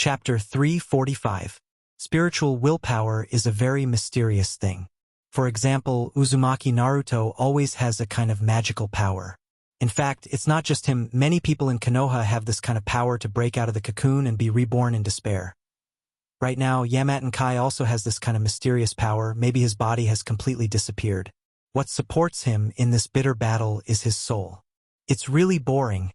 Chapter 345. Spiritual willpower is a very mysterious thing. For example, Uzumaki Naruto always has a kind of magical power. In fact, it's not just him, many people in Konoha have this kind of power to break out of the cocoon and be reborn in despair. Right now, Yamato Kai also has this kind of mysterious power, maybe his body has completely disappeared. What supports him in this bitter battle is his soul. It's really boring.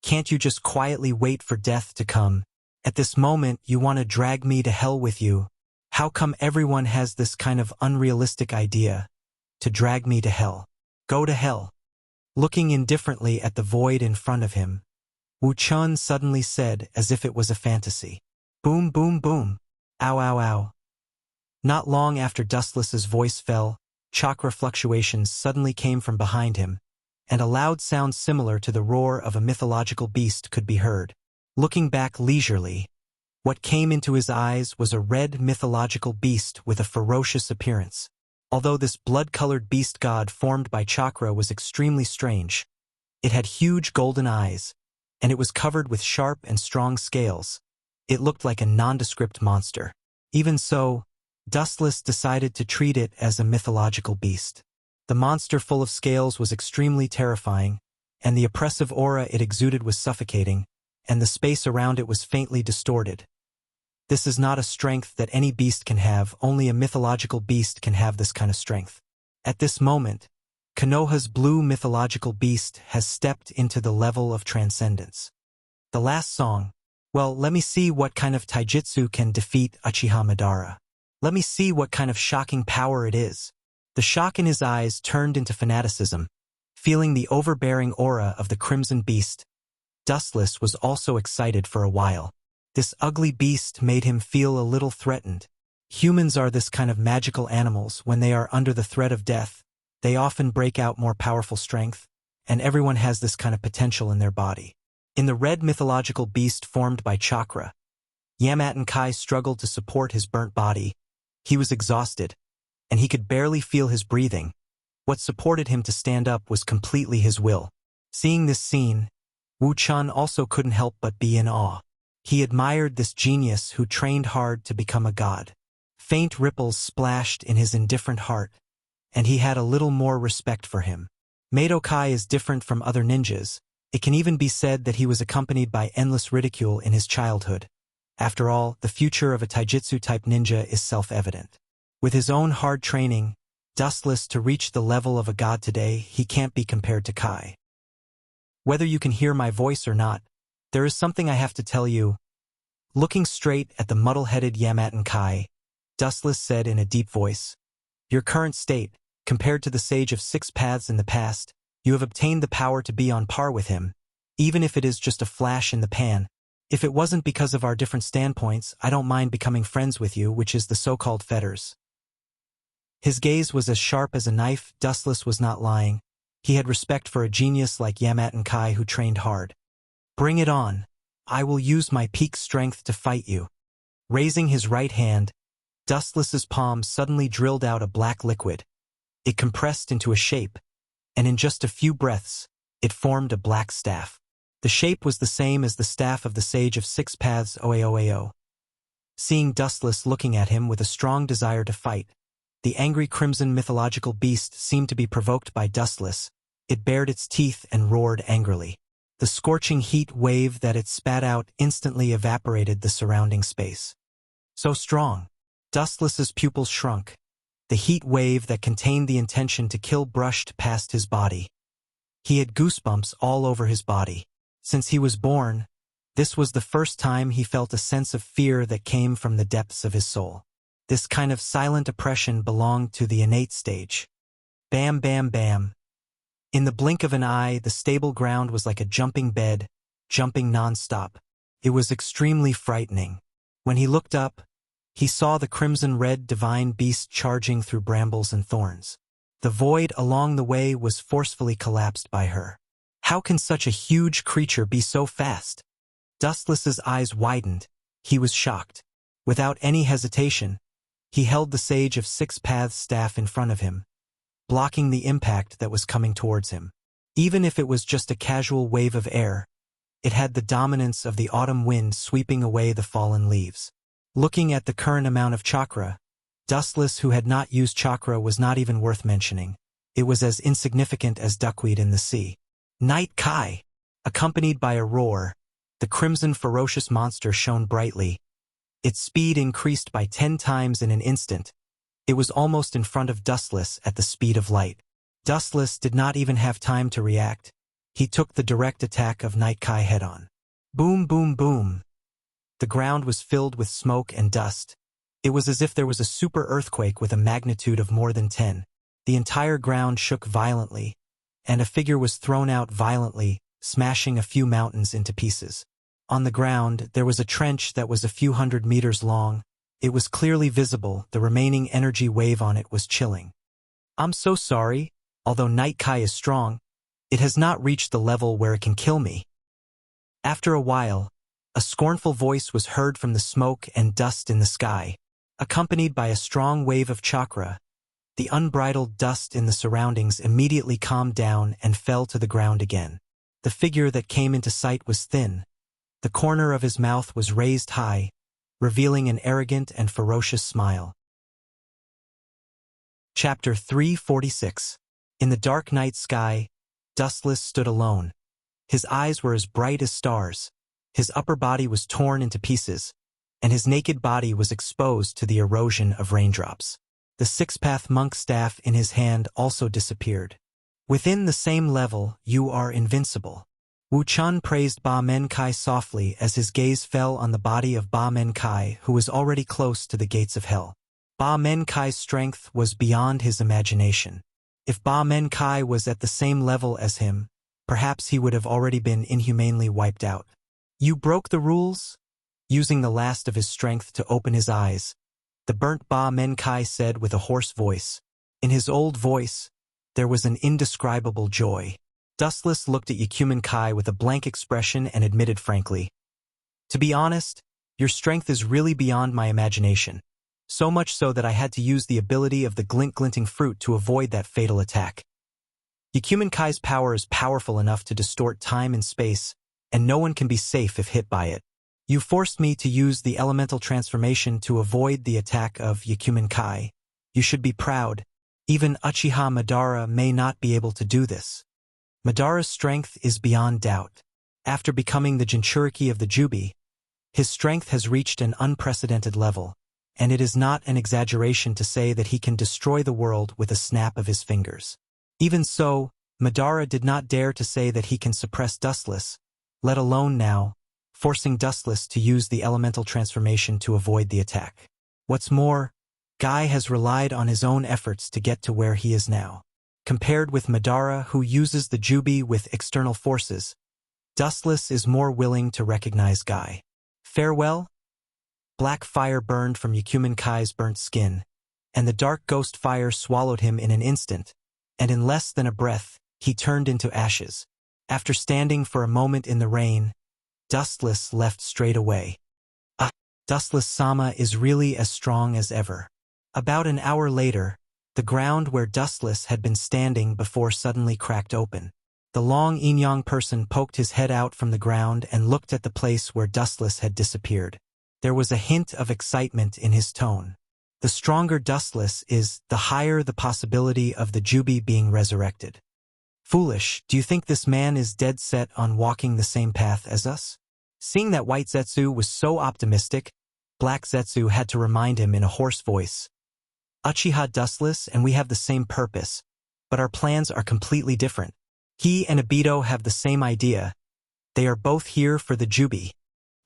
Can't you just quietly wait for death to come? At this moment, you want to drag me to hell with you. How come everyone has this kind of unrealistic idea? To drag me to hell. Go to hell. Looking indifferently at the void in front of him, Wu Chun suddenly said as if it was a fantasy. Boom, boom, boom. Ow, ow, ow. Not long after Dustless's voice fell, chakra fluctuations suddenly came from behind him, and a loud sound similar to the roar of a mythological beast could be heard. Looking back leisurely, what came into his eyes was a red mythological beast with a ferocious appearance. Although this blood-colored beast god formed by chakra was extremely strange, it had huge golden eyes, and it was covered with sharp and strong scales. It looked like a nondescript monster. Even so, Dustless decided to treat it as a mythological beast. The monster full of scales was extremely terrifying, and the oppressive aura it exuded was suffocating, and the space around it was faintly distorted. This is not a strength that any beast can have, only a mythological beast can have this kind of strength. At this moment, Konoha's blue mythological beast has stepped into the level of transcendence. The last song, well, let me see what kind of taijutsu can defeat Uchiha Madara. Let me see what kind of shocking power it is. The shock in his eyes turned into fanaticism. Feeling the overbearing aura of the crimson beast, Dustless was also excited for a while. This ugly beast made him feel a little threatened. Humans are this kind of magical animals. When they are under the threat of death, they often break out more powerful strength, and everyone has this kind of potential in their body. In the red mythological beast formed by chakra, Yamato Kai struggled to support his burnt body. He was exhausted, and he could barely feel his breathing. What supported him to stand up was completely his will. Seeing this scene, Wu Chun also couldn't help but be in awe. He admired this genius who trained hard to become a god. Faint ripples splashed in his indifferent heart, and he had a little more respect for him. Mato Kai is different from other ninjas. It can even be said that he was accompanied by endless ridicule in his childhood. After all, the future of a taijutsu-type ninja is self-evident. With his own hard training, Dustless to reach the level of a god today, he can't be compared to Kai. Whether you can hear my voice or not, there is something I have to tell you. Looking straight at the muddle-headed Yamato Kai, Dustless said in a deep voice, your current state, compared to the Sage of Six Paths in the past, you have obtained the power to be on par with him, even if it is just a flash in the pan. If it wasn't because of our different standpoints, I don't mind becoming friends with you, which is the so-called fetters. His gaze was as sharp as a knife. Dustless was not lying. He had respect for a genius like Yamato Kai who trained hard. Bring it on. I will use my peak strength to fight you. Raising his right hand, Dustless's palm suddenly drilled out a black liquid. It compressed into a shape, and in just a few breaths, it formed a black staff. The shape was the same as the staff of the Sage of Six Paths Oaoao. Seeing Dustless looking at him with a strong desire to fight, the angry crimson mythological beast seemed to be provoked by Dustless. It bared its teeth and roared angrily. The scorching heat wave that it spat out instantly evaporated the surrounding space. So strong. Dustless's pupils shrunk. The heat wave that contained the intention to kill brushed past his body. He had goosebumps all over his body. Since he was born, this was the first time he felt a sense of fear that came from the depths of his soul. This kind of silent oppression belonged to the innate stage. Bam, bam, bam. In the blink of an eye, the stable ground was like a jumping bed, jumping non-stop. It was extremely frightening. When he looked up, he saw the crimson-red divine beast charging through brambles and thorns. The void along the way was forcefully collapsed by her. How can such a huge creature be so fast? Dustless's eyes widened. He was shocked. Without any hesitation, he held the Sage of Six Paths staff in front of him, blocking the impact that was coming towards him. Even if it was just a casual wave of air, It had the dominance of the autumn wind sweeping away the fallen leaves. Looking at the current amount of chakra, Dustless, who had not used chakra, was not even worth mentioning. It was as insignificant as duckweed in the sea. Night Kai! Accompanied by a roar, the crimson ferocious monster shone brightly. Its speed increased by 10 times in an instant. It was almost in front of Dustless at the speed of light. Dustless did not even have time to react. He took the direct attack of Night Kai head-on. Boom, boom, boom. The ground was filled with smoke and dust. It was as if there was a super earthquake with a magnitude of more than 10. The entire ground shook violently, and a figure was thrown out violently, smashing a few mountains into pieces. On the ground, there was a trench that was a few hundred meters long. It was clearly visible. The remaining energy wave on it was chilling. I'm so sorry. Although Night Kai is strong, it has not reached the level where it can kill me. After a while, a scornful voice was heard from the smoke and dust in the sky. Accompanied by a strong wave of chakra, the unbridled dust in the surroundings immediately calmed down and fell to the ground again. The figure that came into sight was thin. The corner of his mouth was raised high, revealing an arrogant and ferocious smile. Chapter 346. In the dark night sky, Dustless stood alone. His eyes were as bright as stars. His upper body was torn into pieces, and his naked body was exposed to the erosion of raindrops. The six-path monk staff in his hand also disappeared. Within the same level, you are invincible. Wu Chun praised Ba Men Kai softly as his gaze fell on the body of Ba Men Kai, who was already close to the gates of hell. Ba Men Kai's strength was beyond his imagination. If Ba Men Kai was at the same level as him, perhaps he would have already been inhumanely wiped out. You broke the rules? Using the last of his strength to open his eyes, the burnt Ba Men Kai said with a hoarse voice. In his old voice, there was an indescribable joy. Dustless looked at Yakumen Kai with a blank expression and admitted frankly, "To be honest, your strength is really beyond my imagination. So much so that I had to use the ability of the glinting fruit to avoid that fatal attack." Yakumen Kai's power is powerful enough to distort time and space, and no one can be safe if hit by it. You forced me to use the elemental transformation to avoid the attack of Yakumen Kai. You should be proud. Even Uchiha Madara may not be able to do this. Madara's strength is beyond doubt. After becoming the Jinchuriki of the Jubi, his strength has reached an unprecedented level, and it is not an exaggeration to say that he can destroy the world with a snap of his fingers. Even so, Madara did not dare to say that he can suppress Dustless, let alone now, forcing Dustless to use the elemental transformation to avoid the attack. What's more, Guy has relied on his own efforts to get to where he is now. Compared with Madara, who uses the Jubi with external forces, Dustless is more willing to recognize Guy. Farewell? Black fire burned from Yakumen Kai's burnt skin, and the dark ghost fire swallowed him in an instant, and in less than a breath, he turned into ashes. After standing for a moment in the rain, Dustless left straight away. Dustless-sama is really as strong as ever. About an hour later, the ground where Dustless had been standing before suddenly cracked open. The long Inyang person poked his head out from the ground and looked at the place where Dustless had disappeared. There was a hint of excitement in his tone. The stronger Dustless is, the higher the possibility of the Jubi being resurrected. Foolish, do you think this man is dead set on walking the same path as us? Seeing that White Zetsu was so optimistic, Black Zetsu had to remind him in a hoarse voice. Uchiha Dustless and we have the same purpose, but our plans are completely different. He and Obito have the same idea. They are both here for the Jubi.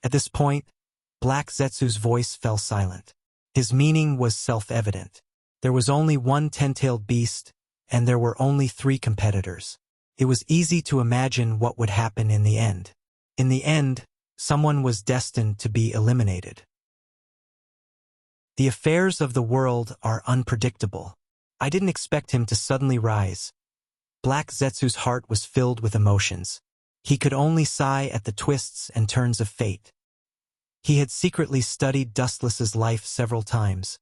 At this point, Black Zetsu's voice fell silent. His meaning was self-evident. There was only one ten-tailed beast, and there were only 3 competitors. It was easy to imagine what would happen in the end. In the end, someone was destined to be eliminated. The affairs of the world are unpredictable. I didn't expect him to suddenly rise. Black Zetsu's heart was filled with emotions. He could only sigh at the twists and turns of fate. He had secretly studied Dustless's life several times,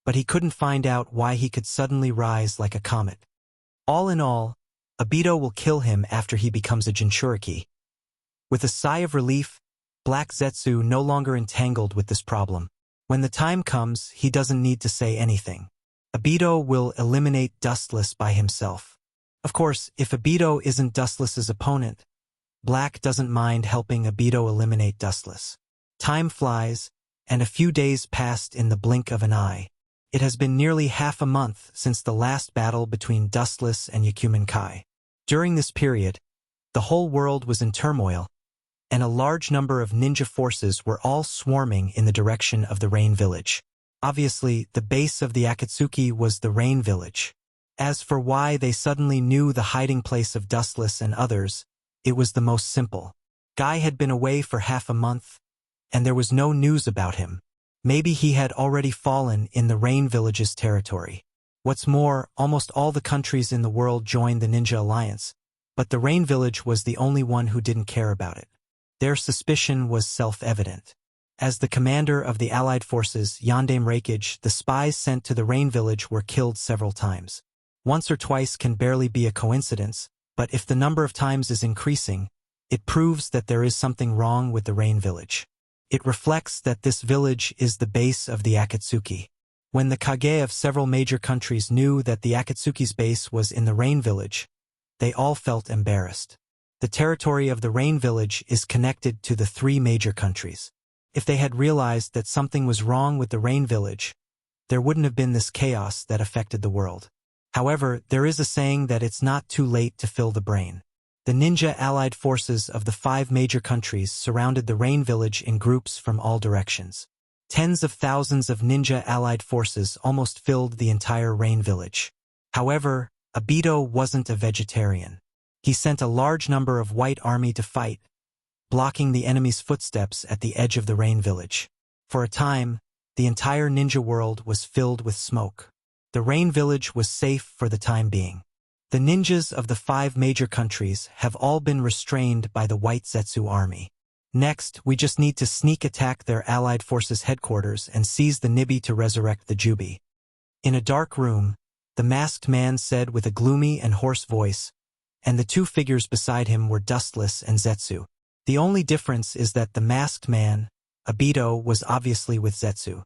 but he couldn't find out why he could suddenly rise like a comet. All in all, Obito will kill him after he becomes a Jinchuriki. With a sigh of relief, Black Zetsu no longer entangled with this problem. When the time comes, he doesn't need to say anything. Obito will eliminate Dustless by himself. Of course, if Obito isn't Dustless's opponent, Black doesn't mind helping Obito eliminate Dustless. Time flies, and a few days passed in the blink of an eye. It has been nearly half a month since the last battle between Dustless and Yakumen Kai. During this period, the whole world was in turmoil, and a large number of ninja forces were all swarming in the direction of the Rain Village. Obviously, the base of the Akatsuki was the Rain Village. As for why they suddenly knew the hiding place of Dustless and others, it was the most simple. Guy had been away for half a month, and there was no news about him. Maybe he had already fallen in the Rain Village's territory. What's more, almost all the countries in the world joined the Ninja Alliance, but the Rain Village was the only one who didn't care about it. Their suspicion was self-evident. As the commander of the Allied forces, Yondaime Reikage, the spies sent to the Rain Village were killed several times. Once or twice can barely be a coincidence, but if the number of times is increasing, it proves that there is something wrong with the Rain Village. It reflects that this village is the base of the Akatsuki. When the Kage of several major countries knew that the Akatsuki's base was in the Rain Village, they all felt embarrassed. The territory of the Rain Village is connected to the three major countries. If they had realized that something was wrong with the Rain Village, there wouldn't have been this chaos that affected the world. However, there is a saying that it's not too late to fill the brain. The ninja allied forces of the 5 major countries surrounded the Rain Village in groups from all directions. Tens of thousands of ninja allied forces almost filled the entire Rain Village. However, Obito wasn't a vegetarian. He sent a large number of white army to fight, blocking the enemy's footsteps at the edge of the Rain Village. For a time, the entire ninja world was filled with smoke. The Rain Village was safe for the time being. The ninjas of the 5 major countries have all been restrained by the White Zetsu army. Next, we just need to sneak attack their allied forces' headquarters and seize the Nibi to resurrect the Jubi. In a dark room, the masked man said with a gloomy and hoarse voice, and the 2 figures beside him were Dustless and Zetsu. The only difference is that the masked man, Obito, was obviously with Zetsu.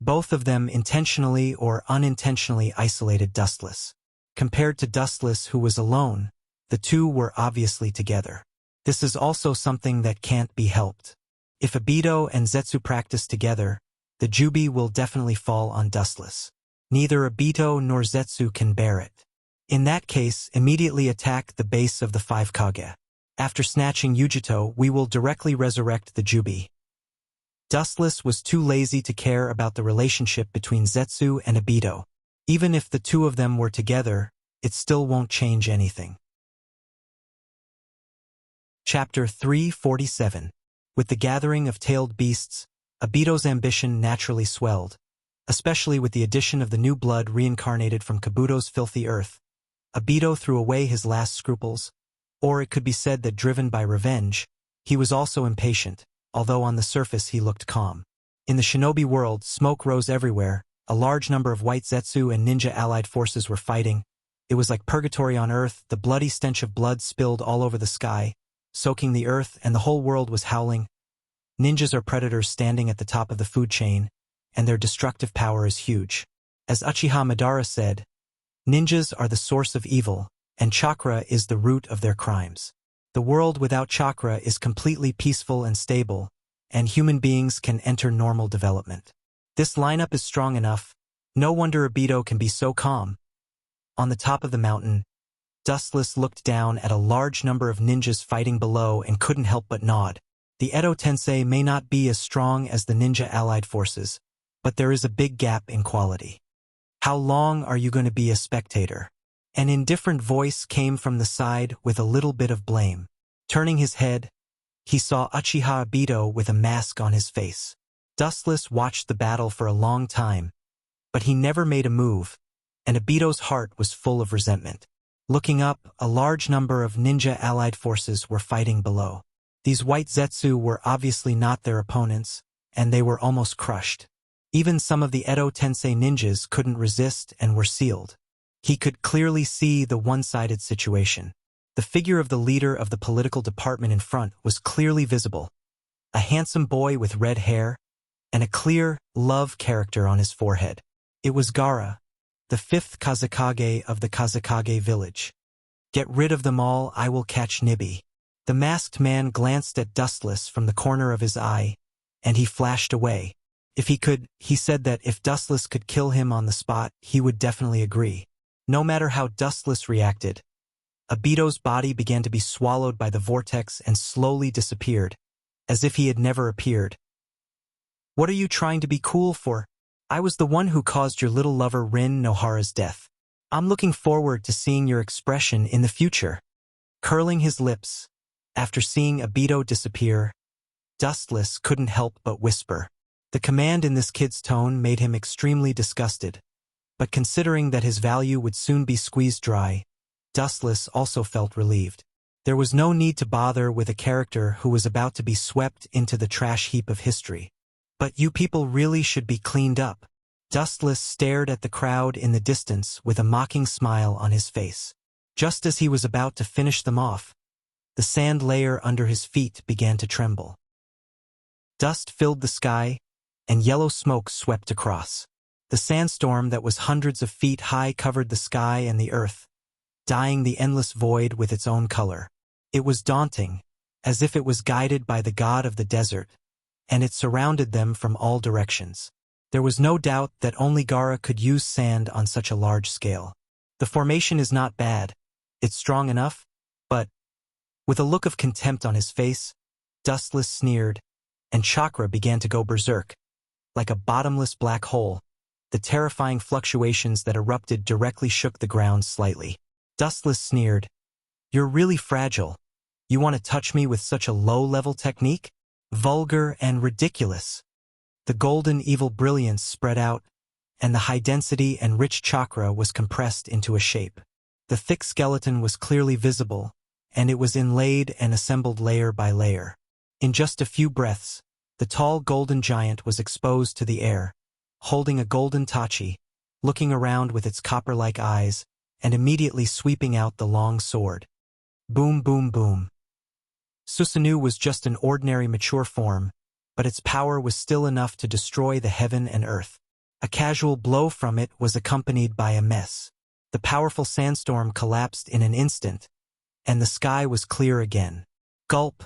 Both of them intentionally or unintentionally isolated Dustless. Compared to Dustless, who was alone, the 2 were obviously together. This is also something that can't be helped. If Obito and Zetsu practice together, the Jubi will definitely fall on Dustless. Neither Obito nor Zetsu can bear it. In that case, immediately attack the base of the 5 Kage. After snatching Yujito, we will directly resurrect the Jubi. Dustless was too lazy to care about the relationship between Zetsu and Obito. Even if the 2 of them were together, it still won't change anything. Chapter 347. With the gathering of tailed beasts, Obito's ambition naturally swelled, especially with the addition of the new blood reincarnated from Kabuto's filthy earth. Obito threw away his last scruples, or it could be said that driven by revenge, he was also impatient, although on the surface he looked calm. In the shinobi world, smoke rose everywhere. A large number of white Zetsu and ninja allied forces were fighting. It was like purgatory on earth. The bloody stench of blood spilled all over the sky, soaking the earth, and the whole world was howling. Ninjas are predators standing at the top of the food chain, and their destructive power is huge. As Uchiha Madara said, ninjas are the source of evil, and chakra is the root of their crimes. The world without chakra is completely peaceful and stable, and human beings can enter normal development. This lineup is strong enough. No wonder Obito can be so calm. On the top of the mountain, Dustless looked down at a large number of ninjas fighting below and couldn't help but nod. The Edo Tensei may not be as strong as the ninja allied forces, but there is a big gap in quality. How long are you going to be a spectator? An indifferent voice came from the side with a little bit of blame. Turning his head, he saw Uchiha Obito with a mask on his face. Dustless watched the battle for a long time, but he never made a move, and Obito's heart was full of resentment. Looking up, a large number of ninja allied forces were fighting below. These white Zetsu were obviously not their opponents, and they were almost crushed. Even some of the Edo Tensei ninjas couldn't resist and were sealed. He could clearly see the one-sided situation. The figure of the leader of the political department in front was clearly visible, a handsome boy with red hair, and a clear love character on his forehead. It was Gaara, the 5th Kazekage of the Kazekage village. Get rid of them all, I will catch Nibi. The masked man glanced at Dustless from the corner of his eye, and he flashed away. If he could, he said that if Dustless could kill him on the spot, he would definitely agree. No matter how Dustless reacted, Obito's body began to be swallowed by the vortex and slowly disappeared, as if he had never appeared. What are you trying to be cool for? I was the one who caused your little lover Rin Nohara's death. I'm looking forward to seeing your expression in the future. Curling his lips, after seeing Obito disappear, Dustless couldn't help but whisper. The command in this kid's tone made him extremely disgusted, but considering that his value would soon be squeezed dry, Dustless also felt relieved. There was no need to bother with a character who was about to be swept into the trash heap of history. But you people really should be cleaned up. Dustless stared at the crowd in the distance with a mocking smile on his face. Just as he was about to finish them off, the sand layer under his feet began to tremble. Dust filled the sky, and yellow smoke swept across. The sandstorm that was hundreds of feet high covered the sky and the earth, dyeing the endless void with its own color. It was daunting, as if it was guided by the god of the desert, and it surrounded them from all directions. There was no doubt that only Gaara could use sand on such a large scale. The formation is not bad, it's strong enough, but, with a look of contempt on his face, Dustless sneered, and chakra began to go berserk. Like a bottomless black hole, the terrifying fluctuations that erupted directly shook the ground slightly. Dustless sneered, "You're really fragile. You want to touch me with such a low-level technique? Vulgar and ridiculous." The golden evil brilliance spread out, and the high-density and rich chakra was compressed into a shape. The thick skeleton was clearly visible, and it was inlaid and assembled layer by layer. In just a few breaths, the tall golden giant was exposed to the air, holding a golden tachi, looking around with its copper-like eyes, and immediately sweeping out the long sword. Boom, boom, boom. Susanoo was just an ordinary mature form, but its power was still enough to destroy the heaven and earth. A casual blow from it was accompanied by a mess. The powerful sandstorm collapsed in an instant, and the sky was clear again. Gulp.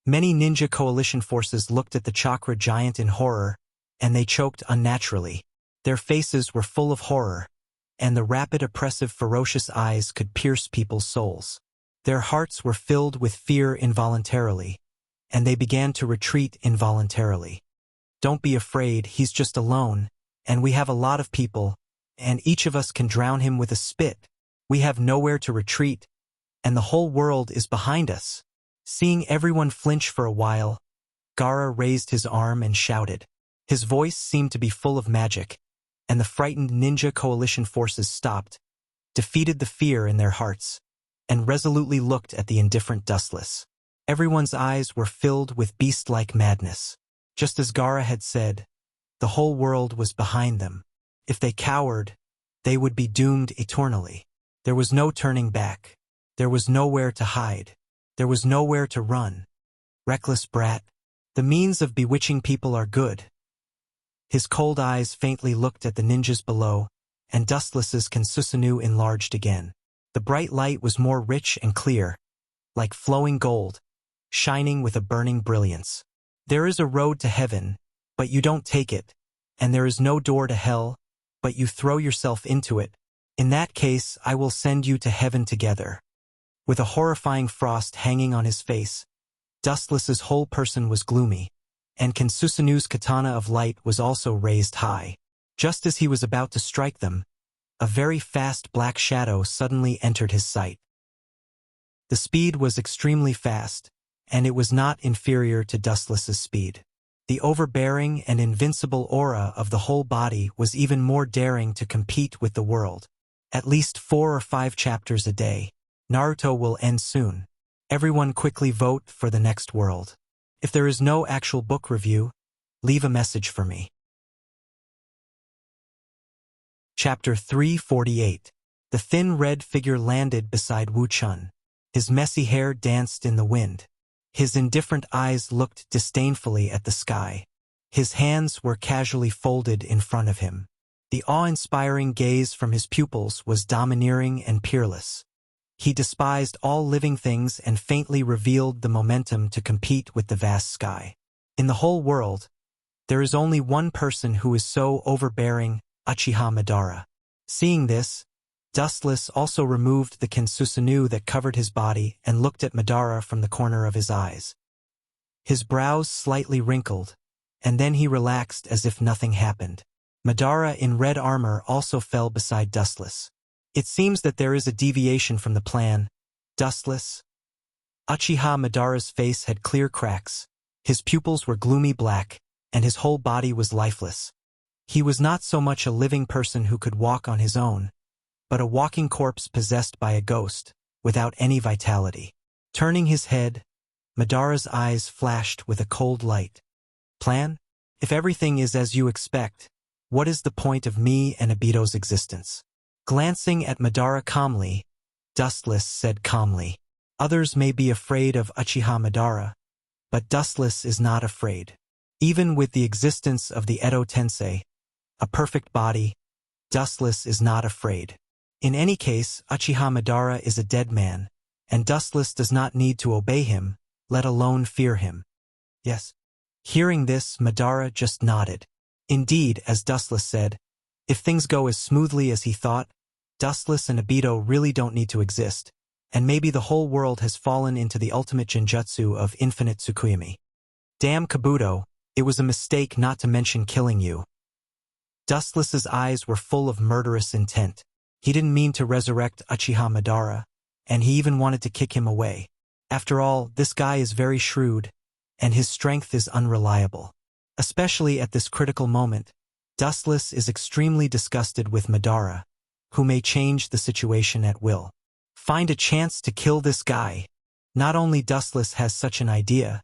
Many ninja coalition forces looked at the chakra giant in horror, and they choked unnaturally. Their faces were full of horror, and the rapid oppressive ferocious eyes could pierce people's souls. Their hearts were filled with fear involuntarily, and they began to retreat involuntarily. Don't be afraid, he's just alone, and we have a lot of people, and each of us can drown him with a spit. We have nowhere to retreat, and the whole world is behind us. Seeing everyone flinch for a while, Gaara raised his arm and shouted. His voice seemed to be full of magic, and the frightened ninja coalition forces stopped, defeated the fear in their hearts, and resolutely looked at the indifferent Dustless. Everyone's eyes were filled with beast-like madness. Just as Gaara had said, the whole world was behind them. If they cowered, they would be doomed eternally. There was no turning back. There was nowhere to hide. There was nowhere to run. Reckless brat. The means of bewitching people are good. His cold eyes faintly looked at the ninjas below, and Dustless's Susanoo enlarged again. The bright light was more rich and clear, like flowing gold, shining with a burning brilliance. There is a road to heaven, but you don't take it, and there is no door to hell, but you throw yourself into it. In that case, I will send you to heaven together. With a horrifying frost hanging on his face, Dustless's whole person was gloomy, and Susanoo's katana of light was also raised high. Just as he was about to strike them, a very fast black shadow suddenly entered his sight. The speed was extremely fast, and it was not inferior to Dustless's speed. The overbearing and invincible aura of the whole body was even more daring to compete with the world. At least 4 or 5 chapters a day. Naruto will end soon. Everyone quickly vote for the next world. If there is no actual book review, leave a message for me. Chapter 348. The thin red figure landed beside Wu Chun. His messy hair danced in the wind. His indifferent eyes looked disdainfully at the sky. His hands were casually folded in front of him. The awe-inspiring gaze from his pupils was domineering and peerless. He despised all living things and faintly revealed the momentum to compete with the vast sky. In the whole world, there is only one person who is so overbearing, Uchiha Madara. Seeing this, Dustless also removed the kinsusanu that covered his body and looked at Madara from the corner of his eyes. His brows slightly wrinkled, and then he relaxed as if nothing happened. Madara in red armor also fell beside Dustless. It seems that there is a deviation from the plan, Dustless. Uchiha Madara's face had clear cracks, his pupils were gloomy black, and his whole body was lifeless. He was not so much a living person who could walk on his own, but a walking corpse possessed by a ghost, without any vitality. Turning his head, Madara's eyes flashed with a cold light. Plan? If everything is as you expect, what is the point of me and Obito's existence? Glancing at Madara calmly, Dustless said calmly, others may be afraid of Uchiha Madara, but Dustless is not afraid. Even with the existence of the Edo Tensei, a perfect body, Dustless is not afraid. In any case, Uchiha Madara is a dead man, and Dustless does not need to obey him, let alone fear him. Yes. Hearing this, Madara just nodded. Indeed, as Dustless said, if things go as smoothly as he thought, Dustless and Obito really don't need to exist, and maybe the whole world has fallen into the ultimate genjutsu of infinite Tsukuyomi. Damn Kabuto, it was a mistake not to mention killing you. Dustless's eyes were full of murderous intent. He didn't mean to resurrect Uchiha Madara, and he even wanted to kick him away. After all, this guy is very shrewd, and his strength is unreliable. Especially at this critical moment, Dustless is extremely disgusted with Madara, who may change the situation at will. Find a chance to kill this guy. Not only Dustless has such an idea,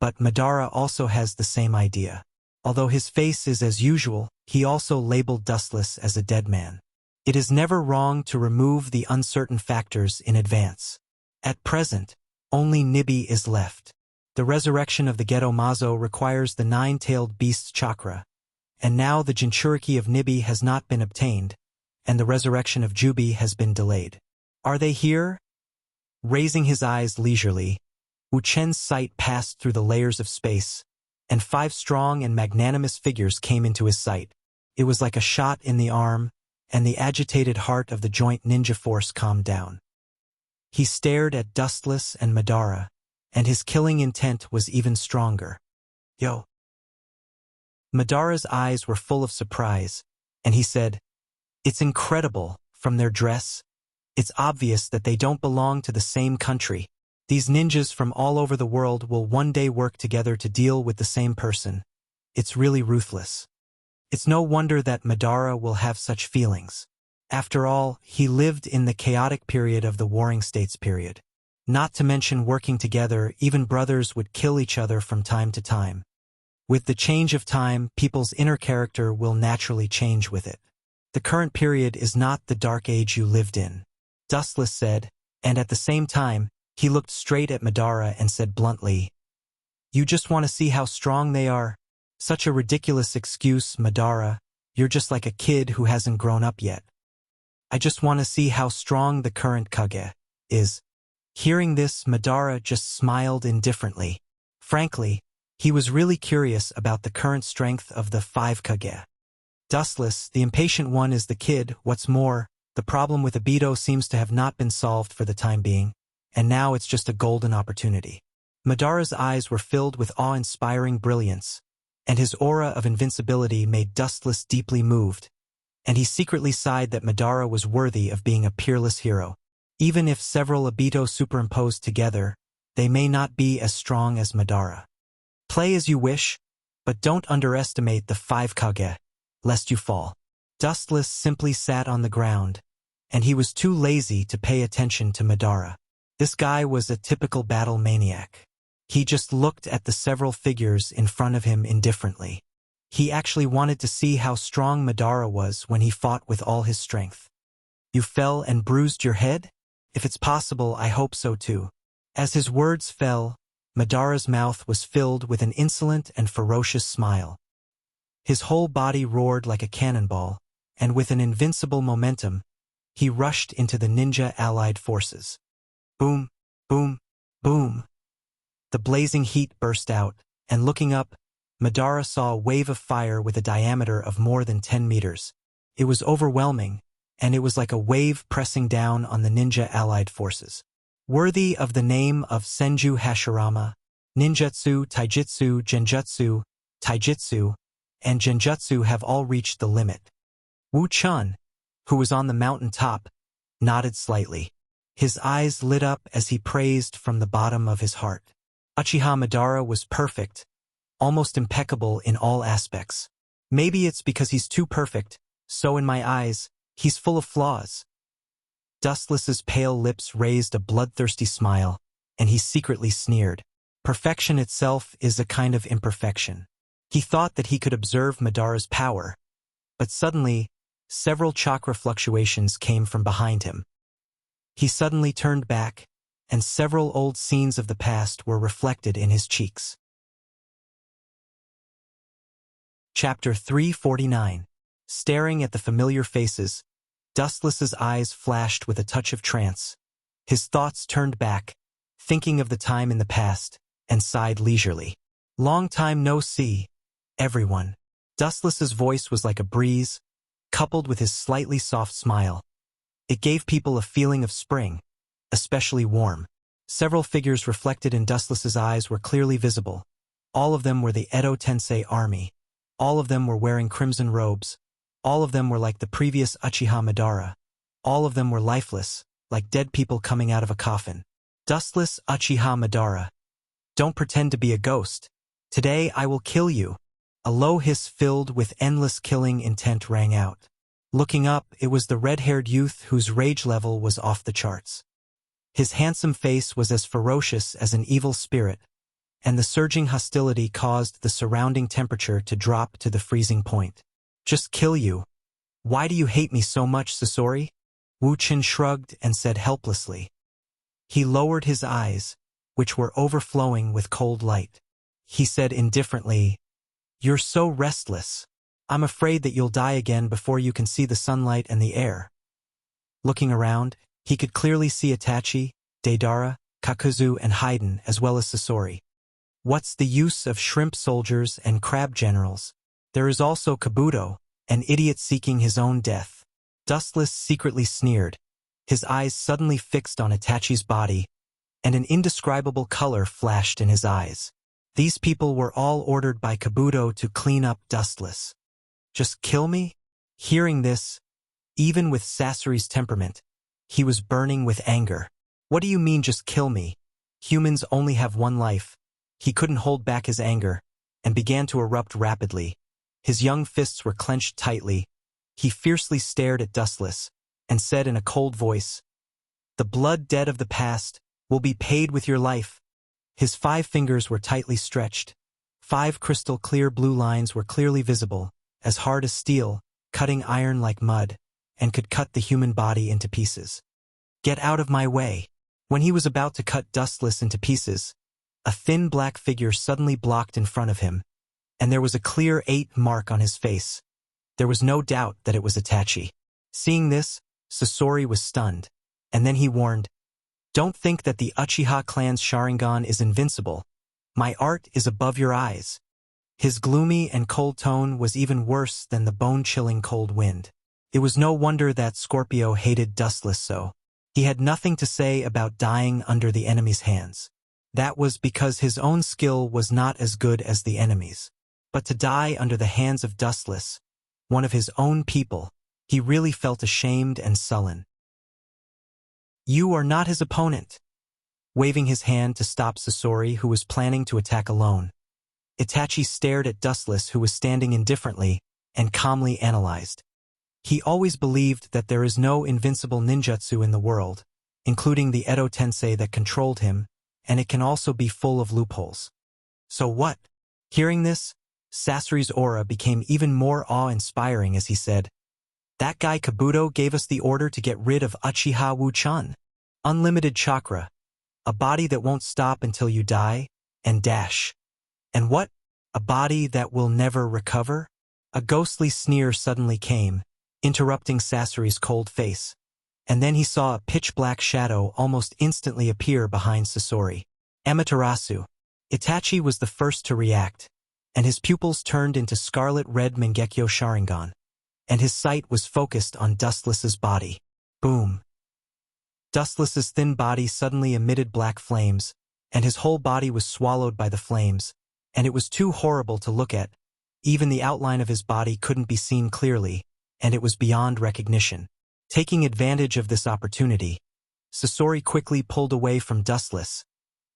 but Madara also has the same idea. Although his face is as usual, he also labeled Dustless as a dead man. It is never wrong to remove the uncertain factors in advance. At present, only Nibi is left. The resurrection of the Geto Mazo requires the nine-tailed beast's chakra, and now the Jinchuriki of Nibi has not been obtained, and the resurrection of Jubi has been delayed. Are they here? Raising his eyes leisurely, Wu Chen's sight passed through the layers of space, and 5 strong and magnanimous figures came into his sight. It was like a shot in the arm, and the agitated heart of the joint ninja force calmed down. He stared at Dustless and Madara, and his killing intent was even stronger. Yo. Madara's eyes were full of surprise, and he said, it's incredible, from their dress. It's obvious that they don't belong to the same country. These ninjas from all over the world will one day work together to deal with the same person. It's really ruthless. It's no wonder that Madara will have such feelings. After all, he lived in the chaotic period of the Warring States period. Not to mention working together, even brothers would kill each other from time to time. With the change of time, people's inner character will naturally change with it. The current period is not the dark age you lived in, Dustless said, and at the same time, he looked straight at Madara and said bluntly, you just want to see how strong they are? Such a ridiculous excuse, Madara. You're just like a kid who hasn't grown up yet. I just want to see how strong the current Kage is. Hearing this, Madara just smiled indifferently. Frankly, he was really curious about the current strength of the 5 Kage. Dustless, the impatient one, is the kid. What's more, the problem with Obito seems to have not been solved for the time being, and now it's just a golden opportunity. Madara's eyes were filled with awe-inspiring brilliance, and his aura of invincibility made Dustless deeply moved, and he secretly sighed that Madara was worthy of being a peerless hero. Even if several Obito superimposed together, they may not be as strong as Madara. Play as you wish, but don't underestimate the 5 Kage, lest you fall. Dustless simply sat on the ground, and he was too lazy to pay attention to Madara. This guy was a typical battle maniac. He just looked at the several figures in front of him indifferently. He actually wanted to see how strong Madara was when he fought with all his strength. You fell and bruised your head? If it's possible, I hope so too. As his words fell, Madara's mouth was filled with an insolent and ferocious smile. His whole body roared like a cannonball, and with an invincible momentum, he rushed into the ninja allied forces. Boom, boom, boom. The blazing heat burst out, and looking up, Madara saw a wave of fire with a diameter of more than 10 meters. It was overwhelming, and it was like a wave pressing down on the ninja allied forces. Worthy of the name of Senju Hashirama, ninjutsu, taijutsu, genjutsu, taijutsu, and genjutsu have all reached the limit. Wu Chun, who was on the mountain top, nodded slightly. His eyes lit up as he praised from the bottom of his heart. Uchiha Madara was perfect, almost impeccable in all aspects. Maybe it's because he's too perfect, so in my eyes, he's full of flaws. Dustless's pale lips raised a bloodthirsty smile, and he secretly sneered. Perfection itself is a kind of imperfection. He thought that he could observe Madara's power, but suddenly, several chakra fluctuations came from behind him. He suddenly turned back, and several old scenes of the past were reflected in his cheeks. Chapter 349. Staring at the familiar faces, Dustless's eyes flashed with a touch of trance. His thoughts turned back, thinking of the time in the past, and sighed leisurely. Long time no see, everyone. Dustless's voice was like a breeze, coupled with his slightly soft smile. It gave people a feeling of spring, especially warm. Several figures reflected in Dustless's eyes were clearly visible. All of them were the Edo Tensei army. All of them were wearing crimson robes. All of them were like the previous Uchiha Madara. All of them were lifeless, like dead people coming out of a coffin. Dustless Uchiha Madara. Don't pretend to be a ghost. Today I will kill you. A low hiss filled with endless killing intent rang out. Looking up, it was the red-haired youth whose rage level was off the charts. His handsome face was as ferocious as an evil spirit, and the surging hostility caused the surrounding temperature to drop to the freezing point. Just kill you. Why do you hate me so much, Sasori? Wu Qin shrugged and said helplessly. He lowered his eyes, which were overflowing with cold light. He said indifferently, "You're so restless. I'm afraid that you'll die again before you can see the sunlight and the air." Looking around, he could clearly see Itachi, Deidara, Kakuzu, and Haiden, as well as Sasori. What's the use of shrimp soldiers and crab generals? There is also Kabuto, an idiot seeking his own death. Dustless secretly sneered, his eyes suddenly fixed on Itachi's body, and an indescribable color flashed in his eyes. These people were all ordered by Kabuto to clean up Dustless. Just kill me? Hearing this, even with Sasori's temperament, he was burning with anger. What do you mean just kill me? Humans only have one life. He couldn't hold back his anger, and began to erupt rapidly. His young fists were clenched tightly. He fiercely stared at Dustless, and said in a cold voice, "The blood debt of the past will be paid with your life." His 5 fingers were tightly stretched. 5 crystal clear blue lines were clearly visible, as hard as steel, cutting iron like mud, and could cut the human body into pieces. "Get out of my way." When he was about to cut Dustless into pieces, a thin black figure suddenly blocked in front of him, and there was a clear 8 mark on his face. There was no doubt that it was Itachi. Seeing this, Sasori was stunned, and then he warned, "Don't think that the Uchiha clan's Sharingan is invincible. My art is above your eyes." His gloomy and cold tone was even worse than the bone-chilling cold wind. It was no wonder that Scorpio hated Dustless so. He had nothing to say about dying under the enemy's hands. That was because his own skill was not as good as the enemy's. But to die under the hands of Dustless, one of his own people, he really felt ashamed and sullen. "You are not his opponent," waving his hand to stop Sasori, who was planning to attack alone. Itachi stared at Dustless, who was standing indifferently, and calmly analyzed. He always believed that there is no invincible ninjutsu in the world, including the Edo Tensei that controlled him, and it can also be full of loopholes. So what? Hearing this, Sasori's aura became even more awe-inspiring as he said, "That guy Kabuto gave us the order to get rid of Uchiha Wu Chun." Unlimited chakra, a body that won't stop until you die, and dash. And what? A body that will never recover? A ghostly sneer suddenly came, interrupting Sasori's cold face. And then he saw a pitch-black shadow almost instantly appear behind Sasori. Amaterasu. Itachi was the first to react, and his pupils turned into scarlet-red Mangekyo Sharingan, and his sight was focused on Dustless's body. Boom. Dustless's thin body suddenly emitted black flames, and his whole body was swallowed by the flames, and it was too horrible to look at. Even the outline of his body couldn't be seen clearly, and it was beyond recognition. Taking advantage of this opportunity, Sasori quickly pulled away from Dustless.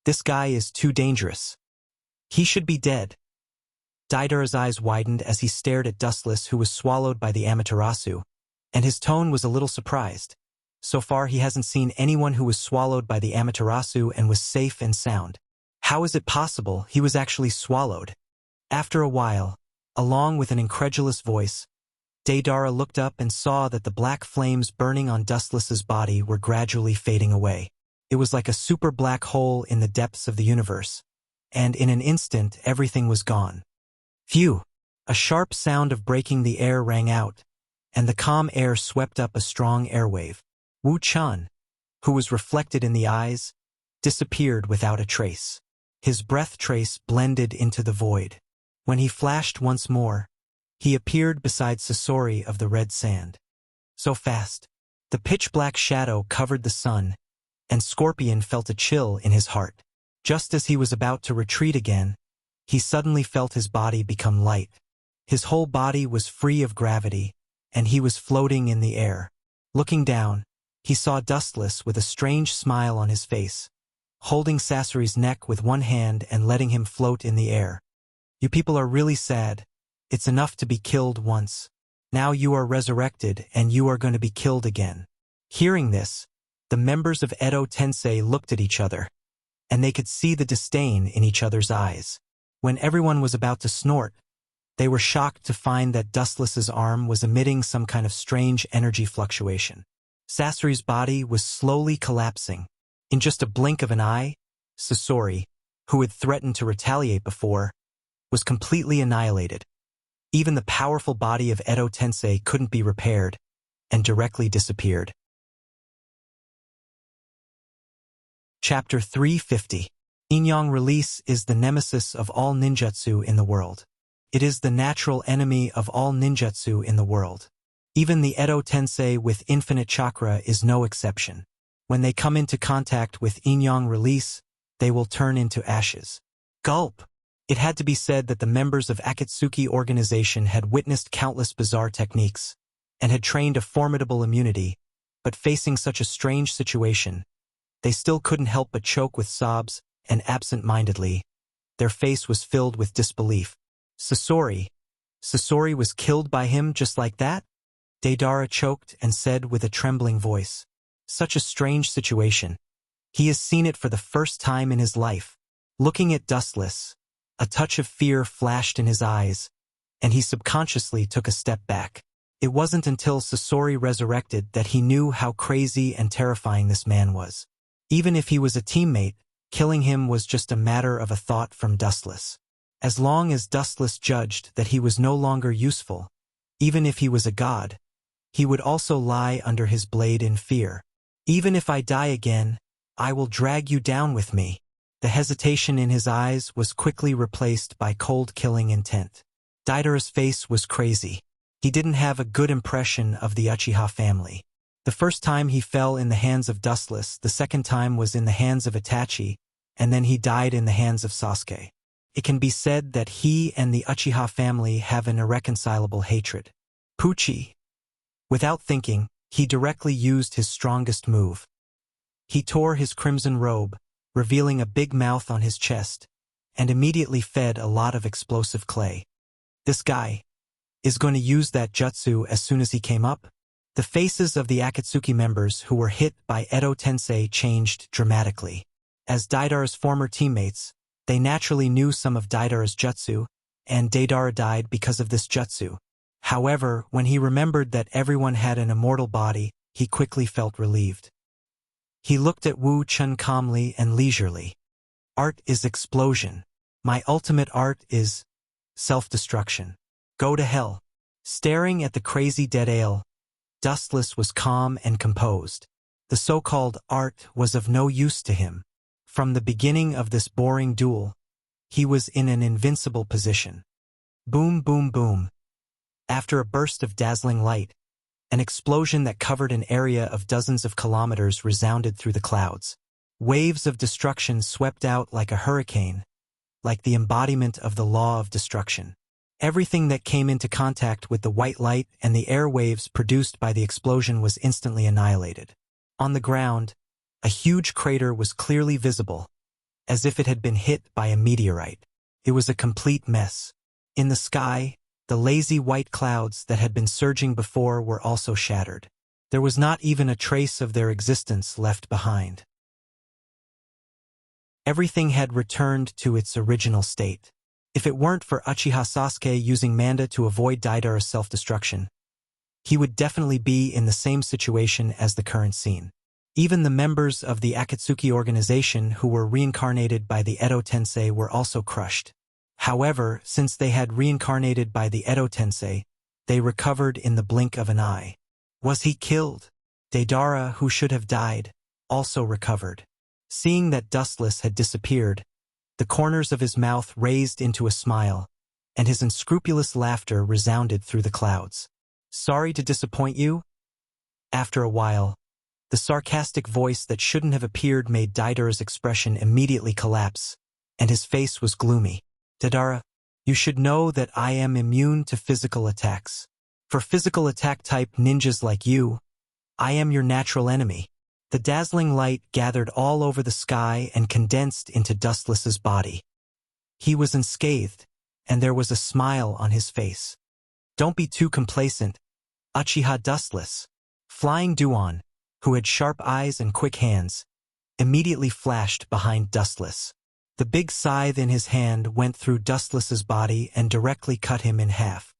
This guy is too dangerous. He should be dead. Deidara's eyes widened as he stared at Dustless, who was swallowed by the Amaterasu, and his tone was a little surprised. So far he hasn't seen anyone who was swallowed by the Amaterasu and was safe and sound. How is it possible he was actually swallowed? After a while, along with an incredulous voice, Deidara looked up and saw that the black flames burning on Dustless's body were gradually fading away. It was like a super black hole in the depths of the universe, and in an instant everything was gone. Phew! A sharp sound of breaking the air rang out, and the calm air swept up a strong airwave. Wu Chan, who was reflected in the eyes, disappeared without a trace. His breath trace blended into the void. When he flashed once more, he appeared beside Sasori of the red sand. So fast, the pitch-black shadow covered the sun, and Scorpion felt a chill in his heart. Just as he was about to retreat again, he suddenly felt his body become light. His whole body was free of gravity, and he was floating in the air. Looking down, he saw Dustless with a strange smile on his face, holding Sasori's neck with one hand and letting him float in the air. You people are really sad. It's enough to be killed once. Now you are resurrected and you are going to be killed again. Hearing this, the members of Edo Tensei looked at each other, and they could see the disdain in each other's eyes. When everyone was about to snort, they were shocked to find that Dustless's arm was emitting some kind of strange energy fluctuation. Sasori's body was slowly collapsing. In just a blink of an eye, Sasori, who had threatened to retaliate before, was completely annihilated. Even the powerful body of Edo Tensei couldn't be repaired, and directly disappeared. Chapter 350. Yin-Yang Release is the nemesis of all ninjutsu in the world. It is the natural enemy of all ninjutsu in the world. Even the Edo Tensei with infinite chakra is no exception. When they come into contact with Yin-Yang Release, they will turn into ashes. Gulp! It had to be said that the members of Akatsuki organization had witnessed countless bizarre techniques, and had trained a formidable immunity, but facing such a strange situation, they still couldn't help but choke with sobs, and absent-mindedly, their face was filled with disbelief. Sasori was killed by him just like that? Deidara choked and said with a trembling voice. Such a strange situation. He has seen it for the first time in his life. Looking at Dustless, a touch of fear flashed in his eyes, and he subconsciously took a step back. It wasn't until Sasori resurrected that he knew how crazy and terrifying this man was. Even if he was a teammate, killing him was just a matter of a thought from Dustless. As long as Dustless judged that he was no longer useful, even if he was a god, he would also lie under his blade in fear. Even if I die again, I will drag you down with me. The hesitation in his eyes was quickly replaced by cold killing intent. Deidara's face was crazy. He didn't have a good impression of the Uchiha family. The first time he fell in the hands of Dustless, the second time was in the hands of Itachi, and then he died in the hands of Sasuke. It can be said that he and the Uchiha family have an irreconcilable hatred. Pucci. Without thinking, he directly used his strongest move. He tore his crimson robe, revealing a big mouth on his chest, and immediately fed a lot of explosive clay. This guy is going to use that jutsu as soon as he came up. The faces of the Akatsuki members who were hit by Edo Tensei changed dramatically. As Deidara's former teammates, they naturally knew some of Deidara's jutsu, and Deidara died because of this jutsu. However, when he remembered that everyone had an immortal body, he quickly felt relieved. He looked at Wu Chun calmly and leisurely. Art is explosion. My ultimate art is self-destruction. Go to hell. Staring at the crazy dead ale, Dustless was calm and composed. The so-called art was of no use to him. From the beginning of this boring duel, he was in an invincible position. Boom, boom, boom. After a burst of dazzling light, an explosion that covered an area of dozens of kilometers resounded through the clouds. Waves of destruction swept out like a hurricane, like the embodiment of the law of destruction. Everything that came into contact with the white light and the air waves produced by the explosion was instantly annihilated. On the ground, a huge crater was clearly visible, as if it had been hit by a meteorite. It was a complete mess. In the sky, the lazy white clouds that had been surging before were also shattered. There was not even a trace of their existence left behind. Everything had returned to its original state. If it weren't for Uchiha Sasuke using Manda to avoid Deidara's self-destruction, he would definitely be in the same situation as the current scene. Even the members of the Akatsuki organization who were reincarnated by the Edo Tensei were also crushed. However, since they had reincarnated by the Edo Tensei, they recovered in the blink of an eye. Was he killed? Deidara, who should have died, also recovered. Seeing that Dustless had disappeared, the corners of his mouth raised into a smile, and his unscrupulous laughter resounded through the clouds. Sorry to disappoint you? After a while, the sarcastic voice that shouldn't have appeared made Deidara's expression immediately collapse, and his face was gloomy. Deidara, you should know that I am immune to physical attacks. For physical attack type ninjas like you, I am your natural enemy. The dazzling light gathered all over the sky and condensed into Dustless's body. He was unscathed, and there was a smile on his face. Don't be too complacent, Uchiha Dustless. Flying Duan, who had sharp eyes and quick hands, immediately flashed behind Dustless. The big scythe in his hand went through Dustless's body and directly cut him in half.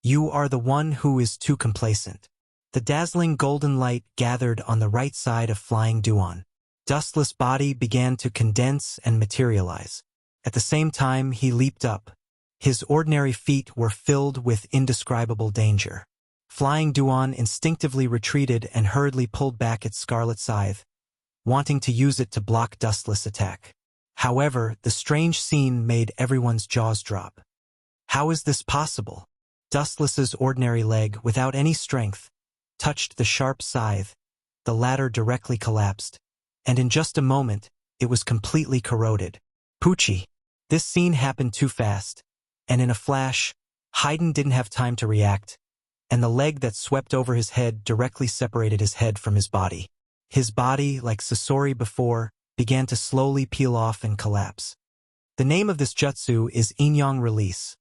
You are the one who is too complacent. The dazzling golden light gathered on the right side of Flying Duan. Dustless' body began to condense and materialize. At the same time, he leaped up. His ordinary feet were filled with indescribable danger. Flying Duan instinctively retreated and hurriedly pulled back its scarlet scythe, wanting to use it to block Dustless' attack. However, the strange scene made everyone's jaws drop. How is this possible? Dustless's ordinary leg, without any strength, touched the sharp scythe. The latter directly collapsed, and in just a moment, it was completely corroded. Poochie. This scene happened too fast, and in a flash, Haydn didn't have time to react, and the leg that swept over his head directly separated his head from his body. His body, like Sasori before, began to slowly peel off and collapse. The name of this jutsu is Inyang Release,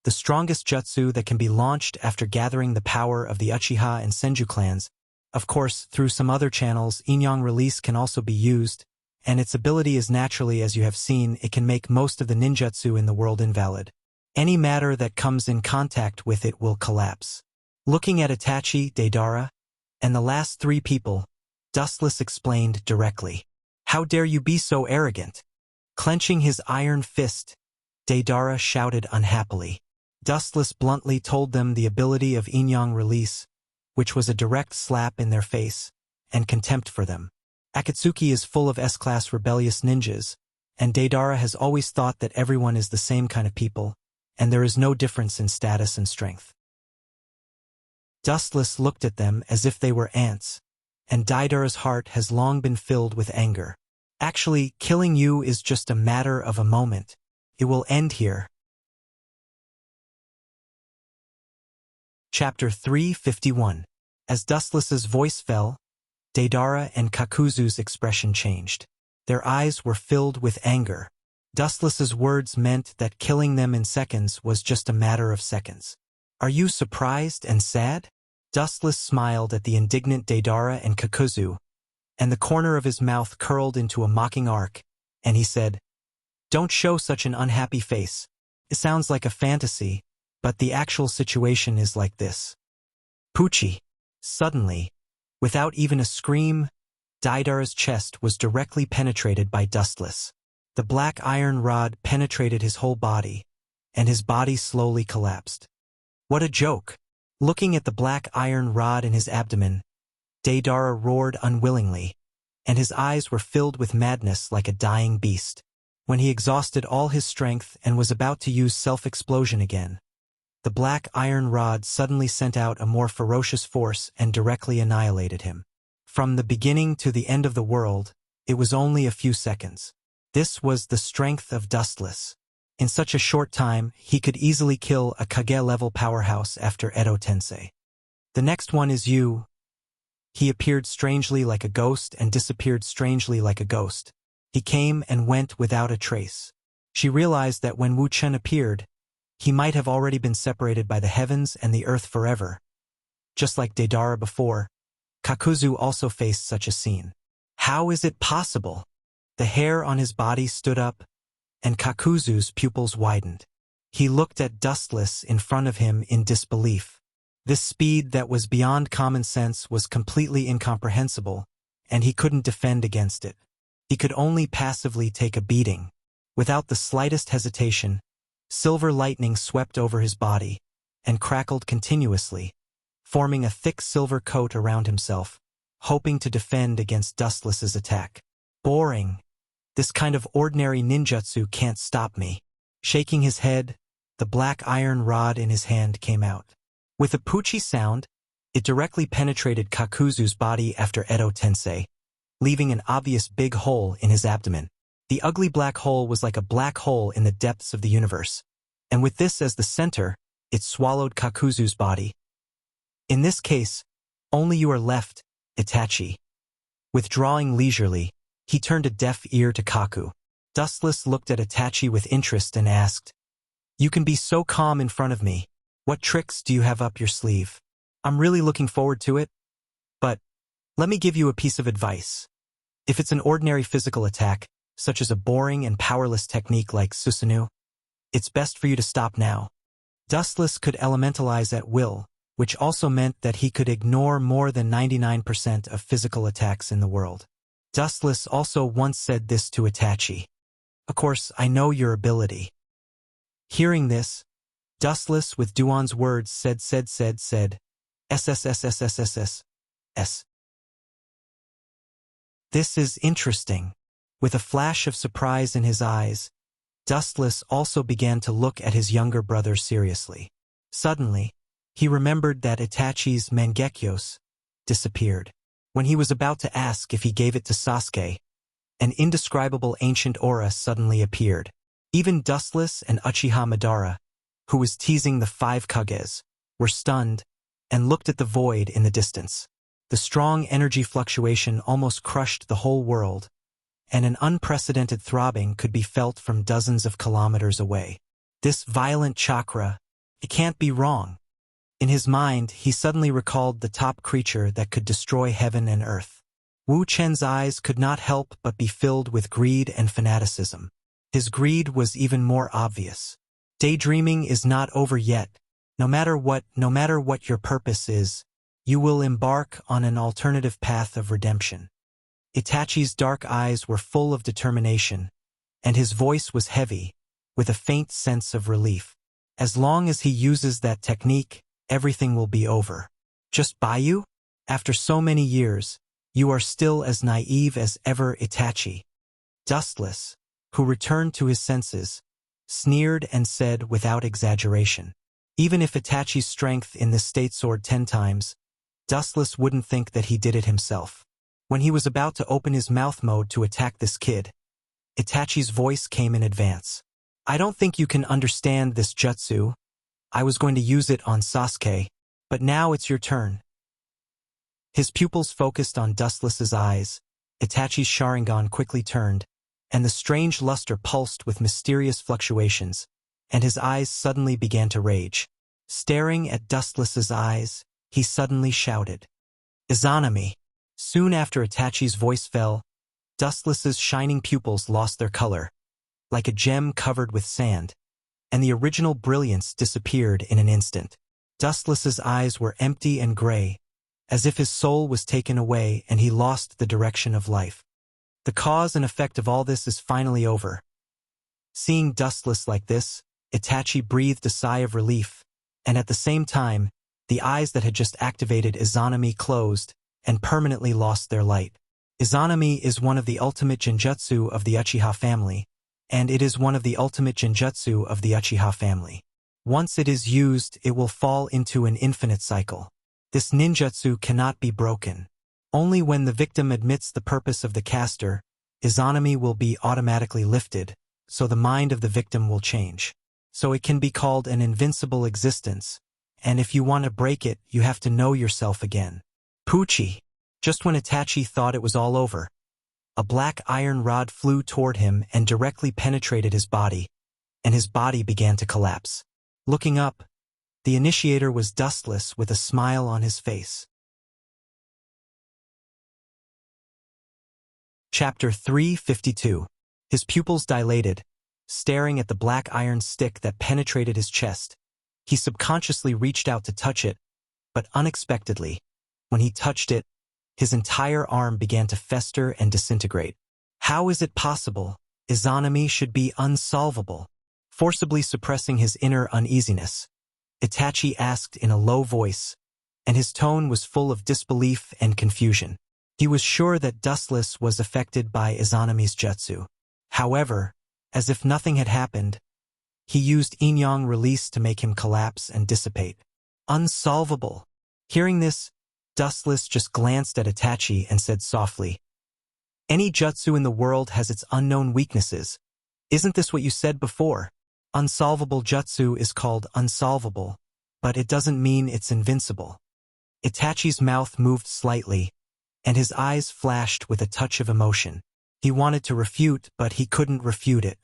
the strongest jutsu that can be launched after gathering the power of the Uchiha and Senju clans. Of course, through some other channels, Inyang Release can also be used, and its ability is naturally, as you have seen, it can make most of the ninjutsu in the world invalid. Any matter that comes in contact with it will collapse. Looking at Itachi, Deidara, and the last three people, Dustless explained directly. How dare you be so arrogant? Clenching his iron fist, Deidara shouted unhappily. Dustless bluntly told them the ability of Inyang Release, which was a direct slap in their face, and contempt for them. Akatsuki is full of S-class rebellious ninjas, and Deidara has always thought that everyone is the same kind of people, and there is no difference in status and strength. Dustless looked at them as if they were ants, and Deidara's heart has long been filled with anger. Actually, killing you is just a matter of a moment. It will end here. Chapter 351. As Dustless's voice fell, Deidara and Kakuzu's expression changed. Their eyes were filled with anger. Dustless's words meant that killing them in seconds was just a matter of seconds. Are you surprised and sad? Dustless smiled at the indignant Deidara and Kakuzu, and the corner of his mouth curled into a mocking arc, and he said, Don't show such an unhappy face. It sounds like a fantasy, but the actual situation is like this. Poochie. Suddenly, without even a scream, Daidara's chest was directly penetrated by Dustless. The black iron rod penetrated his whole body, and his body slowly collapsed. What a joke! Looking at the black iron rod in his abdomen, Daidara roared unwillingly, and his eyes were filled with madness like a dying beast. When he exhausted all his strength and was about to use self-explosion again, the black iron rod suddenly sent out a more ferocious force and directly annihilated him. From the beginning to the end of the world, it was only a few seconds. This was the strength of Dustless. In such a short time, he could easily kill a Kage-level powerhouse after Edo Tensei. The next one is you. He appeared strangely like a ghost and disappeared strangely like a ghost. He came and went without a trace. She realized that when Wu Chen appeared, he might have already been separated by the heavens and the earth forever. Just like Daidara before, Kakuzu also faced such a scene. How is it possible? The hair on his body stood up, and Kakuzu's pupils widened. He looked at Dustless in front of him in disbelief. This speed that was beyond common sense was completely incomprehensible, and he couldn't defend against it. He could only passively take a beating. Without the slightest hesitation, silver lightning swept over his body and crackled continuously, forming a thick silver coat around himself, hoping to defend against Dustless's attack. Boring. This kind of ordinary ninjutsu can't stop me. Shaking his head, the black iron rod in his hand came out. With a poochie sound, it directly penetrated Kakuzu's body after Edo Tensei, leaving an obvious big hole in his abdomen. The ugly black hole was like a black hole in the depths of the universe, and with this as the center, it swallowed Kakuzu's body. In this case, only you are left, Itachi. Withdrawing leisurely, he turned a deaf ear to Kaku. Dustless looked at Itachi with interest and asked, "You can be so calm in front of me. What tricks do you have up your sleeve? I'm really looking forward to it. But let me give you a piece of advice. If it's an ordinary physical attack, such as a boring and powerless technique like Susanoo, it's best for you to stop now." Dustless could elementalize at will, which also meant that he could ignore more than 99% of physical attacks in the world. Dustless also once said this to Itachi. "Of course, I know your ability." Hearing this, Dustless with Duan's words said, SSSSSSS. This is interesting. With a flash of surprise in his eyes, Dustless also began to look at his younger brother seriously. Suddenly, he remembered that Itachi's Mangekyos disappeared. When he was about to ask if he gave it to Sasuke, an indescribable ancient aura suddenly appeared. Even Dustless and Uchiha Madara, who was teasing the 5 Kages, were stunned and looked at the void in the distance. The strong energy fluctuation almost crushed the whole world, and an unprecedented throbbing could be felt from dozens of kilometers away. This violent chakra, it can't be wrong. In his mind, he suddenly recalled the top creature that could destroy heaven and earth. Wu Chen's eyes could not help but be filled with greed and fanaticism. His greed was even more obvious. Daydreaming is not over yet. No matter what your purpose is, you will embark on an alternative path of redemption. Itachi's dark eyes were full of determination, and his voice was heavy, with a faint sense of relief. As long as he uses that technique, everything will be over. Just Bayu? After so many years, you are still as naive as ever, Itachi. Dustless, who returned to his senses, sneered and said without exaggeration. Even if Itachi's strength in this state soared 10 times, Dustless wouldn't think that he did it himself. When he was about to open his mouth mode to attack this kid, Itachi's voice came in advance. "I don't think you can understand this jutsu. I was going to use it on Sasuke, but now it's your turn." His pupils focused on Dustless's eyes. Itachi's Sharingan quickly turned, and the strange luster pulsed with mysterious fluctuations, and his eyes suddenly began to rage. Staring at Dustless's eyes, he suddenly shouted, "Izanami!" Soon after Itachi's voice fell, Dustless's shining pupils lost their color, like a gem covered with sand, and the original brilliance disappeared in an instant. Dustless's eyes were empty and gray, as if his soul was taken away and he lost the direction of life. The cause and effect of all this is finally over. Seeing Dustless like this, Itachi breathed a sigh of relief, and at the same time, the eyes that had just activated Izanami closed and permanently lost their light. Izanami is one of the ultimate genjutsu of the Uchiha family, and it is one of the ultimate genjutsu of the Uchiha family. Once it is used, it will fall into an infinite cycle. This ninjutsu cannot be broken. Only when the victim admits the purpose of the caster, Izanami will be automatically lifted, so the mind of the victim will change. So it can be called an invincible existence, and if you want to break it, you have to know yourself again. Pucci. Just when Itachi thought it was all over, a black iron rod flew toward him and directly penetrated his body, and his body began to collapse. Looking up, the initiator was Dustless with a smile on his face. Chapter 352. His pupils dilated, staring at the black iron stick that penetrated his chest. He subconsciously reached out to touch it, but unexpectedly, when he touched it, his entire arm began to fester and disintegrate. How is it possible? Izanami should be unsolvable. Forcibly suppressing his inner uneasiness, Itachi asked in a low voice, and his tone was full of disbelief and confusion. He was sure that Dustless was affected by Izanami's jutsu. However, as if nothing had happened, he used yin-yang release to make him collapse and dissipate. Unsolvable. Hearing this, Dustless just glanced at Itachi and said softly, "Any jutsu in the world has its unknown weaknesses. Isn't this what you said before? Unsolvable jutsu is called unsolvable, but it doesn't mean it's invincible." Itachi's mouth moved slightly, and his eyes flashed with a touch of emotion. He wanted to refute, but he couldn't refute it.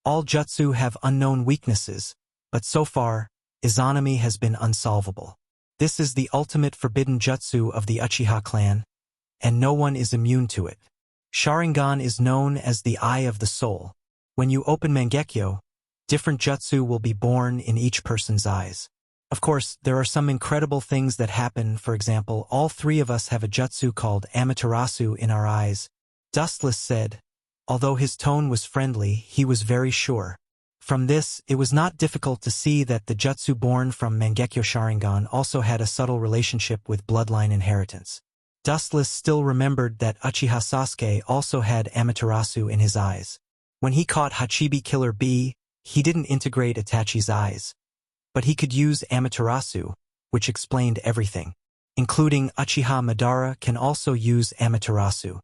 All jutsu have unknown weaknesses, but so far, Izanami has been unsolvable. This is the ultimate forbidden jutsu of the Uchiha clan, and no one is immune to it. Sharingan is known as the Eye of the Soul. When you open Mangekyo, different jutsu will be born in each person's eyes. Of course, there are some incredible things that happen. For example, all three of us have a jutsu called Amaterasu in our eyes. Dustless said. Although his tone was friendly, he was very sure. From this, it was not difficult to see that the jutsu born from Mangekyo Sharingan also had a subtle relationship with bloodline inheritance. Dustless still remembered that Uchiha Sasuke also had Amaterasu in his eyes. When he caught Hachibi Killer B, he didn't integrate Itachi's eyes, but he could use Amaterasu, which explained everything. Including Uchiha Madara can also use Amaterasu.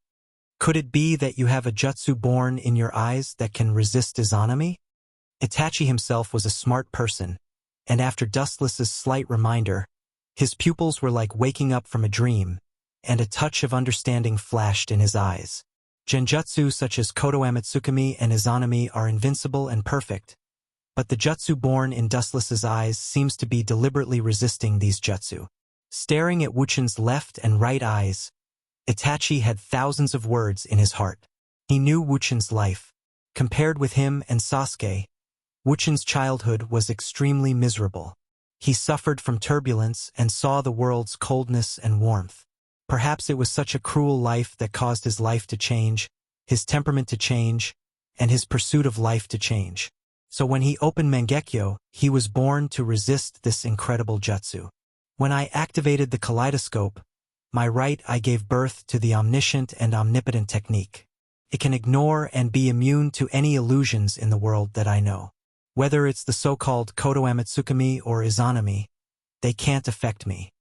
Could it be that you have a jutsu born in your eyes that can resist Izanami? Itachi himself was a smart person, and after Dustless's slight reminder, his pupils were like waking up from a dream, and a touch of understanding flashed in his eyes. Genjutsu such as Koto Amatsukami and Izanami are invincible and perfect, but the jutsu born in Dustless's eyes seems to be deliberately resisting these jutsu. Staring at Wuchin's left and right eyes, Itachi had thousands of words in his heart. He knew Wuchin's life. Compared with him and Sasuke, Wuchin's childhood was extremely miserable. He suffered from turbulence and saw the world's coldness and warmth. Perhaps it was such a cruel life that caused his life to change, his temperament to change, and his pursuit of life to change. So when he opened Mangekyo, he was born to resist this incredible jutsu. When I activated the kaleidoscope, my right eye gave birth to the omniscient and omnipotent technique. It can ignore and be immune to any illusions in the world that I know. Whether it's the so-called Koto Amatsukami or Izanami, they can't affect me.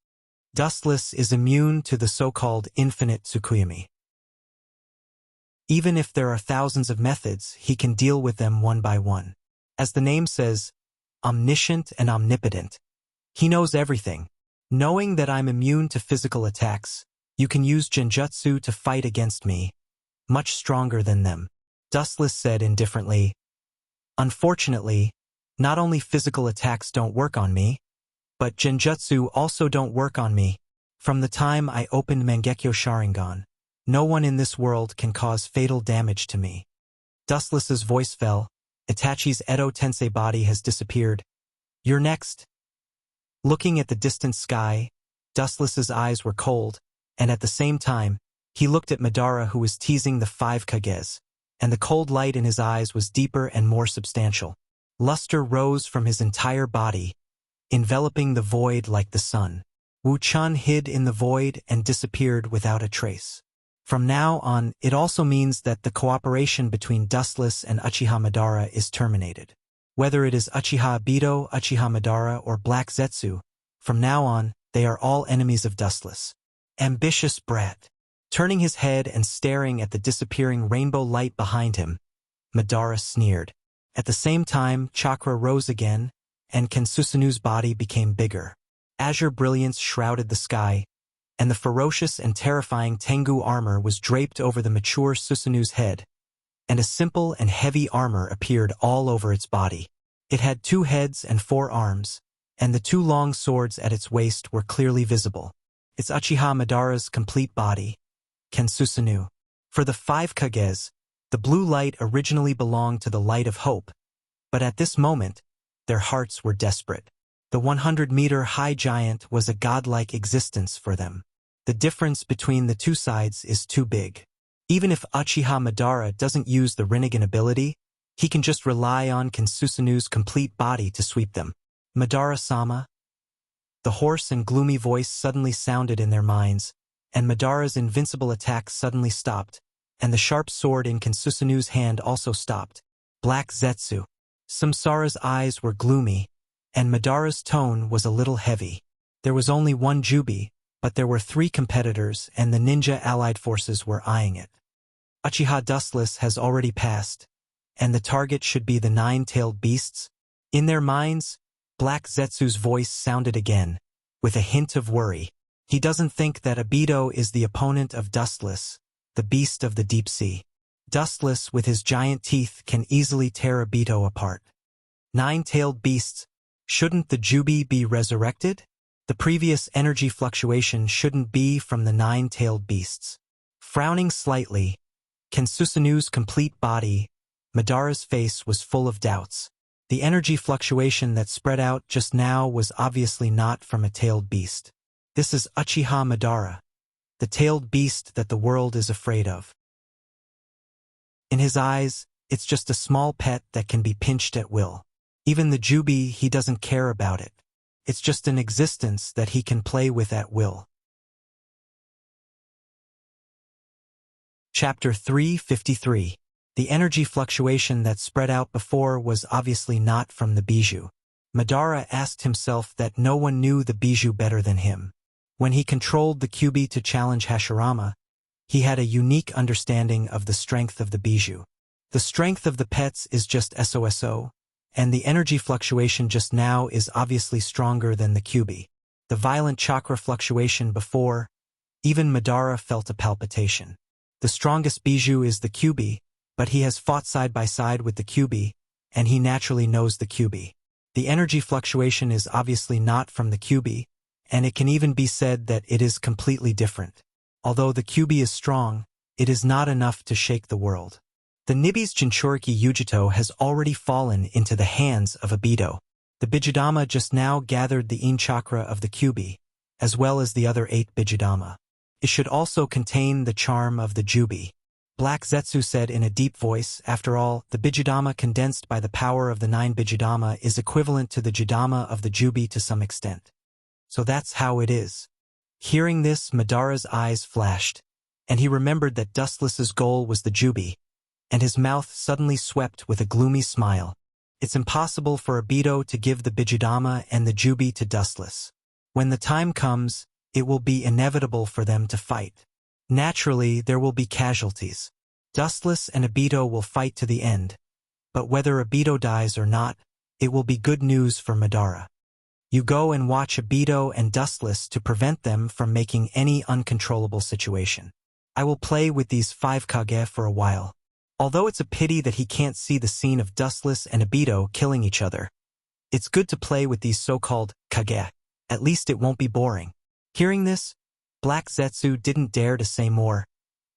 Dustless is immune to the so-called infinite Tsukuyami. Even if there are thousands of methods, he can deal with them one by one. As the name says, omniscient and omnipotent. He knows everything. Knowing that I'm immune to physical attacks, you can use genjutsu to fight against me, much stronger than them. Dustless said indifferently, "Unfortunately, not only physical attacks don't work on me, but genjutsu also don't work on me. From the time I opened Mangekyo Sharingan, no one in this world can cause fatal damage to me." Dustless's voice fell. Itachi's Edo Tensei body has disappeared. "You're next." Looking at the distant sky, Dustless's eyes were cold, and at the same time, he looked at Madara, who was teasing the 5 Kages, and the cold light in his eyes was deeper and more substantial. Luster rose from his entire body, enveloping the void like the sun. Wu Chun hid in the void and disappeared without a trace. From now on, it also means that the cooperation between Dustless and Uchiha Madara is terminated. Whether it is Uchiha Obito, Uchiha Madara, or Black Zetsu, from now on, they are all enemies of Dustless. Ambitious brat. Turning his head and staring at the disappearing rainbow light behind him, Madara sneered. At the same time, chakra rose again, and Kensusanu's body became bigger. Azure brilliance shrouded the sky, and the ferocious and terrifying Tengu armor was draped over the mature Susanu's head, and a simple and heavy armor appeared all over its body. It had 2 heads and 4 arms, and the 2 long swords at its waist were clearly visible. It's Uchiha Madara's complete body, Kensusanu. For the 5 Kages, the blue light originally belonged to the light of hope, but at this moment, their hearts were desperate. The 100-meter-high giant was a godlike existence for them. The difference between the 2 sides is too big. Even if Uchiha Madara doesn't use the Rinnegan ability, he can just rely on Kensusanu's complete body to sweep them. Madara-sama. The hoarse and gloomy voice suddenly sounded in their minds, and Madara's invincible attack suddenly stopped, and the sharp sword in Kensusanu's hand also stopped. Black Zetsu. Samsara's eyes were gloomy, and Madara's tone was a little heavy. There was only one Jubi, but there were 3 competitors, and the ninja allied forces were eyeing it. Uchiha Dustless has already passed, and the target should be the 9-tailed beasts. In their minds, Black Zetsu's voice sounded again, with a hint of worry. He doesn't think that Obito is the opponent of Dustless, the beast of the deep sea. Dustless with his giant teeth can easily tear Obito apart. 9-tailed beasts, shouldn't the Jubi be resurrected? The previous energy fluctuation shouldn't be from the 9-tailed beasts. Frowning slightly, Kensusanu's complete body, Madara's face was full of doubts. The energy fluctuation that spread out just now was obviously not from a tailed beast. This is Uchiha Madara, the tailed beast that the world is afraid of. In his eyes, it's just a small pet that can be pinched at will. Even the Jubi, he doesn't care about it. It's just an existence that he can play with at will. Chapter 353. The energy fluctuation that spread out before was obviously not from the Bijou. Madara asked himself that no one knew the Bijou better than him. When he controlled the Kyuubi to challenge Hashirama, he had a unique understanding of the strength of the Bijou. The strength of the pets is just SOSO, and the energy fluctuation just now is obviously stronger than the Kyuubi. The violent chakra fluctuation before, even Madara felt a palpitation. The strongest Bijou is the Kyuubi, but he has fought side by side with the Kyuubi, and he naturally knows the Kyuubi. The energy fluctuation is obviously not from the Kyuubi, and it can even be said that it is completely different. Although the Kyuubi is strong, it is not enough to shake the world. The Nibi's Jinchuriki Yujito has already fallen into the hands of Obito. The Bijudama just now gathered the In chakra of the Kyuubi, as well as the other 8 Bijudama. It should also contain the charm of the Jubi. Black Zetsu said in a deep voice, after all, the Bijudama condensed by the power of the 9 Bijudama is equivalent to the Judama of the Jubi to some extent. So that's how it is. Hearing this, Madara's eyes flashed, and he remembered that Dustless's goal was the Jubi, and his mouth suddenly swept with a gloomy smile. It's impossible for Obito to give the Bijudama and the Jubi to Dustless. When the time comes, it will be inevitable for them to fight. Naturally, there will be casualties. Dustless and Obito will fight to the end, but whether Obito dies or not, it will be good news for Madara. You go and watch Obito and Dustless to prevent them from making any uncontrollable situation. I will play with these 5 Kage for a while. Although it's a pity that he can't see the scene of Dustless and Obito killing each other, it's good to play with these so-called Kage. At least it won't be boring. Hearing this, Black Zetsu didn't dare to say more,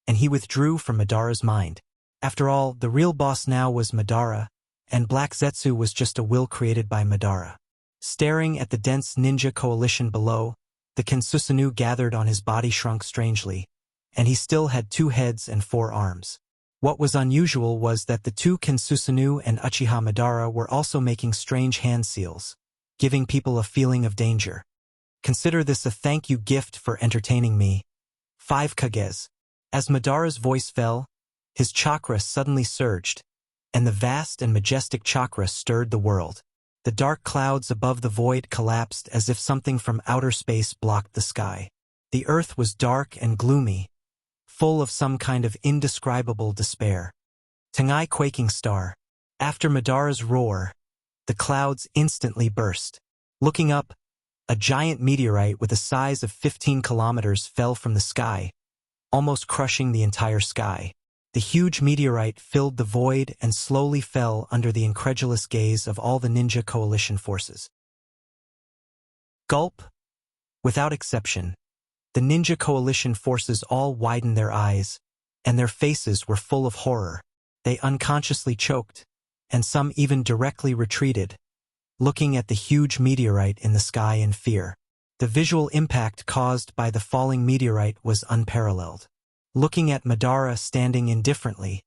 and he withdrew from Madara's mind. After all, the real boss now was Madara, and Black Zetsu was just a will created by Madara. Staring at the dense ninja coalition below, The Kinsusanu gathered on his body shrunk strangely, and he still had 2 heads and 4 arms. What was unusual was that the 2 Kinsusanu and Uchiha Madara were also making strange hand seals, giving people a feeling of danger. Consider this a thank you gift for entertaining me. 5 Kages. As Madara's voice fell, his chakra suddenly surged, and the vast and majestic chakra stirred the world. The dark clouds above the void collapsed as if something from outer space blocked the sky. The earth was dark and gloomy, full of some kind of indescribable despair. Tengai quaking star. After Madara's roar, the clouds instantly burst. Looking up, a giant meteorite with a size of 15 kilometers fell from the sky, almost crushing the entire sky. The huge meteorite filled the void and slowly fell under the incredulous gaze of all the ninja coalition forces. Gulp. Without exception, the ninja coalition forces all widened their eyes, and their faces were full of horror. They unconsciously choked, and some even directly retreated, looking at the huge meteorite in the sky in fear. The visual impact caused by the falling meteorite was unparalleled. Looking at Madara standing indifferently,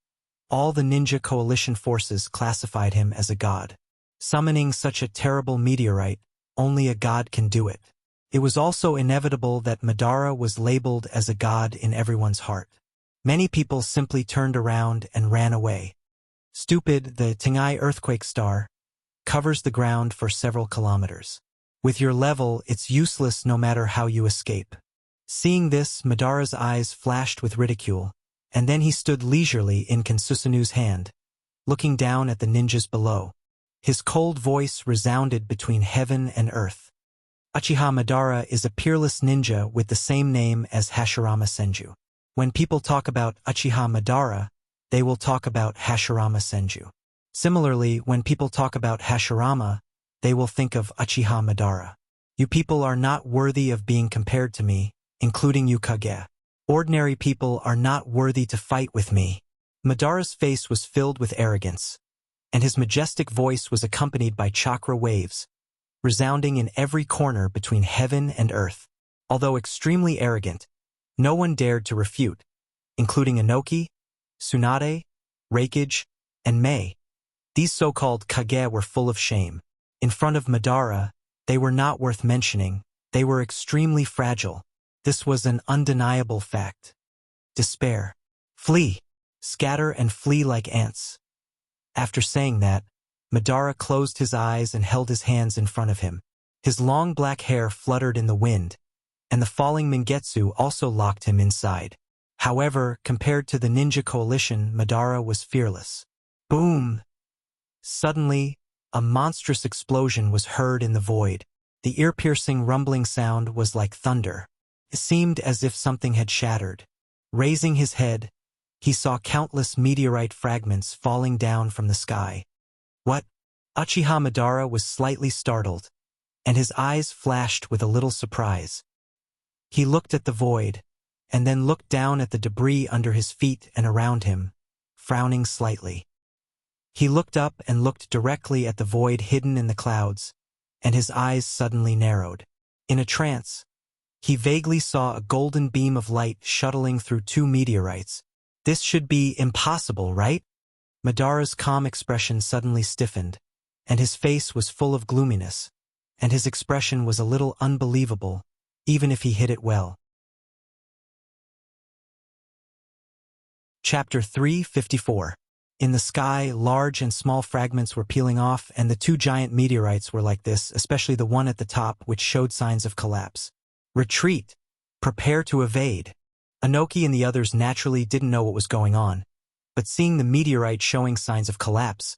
all the ninja coalition forces classified him as a god. Summoning such a terrible meteorite, only a god can do it. It was also inevitable that Madara was labeled as a god in everyone's heart. Many people simply turned around and ran away. Stupid, the Tengai earthquake star covers the ground for several kilometers. With your level, it's useless no matter how you escape. Seeing this, Madara's eyes flashed with ridicule, and then he stood leisurely in Kinsusanu's hand, looking down at the ninjas below. His cold voice resounded between heaven and earth. Uchiha Madara is a peerless ninja with the same name as Hashirama Senju. When people talk about Uchiha Madara, they will talk about Hashirama Senju. Similarly, when people talk about Hashirama, they will think of Uchiha Madara. You people are not worthy of being compared to me, including you Kage. Ordinary people are not worthy to fight with me. Madara's face was filled with arrogance, and his majestic voice was accompanied by chakra waves, resounding in every corner between heaven and earth. Although extremely arrogant, no one dared to refute, including Inoki, Tsunade, Reikage, and Mei. These so-called Kage were full of shame. In front of Madara, they were not worth mentioning. They were extremely fragile. This was an undeniable fact. Despair. Flee. Scatter and flee like ants. After saying that, Madara closed his eyes and held his hands in front of him. His long black hair fluttered in the wind, and the falling Mangetsu also locked him inside. However, compared to the ninja coalition, Madara was fearless. Boom! Suddenly, a monstrous explosion was heard in the void. The ear-piercing rumbling sound was like thunder. It seemed as if something had shattered. Raising his head, he saw countless meteorite fragments falling down from the sky. What? Uchiha Madara was slightly startled, and his eyes flashed with a little surprise. He looked at the void, and then looked down at the debris under his feet and around him, frowning slightly. He looked up and looked directly at the void hidden in the clouds, and his eyes suddenly narrowed. In a trance, he vaguely saw a golden beam of light shuttling through 2 meteorites. This should be impossible, right? Madara's calm expression suddenly stiffened, and his face was full of gloominess, and his expression was a little unbelievable, even if he hid it well. Chapter 354. In the sky, large and small fragments were peeling off, and the 2 giant meteorites were like this, especially the one at the top, which showed signs of collapse. Retreat! Prepare to evade! Inoki and the others naturally didn't know what was going on, but seeing the meteorite showing signs of collapse,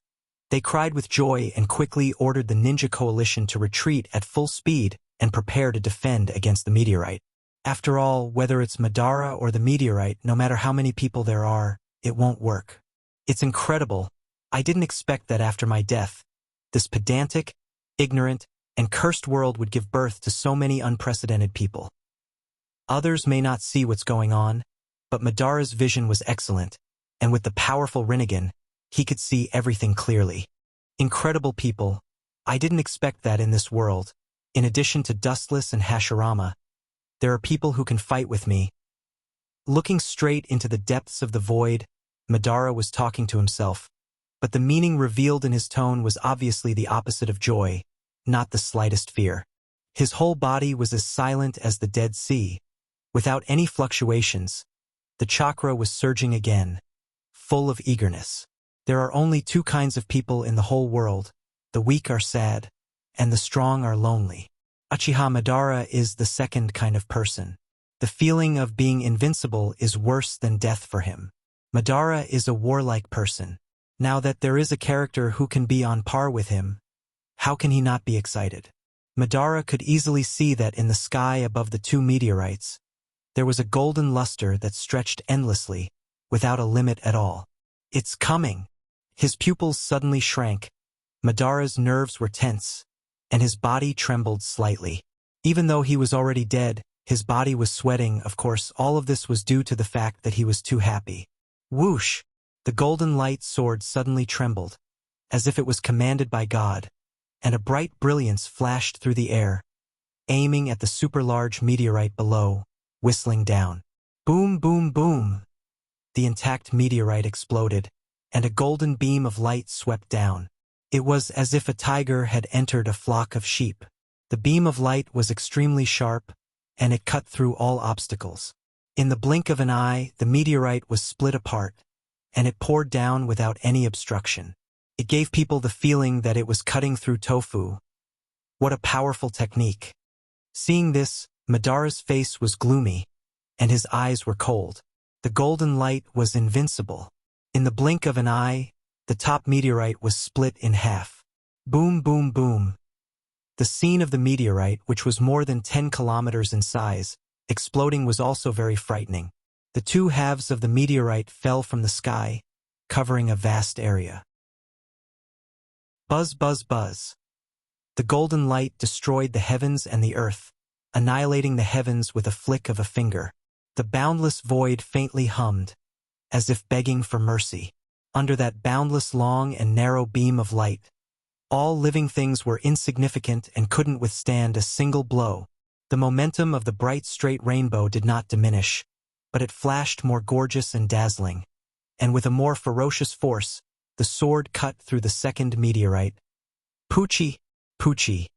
they cried with joy and quickly ordered the ninja coalition to retreat at full speed and prepare to defend against the meteorite. After all, whether it's Madara or the meteorite, no matter how many people there are, it won't work. It's incredible. I didn't expect that after my death, this pedantic, ignorant, and cursed world would give birth to so many unprecedented people. Others may not see what's going on, but Madara's vision was excellent, and with the powerful Rinnegan, he could see everything clearly. Incredible people. I didn't expect that in this world. In addition to Dustless and Hashirama, There are people who can fight with me. Looking straight into the depths of the void, Madara was talking to himself, but the meaning revealed in his tone was obviously the opposite of joy, not the slightest fear. His whole body was as silent as the Dead Sea, without any fluctuations. The chakra was surging again, full of eagerness. There are only two kinds of people in the whole world. The weak are sad, and the strong are lonely. Uchiha Madara is the second kind of person. The feeling of being invincible is worse than death for him. Madara is a warlike person. Now that there is a character who can be on par with him, how can he not be excited? Madara could easily see that in the sky above the two meteorites, there was a golden luster that stretched endlessly, without a limit at all. It's coming! His pupils suddenly shrank. Madara's nerves were tense, and his body trembled slightly. Even though he was already dead, his body was sweating. Of course, all of this was due to the fact that he was too happy. Whoosh! The golden light sword suddenly trembled, as if it was commanded by God, and a bright brilliance flashed through the air, aiming at the super-large meteorite below, whistling down. Boom, boom, boom! The intact meteorite exploded, and a golden beam of light swept down. It was as if a tiger had entered a flock of sheep. The beam of light was extremely sharp, and it cut through all obstacles. In the blink of an eye, the meteorite was split apart, and it poured down without any obstruction. It gave people the feeling that it was cutting through tofu. What a powerful technique! Seeing this, Madara's face was gloomy, and his eyes were cold. The golden light was invincible. In the blink of an eye, the top meteorite was split in half. Boom, boom, boom. The scene of the meteorite, which was more than 10 kilometers in size, exploding was also very frightening. The two halves of the meteorite fell from the sky, covering a vast area. Buzz, buzz, buzz. The golden light destroyed the heavens and the earth, annihilating the heavens with a flick of a finger. The boundless void faintly hummed, as if begging for mercy. Under that boundless long and narrow beam of light, all living things were insignificant and couldn't withstand a single blow. The momentum of the bright straight rainbow did not diminish, but it flashed more gorgeous and dazzling, and with a more ferocious force, the sword cut through the second meteorite. Poochie, poochie.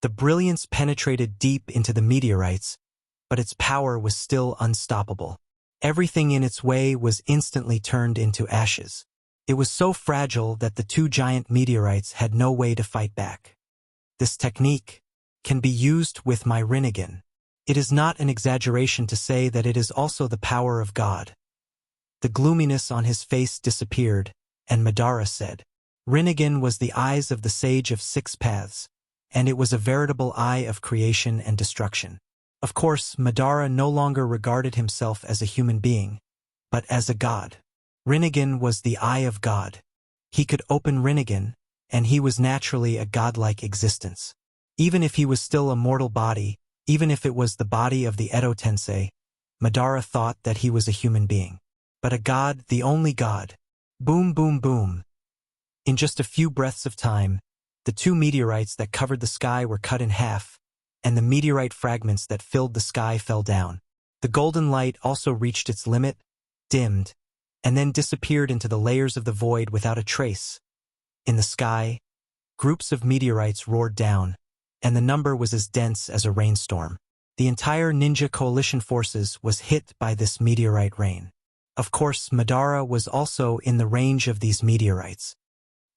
The brilliance penetrated deep into the meteorites, but its power was still unstoppable. Everything in its way was instantly turned into ashes. It was so fragile that the two giant meteorites had no way to fight back. This technique can be used with my Rinnegan. It is not an exaggeration to say that it is also the power of God. The gloominess on his face disappeared, and Madara said, Rinnegan was the eyes of the Sage of Six Paths, and it was a veritable eye of creation and destruction. Of course, Madara no longer regarded himself as a human being, but as a god. Rinnegan was the eye of God. He could open Rinnegan, and he was naturally a godlike existence. Even if he was still a mortal body, even if it was the body of the Edo Tensei, Madara thought that he was a human being. But a god, the only god. Boom, boom, boom. In just a few breaths of time, the two meteorites that covered the sky were cut in half, and the meteorite fragments that filled the sky fell down. The golden light also reached its limit, dimmed, and then disappeared into the layers of the void without a trace. In the sky, groups of meteorites roared down, and the number was as dense as a rainstorm. The entire ninja coalition forces was hit by this meteorite rain. Of course, Madara was also in the range of these meteorites.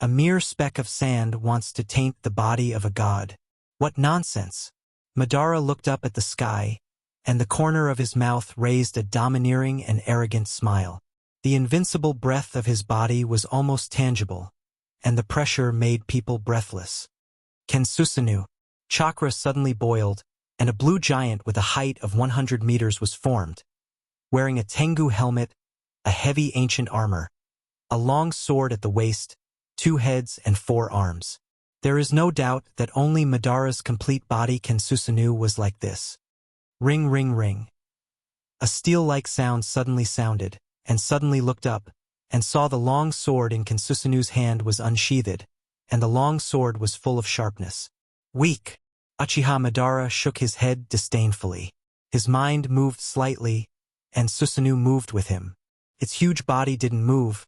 A mere speck of sand wants to taint the body of a god. What nonsense! Madara looked up at the sky, and the corner of his mouth raised a domineering and arrogant smile. The invincible breath of his body was almost tangible, and the pressure made people breathless. Kensusunu. Chakra suddenly boiled, and a blue giant with a height of 100 meters was formed, wearing a Tengu helmet, a heavy ancient armor, a long sword at the waist, 2 heads and 4 arms. There is no doubt that only Madara's complete body Kensusunu was like this. Ring, ring, ring. A steel-like sound suddenly sounded, and suddenly looked up, and saw the long sword in Kensusunu's hand was unsheathed, and the long sword was full of sharpness. Weak! Uchiha Madara shook his head disdainfully. His mind moved slightly, and Susanoo moved with him. Its huge body didn't move,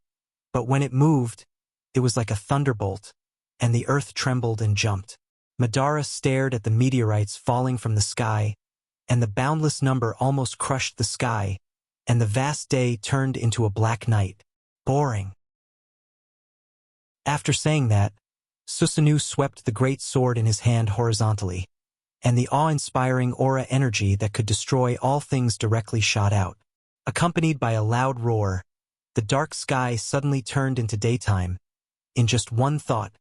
but when it moved, it was like a thunderbolt, and the earth trembled and jumped. Madara stared at the meteorites falling from the sky, and the boundless number almost crushed the sky, and the vast day turned into a black night. Boring. After saying that, Susanoo swept the great sword in his hand horizontally, and the awe-inspiring aura energy that could destroy all things directly shot out. Accompanied by a loud roar, the dark sky suddenly turned into daytime. In just one thought,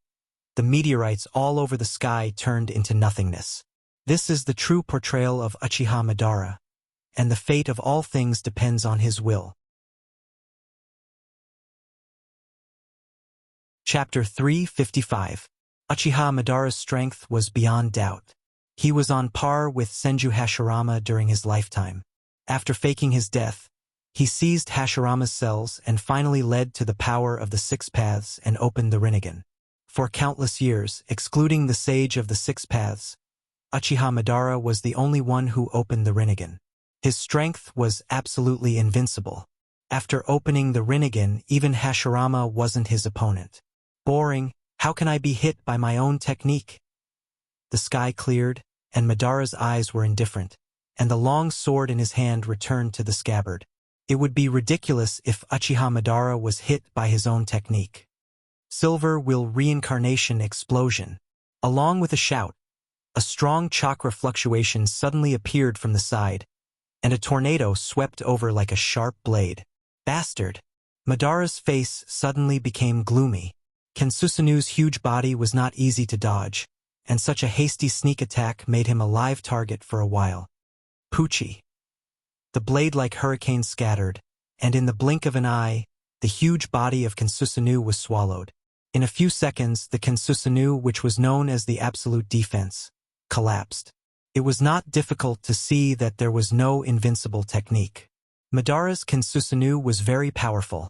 the meteorites all over the sky turned into nothingness. This is the true portrayal of Uchiha Madara, and the fate of all things depends on his will. Chapter 355. Uchiha Madara's strength was beyond doubt. He was on par with Senju Hashirama during his lifetime. After faking his death, he seized Hashirama's cells and finally led to the power of the Six Paths and opened the Rinnegan. For countless years, excluding the Sage of the Six Paths, Uchiha Madara was the only one who opened the Rinnegan. His strength was absolutely invincible. After opening the Rinnegan, even Hashirama wasn't his opponent. Boring, how can I be hit by my own technique? The sky cleared, and Madara's eyes were indifferent, and the long sword in his hand returned to the scabbard. It would be ridiculous if Uchiha Madara was hit by his own technique. Silver Will Reincarnation Explosion. Along with a shout, a strong chakra fluctuation suddenly appeared from the side, and a tornado swept over like a sharp blade. Bastard! Madara's face suddenly became gloomy. Susanoo's huge body was not easy to dodge, and such a hasty sneak attack made him a live target for a while. Poochie. The blade like hurricane scattered, and in the blink of an eye, the huge body of Susanoo was swallowed. In a few seconds, the Susanoo, which was known as the Absolute Defense, collapsed. It was not difficult to see that there was no invincible technique. Madara's Susanoo was very powerful,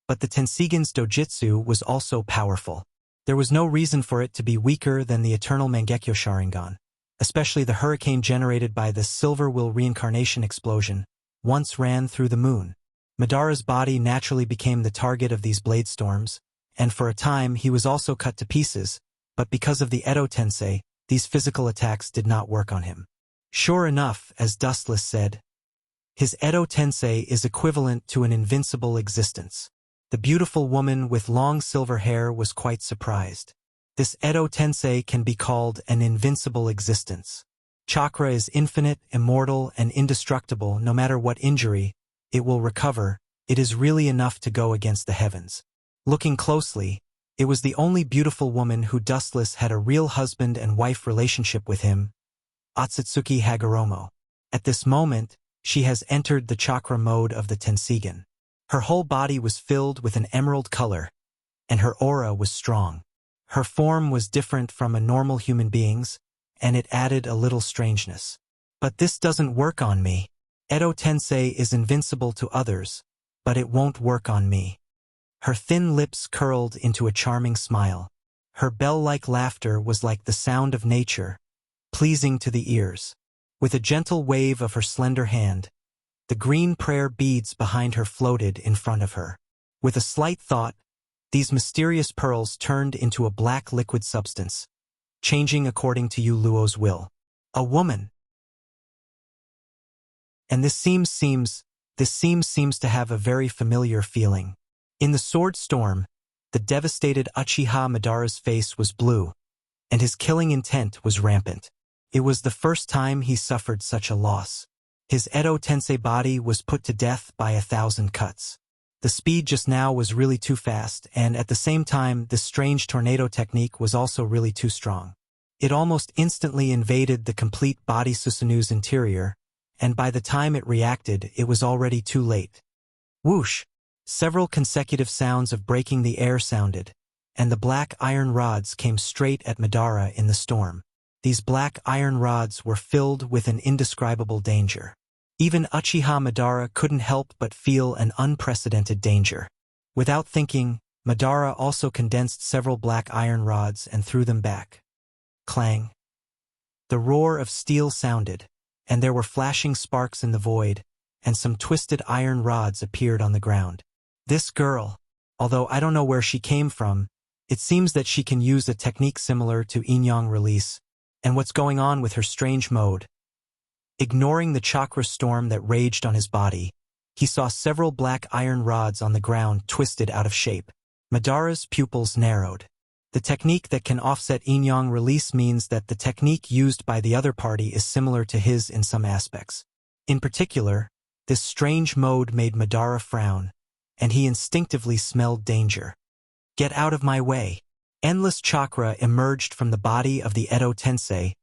but the Tensigen's dojutsu was also powerful. There was no reason for it to be weaker than the Eternal Mangekyo Sharingan, especially the hurricane generated by the Silver Will Reincarnation explosion, once ran through the moon. Madara's body naturally became the target of these blade storms, and for a time he was also cut to pieces, but because of the Edo Tensei, these physical attacks did not work on him. Sure enough, as Dustless said, his Edo Tensei is equivalent to an invincible existence. The beautiful woman with long silver hair was quite surprised. This Edo Tensei can be called an invincible existence. Chakra is infinite, immortal, and indestructible. No matter what injury, it will recover. It is really enough to go against the heavens. Looking closely, it was the only beautiful woman who Dustless had a real husband and wife relationship with him, Otsutsuki Hagoromo. At this moment, she has entered the chakra mode of the Tensigen. Her whole body was filled with an emerald color, and her aura was strong. Her form was different from a normal human being's, and it added a little strangeness. But this doesn't work on me. Edo Tensei is invincible to others, but it won't work on me. Her thin lips curled into a charming smile. Her bell-like laughter was like the sound of nature, pleasing to the ears. With a gentle wave of her slender hand, the green prayer beads behind her floated in front of her. With a slight thought, these mysterious pearls turned into a black liquid substance, changing according to Yu Luo's will. A woman. And this seems to have a very familiar feeling. In the sword storm, the devastated Uchiha Madara's face was blue, and his killing intent was rampant. It was the first time he suffered such a loss. His Edo Tensei body was put to death by 1,000 cuts. The speed just now was really too fast, and at the same time, this strange tornado technique was also really too strong. It almost instantly invaded the complete body Susanoo's interior, and by the time it reacted, it was already too late. Whoosh! Several consecutive sounds of breaking the air sounded, and the black iron rods came straight at Madara in the storm. These black iron rods were filled with an indescribable danger. Even Uchiha Madara couldn't help but feel an unprecedented danger. Without thinking, Madara also condensed several black iron rods and threw them back. Clang! The roar of steel sounded, and there were flashing sparks in the void, and some twisted iron rods appeared on the ground. This girl, although I don't know where she came from, it seems that she can use a technique similar to yin-yang release, and what's going on with her strange mode. Ignoring the chakra storm that raged on his body, he saw several black iron rods on the ground twisted out of shape. Madara's pupils narrowed. The technique that can offset yin-yang release means that the technique used by the other party is similar to his in some aspects. In particular, this strange mode made Madara frown, and he instinctively smelled danger. Get out of my way. Endless chakra emerged from the body of the Edo Tensei,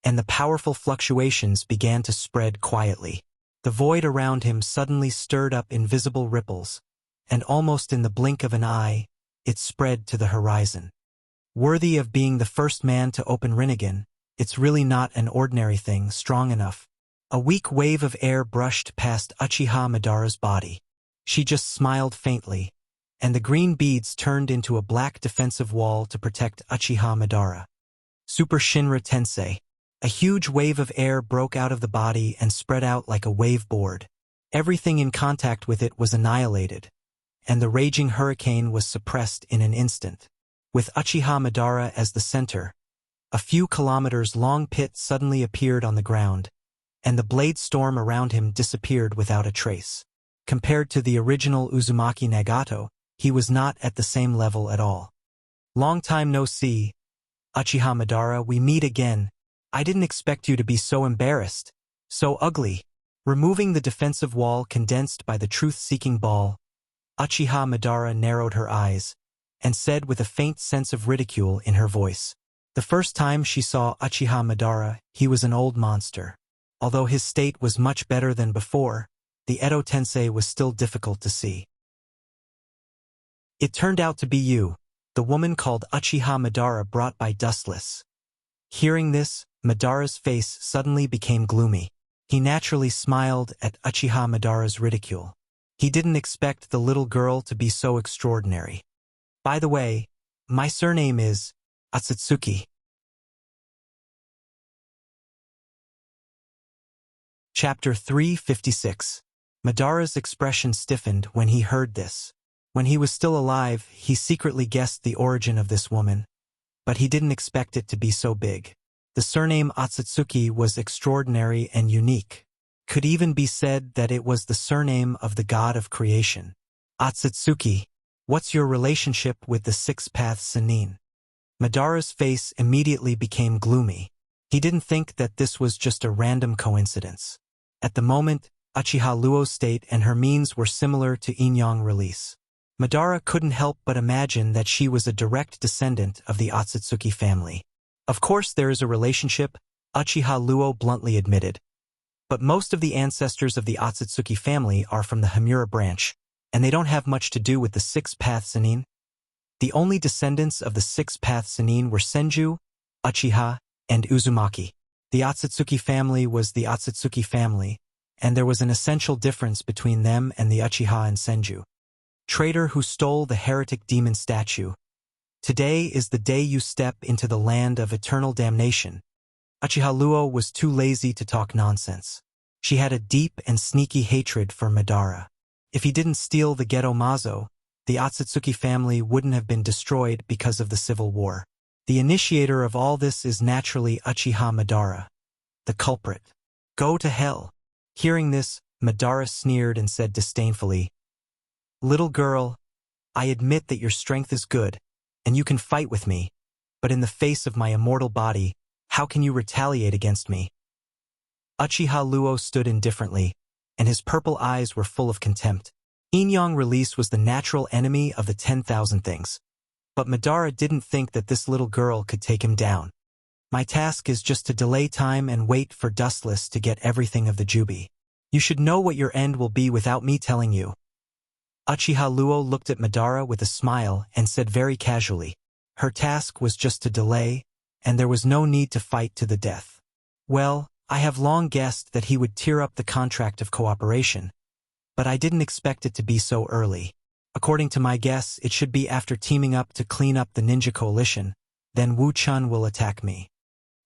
and the powerful fluctuations began to spread quietly. The void around him suddenly stirred up invisible ripples, and almost in the blink of an eye, it spread to the horizon. Worthy of being the first man to open Rinnegan, it's really not an ordinary thing strong enough. A weak wave of air brushed past Uchiha Madara's body. She just smiled faintly, and the green beads turned into a black defensive wall to protect Uchiha Madara. Super Shinra Tensei. A huge wave of air broke out of the body and spread out like a wave board. Everything in contact with it was annihilated, and the raging hurricane was suppressed in an instant. With Uchiha Madara as the center, a few kilometers-long pit suddenly appeared on the ground, and the blade storm around him disappeared without a trace. Compared to the original Uzumaki Nagato, he was not at the same level at all. Long time no see. Uchiha Madara, we meet again. I didn't expect you to be so embarrassed, so ugly. Removing the defensive wall condensed by the truth-seeking ball, Uchiha Madara narrowed her eyes, and said with a faint sense of ridicule in her voice. The first time she saw Uchiha Madara, he was an old monster. Although his state was much better than before, the Edo Tensei was still difficult to see. It turned out to be you, the woman called Uchiha Madara brought by Dustless. Hearing this, Madara's face suddenly became gloomy. He naturally smiled at Uchiha Madara's ridicule. He didn't expect the little girl to be so extraordinary. By the way, my surname is Atsutsuki. Chapter 356. Madara's expression stiffened when he heard this. When he was still alive, he secretly guessed the origin of this woman, but he didn't expect it to be so big. The surname Atsutsuki was extraordinary and unique. Could even be said that it was the surname of the god of creation. Atsutsuki, what's your relationship with the six-path Sannin? Madara's face immediately became gloomy. He didn't think that this was just a random coincidence. At the moment, Uchiha Luo's state and her means were similar to yin-yang release. Madara couldn't help but imagine that she was a direct descendant of the Atsutsuki family. Of course there is a relationship, Uchiha Luo bluntly admitted. But most of the ancestors of the Atsutsuki family are from the Himura branch, and they don't have much to do with the six-path Sannin. The only descendants of the six-path Sannin were Senju, Uchiha, and Uzumaki. The Atsutsuki family was the Atsutsuki family, and there was an essential difference between them and the Uchiha and Senju. Traitor who stole the heretic demon statue. Today is the day you step into the land of eternal damnation. Uchiha Luo was too lazy to talk nonsense. She had a deep and sneaky hatred for Madara. If he didn't steal the Geto Mazo, the Atsutsuki family wouldn't have been destroyed because of the civil war. The initiator of all this is naturally Uchiha Madara, the culprit. Go to hell. Hearing this, Madara sneered and said disdainfully, Little girl, I admit that your strength is good, and you can fight with me, but in the face of my immortal body, how can you retaliate against me? Uchiha Luo stood indifferently, and his purple eyes were full of contempt. Yin-yang release was the natural enemy of the 10,000 things. But Madara didn't think that this little girl could take him down. My task is just to delay time and wait for Dustless to get everything of the Jubi. You should know what your end will be without me telling you. Uchiha Luo looked at Madara with a smile and said very casually, her task was just to delay, and there was no need to fight to the death. Well, I have long guessed that he would tear up the contract of cooperation, but I didn't expect it to be so early. According to my guess, it should be after teaming up to clean up the ninja coalition, then Wu Chun will attack me.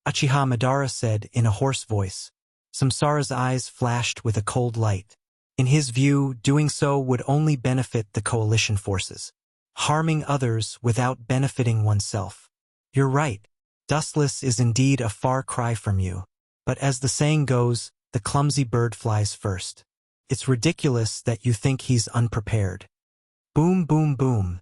Uchiha Madara said in a hoarse voice. Samsara's eyes flashed with a cold light. In his view, doing so would only benefit the coalition forces, harming others without benefiting oneself. You're right. Dustless is indeed a far cry from you. But as the saying goes, the clumsy bird flies first. It's ridiculous that you think he's unprepared. Boom, boom, boom.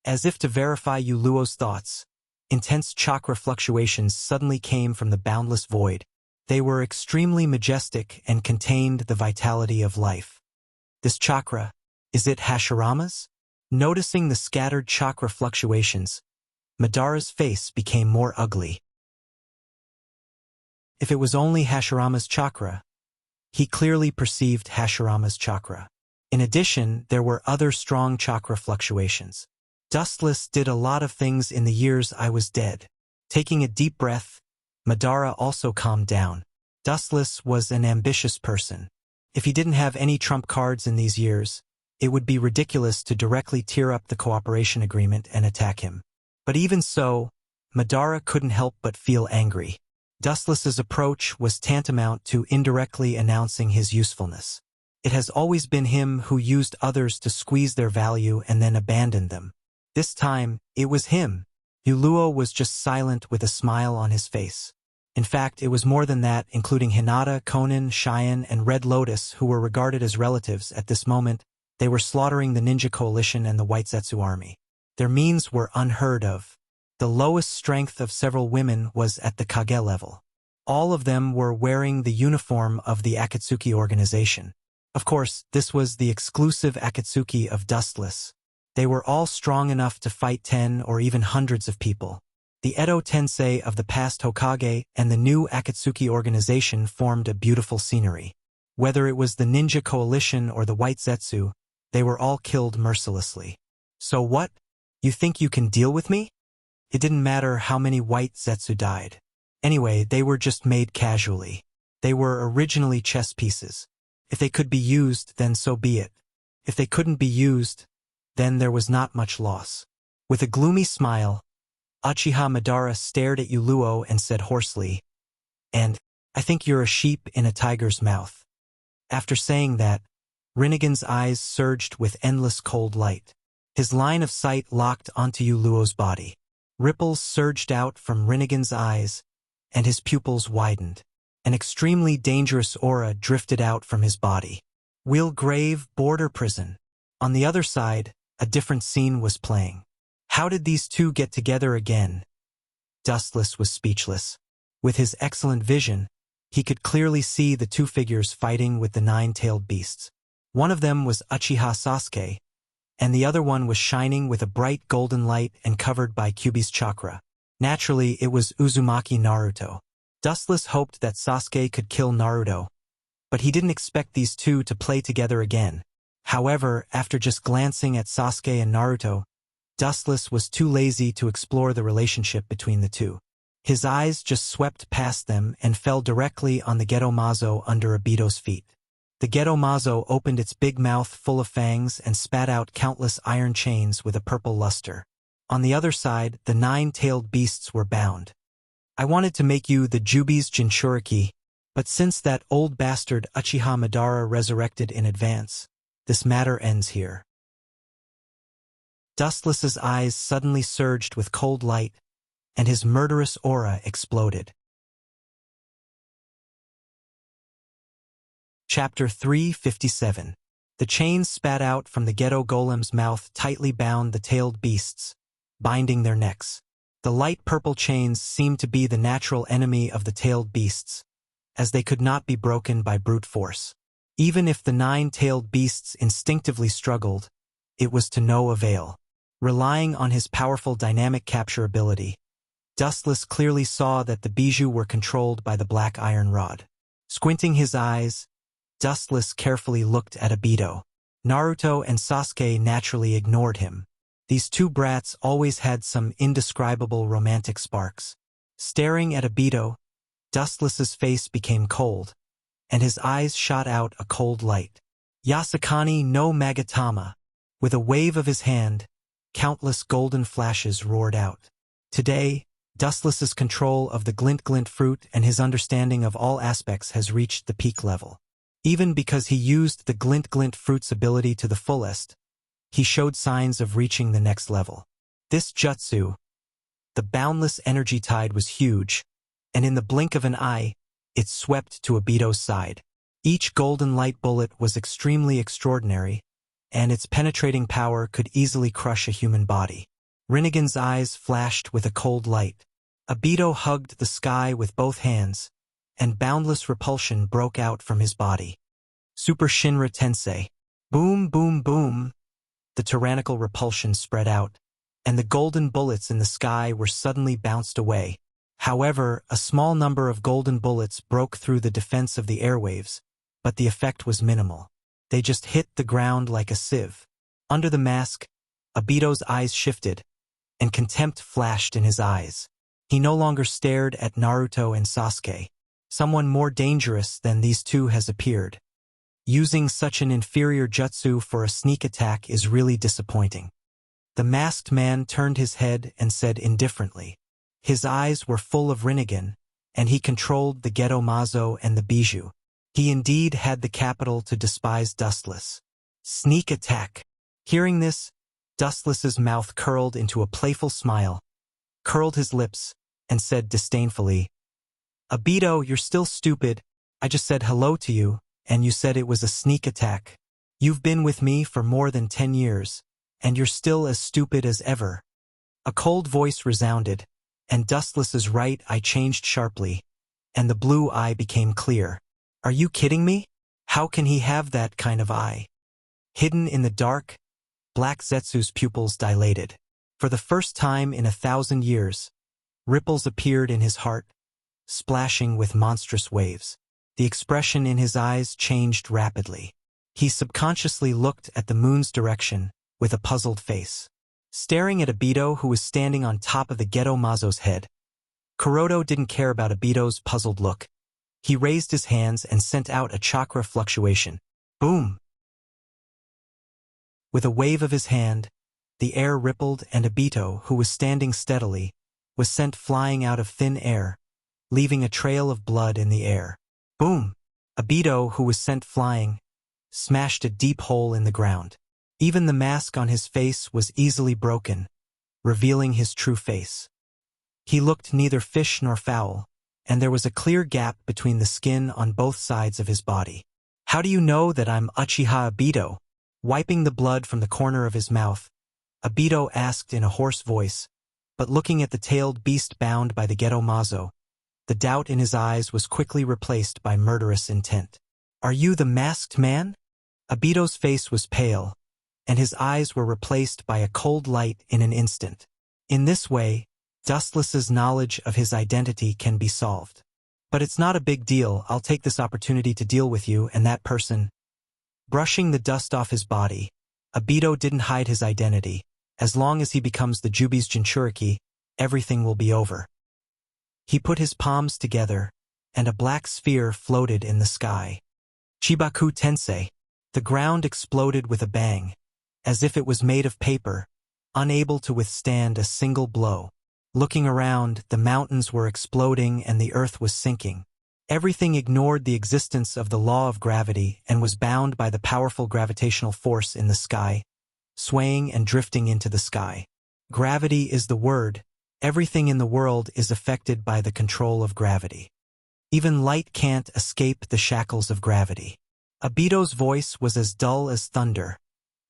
As if to verify Yu Luo's thoughts, intense chakra fluctuations suddenly came from the boundless void. They were extremely majestic and contained the vitality of life. This chakra, is it Hashirama's? Noticing the scattered chakra fluctuations, Madara's face became more ugly. If it was only Hashirama's chakra, he clearly perceived Hashirama's chakra. In addition, there were other strong chakra fluctuations. Dustless did a lot of things in the years I was dead. Taking a deep breath, Madara also calmed down. Dustless was an ambitious person. If he didn't have any trump cards in these years, it would be ridiculous to directly tear up the cooperation agreement and attack him. But even so, Madara couldn't help but feel angry. Dustless's approach was tantamount to indirectly announcing his usefulness. It has always been him who used others to squeeze their value and then abandoned them. This time, it was him. Yu Luo was just silent with a smile on his face. In fact, it was more than that, including Hinata, Conan, Cheyenne, and Red Lotus, who were regarded as relatives at this moment. They were slaughtering the Ninja Coalition and the White Zetsu army. Their means were unheard of. The lowest strength of several women was at the Kage level. All of them were wearing the uniform of the Akatsuki organization. Of course, this was the exclusive Akatsuki of Dustless. They were all strong enough to fight 10 or even hundreds of people. The Edo Tensei of the past Hokage and the new Akatsuki organization formed a beautiful scenery. Whether it was the Ninja Coalition or the White Zetsu, they were all killed mercilessly. So what? You think you can deal with me? It didn't matter how many White Zetsu died. Anyway, they were just made casually. They were originally chess pieces. If they could be used, then so be it. If they couldn't be used, then there was not much loss. With a gloomy smile, Uchiha Madara stared at Yu Luo and said hoarsely, "And I think you're a sheep in a tiger's mouth." After saying that, Rinnegan's eyes surged with endless cold light. His line of sight locked onto Yu Luo's body. Ripples surged out from Rinnegan's eyes, and his pupils widened. An extremely dangerous aura drifted out from his body. Will Grave Border Prison. On the other side, a different scene was playing. How did these two get together again? Dustless was speechless. With his excellent vision, he could clearly see the two figures fighting with the nine-tailed beasts. One of them was Uchiha Sasuke, and the other one was shining with a bright golden light and covered by Kyuubi's chakra. Naturally, it was Uzumaki Naruto. Dustless hoped that Sasuke could kill Naruto, but he didn't expect these two to play together again. However, after just glancing at Sasuke and Naruto, Dustless was too lazy to explore the relationship between the two. His eyes just swept past them and fell directly on the Geto Mazo under Obito's feet. The Geto Mazo opened its big mouth full of fangs and spat out countless iron chains with a purple luster. On the other side, the nine-tailed beasts were bound. I wanted to make you the Jubi's Jinchuriki, but since that old bastard Uchiha Madara resurrected in advance, this matter ends here. Dustless's eyes suddenly surged with cold light, and his murderous aura exploded. Chapter 357. The chains spat out from the Geto Golem's mouth tightly bound the tailed beasts, binding their necks. The light purple chains seemed to be the natural enemy of the tailed beasts, as they could not be broken by brute force. Even if the nine-tailed beasts instinctively struggled, it was to no avail. Relying on his powerful dynamic capture ability, Dustless clearly saw that the bijou were controlled by the black iron rod. Squinting his eyes, Dustless carefully looked at Obito. Naruto and Sasuke naturally ignored him. These two brats always had some indescribable romantic sparks. Staring at Obito, Dustless's face became cold, and his eyes shot out a cold light. Yasukani no Magatama. With a wave of his hand, countless golden flashes roared out. Today, Dustless's control of the glint-glint fruit and his understanding of all aspects has reached the peak level. Even because he used the glint-glint fruit's ability to the fullest, he showed signs of reaching the next level. This jutsu, the boundless energy tide, was huge, and in the blink of an eye, it swept to Obito's side. Each golden light bullet was extremely extraordinary, and its penetrating power could easily crush a human body. Rinnegan's eyes flashed with a cold light. Obito hugged the sky with both hands, and boundless repulsion broke out from his body. Super Shinra Tensei. Boom, boom, boom. The tyrannical repulsion spread out, and the golden bullets in the sky were suddenly bounced away. However, a small number of golden bullets broke through the defense of the airwaves, but the effect was minimal. They just hit the ground like a sieve. Under the mask, Obito's eyes shifted, and contempt flashed in his eyes. He no longer stared at Naruto and Sasuke. Someone more dangerous than these two has appeared. Using such an inferior jutsu for a sneak attack is really disappointing. The masked man turned his head and said indifferently. His eyes were full of Rinnegan, and he controlled the Geto Mazo and the Bijou. He indeed had the capital to despise Dustless. Sneak attack. Hearing this, Dustless's mouth curled into a playful smile, curled his lips, and said disdainfully, "Obito, you're still stupid. I just said hello to you, and you said it was a sneak attack. You've been with me for more than 10 years, and you're still as stupid as ever." A cold voice resounded, and Dustless's right eye changed sharply, and the blue eye became clear. Are you kidding me? How can he have that kind of eye? Hidden in the dark, Black Zetsu's pupils dilated. For the first time in 1,000 years, ripples appeared in his heart, splashing with monstrous waves. The expression in his eyes changed rapidly. He subconsciously looked at the moon's direction with a puzzled face. Staring at Obito, who was standing on top of the Geto Mazo's head, Kuroto didn't care about Obito's puzzled look. He raised his hands and sent out a chakra fluctuation. Boom! With a wave of his hand, the air rippled, and Obito, who was standing steadily, was sent flying out of thin air, leaving a trail of blood in the air. Boom! Obito, who was sent flying, smashed a deep hole in the ground. Even the mask on his face was easily broken, revealing his true face. He looked neither fish nor fowl, and there was a clear gap between the skin on both sides of his body. How do you know that I'm Uchiha Obito? Wiping the blood from the corner of his mouth, Obito asked in a hoarse voice, but looking at the tailed beast bound by the Geto Mazo, the doubt in his eyes was quickly replaced by murderous intent. Are you the masked man? Obito's face was pale, and his eyes were replaced by a cold light in an instant. In this way, Dustless's knowledge of his identity can be solved. But it's not a big deal. I'll take this opportunity to deal with you and that person. Brushing the dust off his body, Obito didn't hide his identity. As long as he becomes the Jubi's Jinchuriki, everything will be over. He put his palms together, and a black sphere floated in the sky. Chibaku Tensei. The ground exploded with a bang, as if it was made of paper, unable to withstand a single blow. Looking around, the mountains were exploding and the earth was sinking. Everything ignored the existence of the law of gravity and was bound by the powerful gravitational force in the sky, swaying and drifting into the sky. Gravity is the word. Everything in the world is affected by the control of gravity. Even light can't escape the shackles of gravity. Obito's voice was as dull as thunder,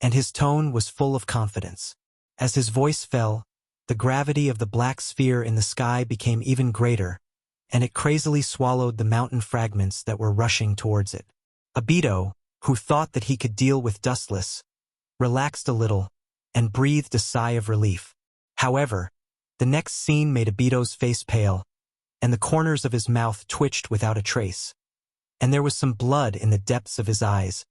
and his tone was full of confidence. As his voice fell, the gravity of the black sphere in the sky became even greater, and it crazily swallowed the mountain fragments that were rushing towards it. Obito, who thought that he could deal with Dustless, relaxed a little and breathed a sigh of relief. However, the next scene made Obito's face pale, and the corners of his mouth twitched without a trace. And there was some blood in the depths of his eyes,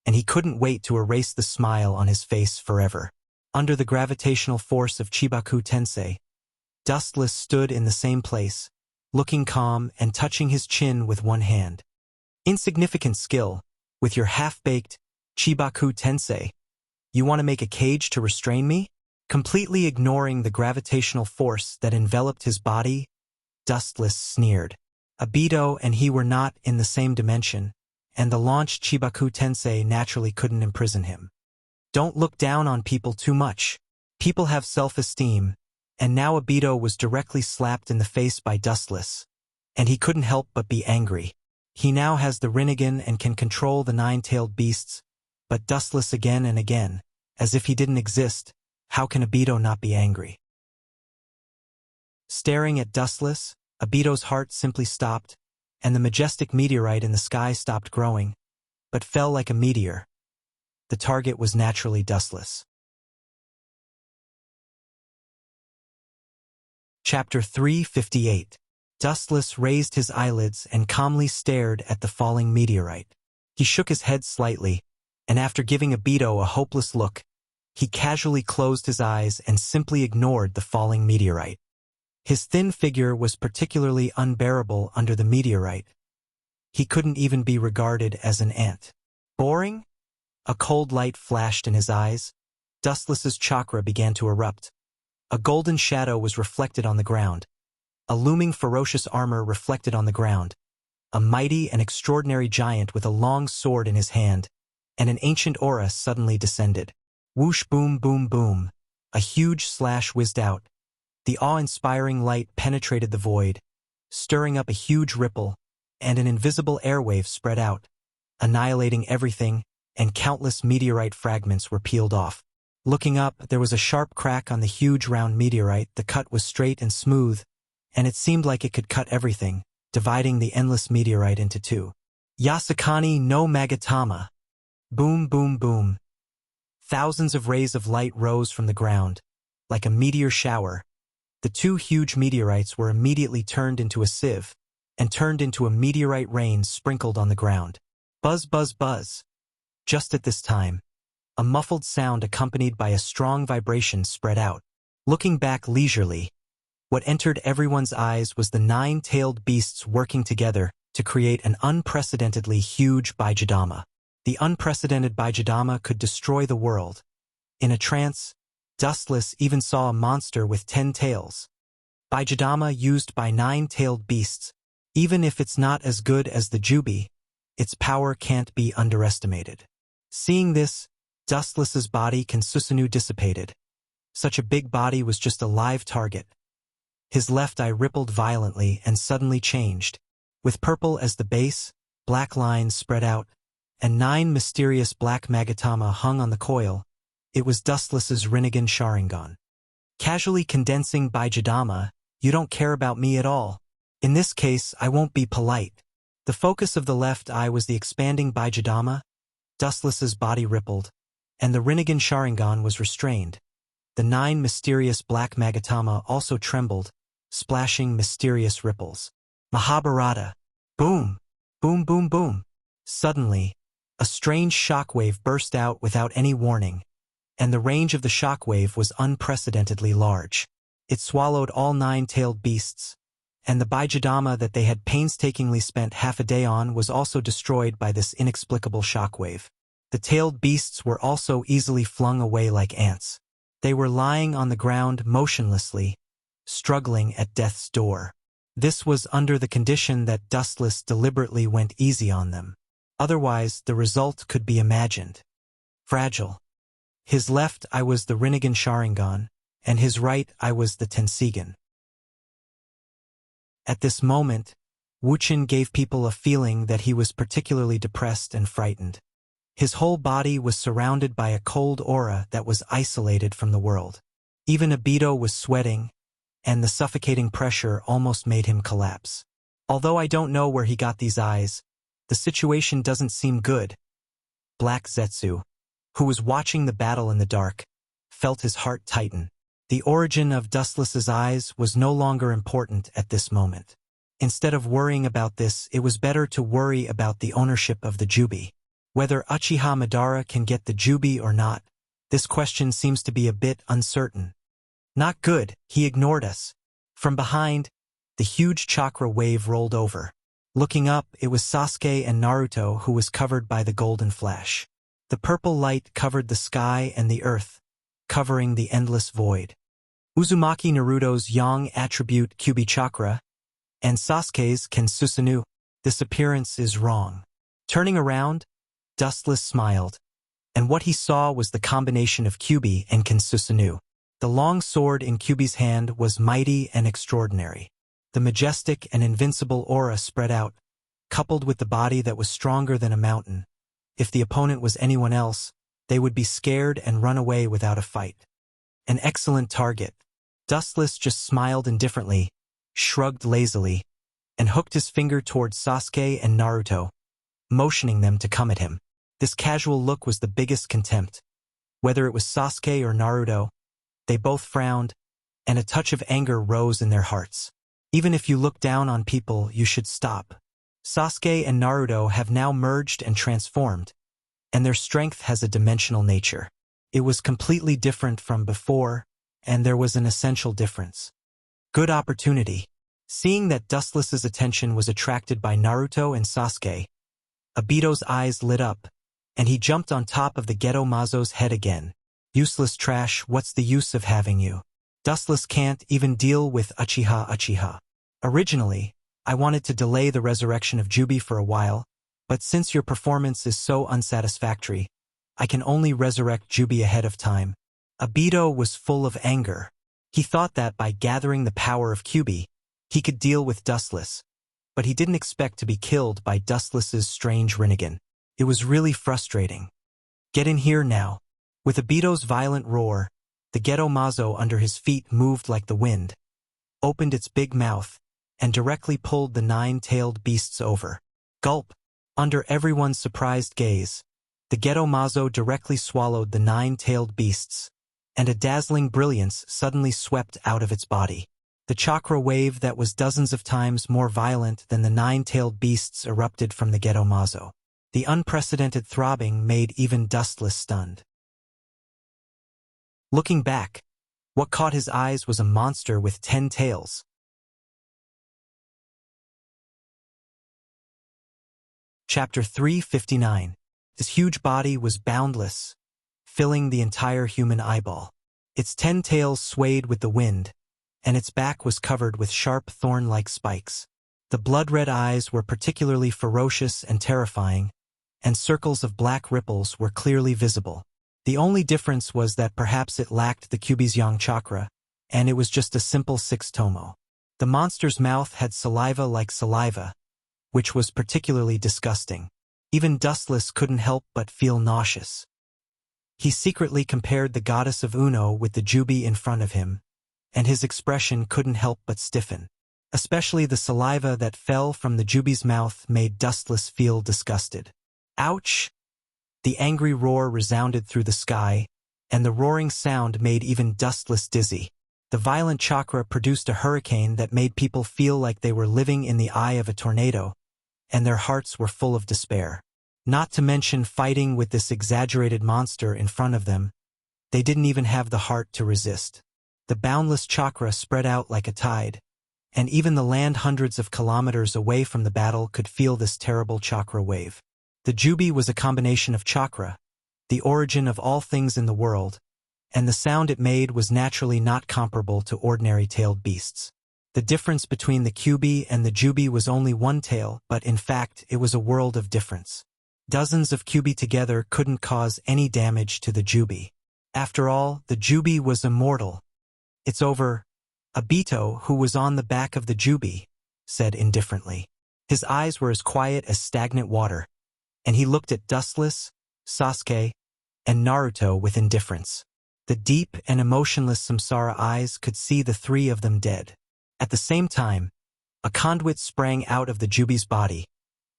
and he couldn't wait to erase the smile on his face forever. Under the gravitational force of Chibaku Tensei, Dustless stood in the same place, looking calm and touching his chin with one hand. Insignificant skill, with your half-baked Chibaku Tensei. You want to make a cage to restrain me? Completely ignoring the gravitational force that enveloped his body, Dustless sneered. Obito and he were not in the same dimension, and the launched Chibaku Tensei naturally couldn't imprison him. Don't look down on people too much. People have self-esteem, and now Obito was directly slapped in the face by Dustless, and he couldn't help but be angry. He now has the Rinnegan and can control the nine-tailed beasts, but Dustless again and again, as if he didn't exist. How can Obito not be angry? Staring at Dustless, Obito's heart simply stopped, and the majestic meteorite in the sky stopped growing, but fell like a meteor. The target was naturally Dustless. Chapter 358. Dustless raised his eyelids and calmly stared at the falling meteorite. He shook his head slightly, and after giving Obito a hopeless look, he casually closed his eyes and simply ignored the falling meteorite. His thin figure was particularly unbearable under the meteorite. He couldn't even be regarded as an ant. Boring? A cold light flashed in his eyes. Dustless's chakra began to erupt. A golden shadow was reflected on the ground. A looming ferocious armor reflected on the ground. A mighty and extraordinary giant with a long sword in his hand, and an ancient aura suddenly descended. Whoosh boom boom boom. A huge slash whizzed out. The awe-inspiring light penetrated the void, stirring up a huge ripple, and an invisible airwave spread out, annihilating everything, and countless meteorite fragments were peeled off. Looking up, there was a sharp crack on the huge round meteorite. The cut was straight and smooth, and it seemed like it could cut everything, dividing the endless meteorite into two. Yasukani no Magatama. Boom boom boom. Thousands of rays of light rose from the ground. Like a meteor shower, the two huge meteorites were immediately turned into a sieve, and turned into a meteorite rain sprinkled on the ground. Buzz buzz buzz. Just at this time, a muffled sound accompanied by a strong vibration spread out. Looking back leisurely, what entered everyone's eyes was the nine-tailed beasts working together to create an unprecedentedly huge Baijidama. The unprecedented Baijidama could destroy the world. In a trance, Dustless even saw a monster with 10 tails. Baijidama used by nine-tailed beasts. Even if it's not as good as the Jubi, its power can't be underestimated. Seeing this, Dustless's body can Susanoo dissipated. Such a big body was just a live target. His left eye rippled violently and suddenly changed. With purple as the base, black lines spread out, and 9 mysterious black Magatama hung on the coil. It was Dustless's Rinnegan Sharingan. Casually condensing Baijidama, you don't care about me at all. In this case, I won't be polite. The focus of the left eye was the expanding Baijidama. Dustless's body rippled, and the Rinnegan Sharingan was restrained. The 9 mysterious black Magatama also trembled, splashing mysterious ripples. Mahabharata. Boom! Boom boom boom! Suddenly, a strange shockwave burst out without any warning, and the range of the shockwave was unprecedentedly large. It swallowed all 9-tailed beasts, and the Baijidama that they had painstakingly spent half a day on was also destroyed by this inexplicable shockwave. The tailed beasts were also easily flung away like ants. They were lying on the ground motionlessly, struggling at death's door. This was under the condition that Dustless deliberately went easy on them. Otherwise, the result could be imagined. Fragile. His left eye was the Rinnegan Sharingan, and his right eye was the Tensigan. At this moment, Wuchen gave people a feeling that he was particularly depressed and frightened. His whole body was surrounded by a cold aura that was isolated from the world. Even Obito was sweating, and the suffocating pressure almost made him collapse. Although I don't know where he got these eyes, the situation doesn't seem good. Black Zetsu, who was watching the battle in the dark, felt his heart tighten. The origin of Dustless's eyes was no longer important at this moment. Instead of worrying about this, it was better to worry about the ownership of the Jubi. Whether Uchiha Madara can get the Jubi or not, this question seems to be a bit uncertain. Not good, he ignored us. From behind, the huge chakra wave rolled over. Looking up, it was Sasuke and Naruto who was covered by the golden flash. The purple light covered the sky and the earth, covering the endless void. Uzumaki Naruto's yang attribute Kyuubi chakra, and Sasuke's Kensusunu. This appearance is wrong. Turning around, Dustless smiled, and what he saw was the combination of Kyuubi and Kensusunu. The long sword in Kyuubi's hand was mighty and extraordinary. The majestic and invincible aura spread out, coupled with the body that was stronger than a mountain. If the opponent was anyone else, they would be scared and run away without a fight. An excellent target. Dustless just smiled indifferently, shrugged lazily, and hooked his finger towards Sasuke and Naruto, motioning them to come at him. This casual look was the biggest contempt. Whether it was Sasuke or Naruto, they both frowned, and a touch of anger rose in their hearts. Even if you look down on people, you should stop. Sasuke and Naruto have now merged and transformed, and their strength has a dimensional nature. It was completely different from before, and there was an essential difference. Good opportunity. Seeing that Dustless's attention was attracted by Naruto and Sasuke, Obito's eyes lit up, and he jumped on top of the Geto Mazo's head again. Useless trash, what's the use of having you? Dustless can't even deal with Uchiha. Originally, I wanted to delay the resurrection of Jubi for a while, but since your performance is so unsatisfactory, I can only resurrect Jubi ahead of time. Obito was full of anger. He thought that by gathering the power of Kyuubi, he could deal with Dustless, but he didn't expect to be killed by Dustless's strange Rinnegan. It was really frustrating. Get in here now. With Obito's violent roar, the Geto Mazo under his feet moved like the wind, opened its big mouth, and directly pulled the nine-tailed beasts over. Gulp! Under everyone's surprised gaze, the Geto Mazo directly swallowed the nine-tailed beasts, and a dazzling brilliance suddenly swept out of its body. The chakra wave that was dozens of times more violent than the nine-tailed beasts erupted from the Geto Mazo. The unprecedented throbbing made even Dustless stunned. Looking back, what caught his eyes was a monster with 10 tails. Chapter 359. His huge body was boundless, filling the entire human eyeball. Its 10 tails swayed with the wind, and its back was covered with sharp thorn-like spikes. The blood-red eyes were particularly ferocious and terrifying, and circles of black ripples were clearly visible. The only difference was that perhaps it lacked the Kyuubi's yang chakra, and it was just a simple 6 tomo. The monster's mouth had saliva like saliva, which was particularly disgusting. Even Dustless couldn't help but feel nauseous. He secretly compared the goddess of Uno with the Jubi in front of him, and his expression couldn't help but stiffen. Especially the saliva that fell from the Jubi's mouth made Dustless feel disgusted. Ouch! The angry roar resounded through the sky, and the roaring sound made even Dustless dizzy. The violent chakra produced a hurricane that made people feel like they were living in the eye of a tornado, and their hearts were full of despair. Not to mention fighting with this exaggerated monster in front of them, they didn't even have the heart to resist. The boundless chakra spread out like a tide, and even the land hundreds of kilometers away from the battle could feel this terrible chakra wave. The Jubi was a combination of chakra, the origin of all things in the world, and the sound it made was naturally not comparable to ordinary tailed beasts. The difference between the Kyuubi and the Jubi was only one tail, but in fact it was a world of difference. Dozens of Kyuubi together couldn't cause any damage to the Jubi. After all, the Jubi was immortal. It's over. Obito, who was on the back of the Jubi, said indifferently. His eyes were as quiet as stagnant water, and he looked at Dustless, Sasuke, and Naruto with indifference. The deep and emotionless Samsara eyes could see the three of them dead. At the same time, a conduit sprang out of the Jubi's body,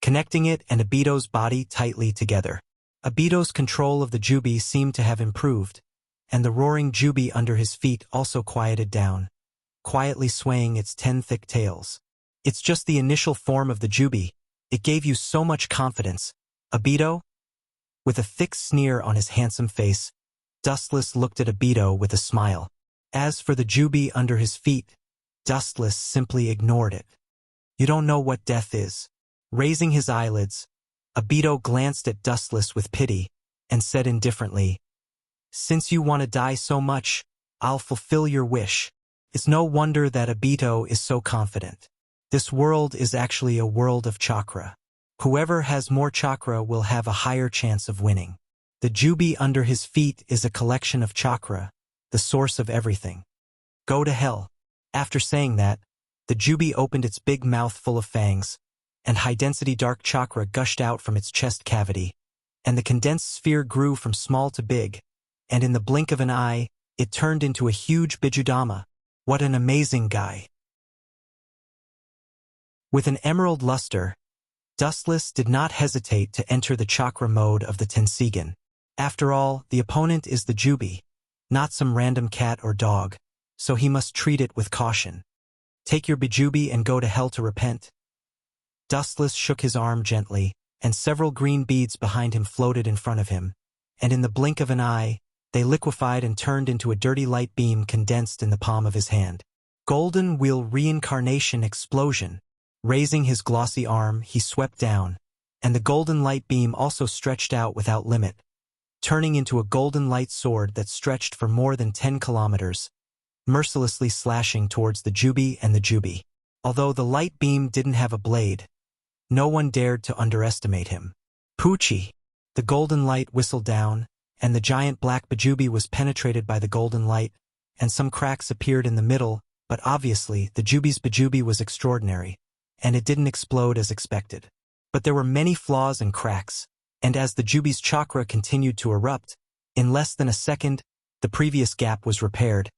connecting it and Obito's body tightly together. Obito's control of the Jubi seemed to have improved, and the roaring Jubi under his feet also quieted down, quietly swaying its 10 thick tails. It's just the initial form of the Jubi. It gave you so much confidence, Obito? With a thick sneer on his handsome face, Dustless looked at Obito with a smile. As for the Jubi under his feet, Dustless simply ignored it. You don't know what death is. Raising his eyelids, Obito glanced at Dustless with pity, and said indifferently, Since you want to die so much, I'll fulfill your wish. It's no wonder that Obito is so confident. This world is actually a world of chakra. Whoever has more chakra will have a higher chance of winning. The jubi under his feet is a collection of chakra, the source of everything. Go to hell. After saying that, the jubi opened its big mouth full of fangs, and high-density dark chakra gushed out from its chest cavity, and the condensed sphere grew from small to big, and in the blink of an eye, it turned into a huge Bijudama. What an amazing guy. With an emerald luster, Dustless did not hesitate to enter the chakra mode of the Tensigen. After all, the opponent is the jubi, not some random cat or dog, so he must treat it with caution. Take your Bijubi and go to hell to repent. Dustless shook his arm gently, and several green beads behind him floated in front of him, and in the blink of an eye, they liquefied and turned into a dirty light beam condensed in the palm of his hand. Golden Wheel Reincarnation Explosion. Raising his glossy arm, he swept down, and the golden light beam also stretched out without limit, turning into a golden light sword that stretched for more than 10 kilometers, mercilessly slashing towards the jubi and the jubi. Although the light beam didn't have a blade, no one dared to underestimate him. Poochie! The golden light whistled down, and the giant black Bijubi was penetrated by the golden light, and some cracks appeared in the middle, but obviously the jubi's Bijubi was extraordinary, and it didn't explode as expected. But there were many flaws and cracks, and as the jubi's chakra continued to erupt, in less than a second, the previous gap was repaired,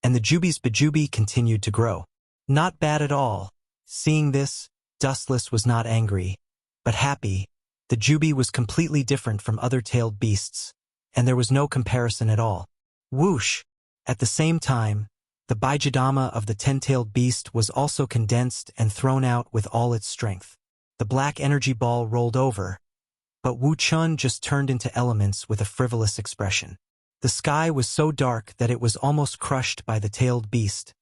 and the jubi's Bijubi continued to grow. Not bad at all. Seeing this, Dustless was not angry, but happy. The jubi was completely different from other tailed beasts, and there was no comparison at all. Whoosh! At the same time, the Bijudama of the 10-tailed beast was also condensed and thrown out with all its strength. The black energy ball rolled over, but Wu Chun just turned into elements with a frivolous expression. The sky was so dark that it was almost crushed by the tailed beast,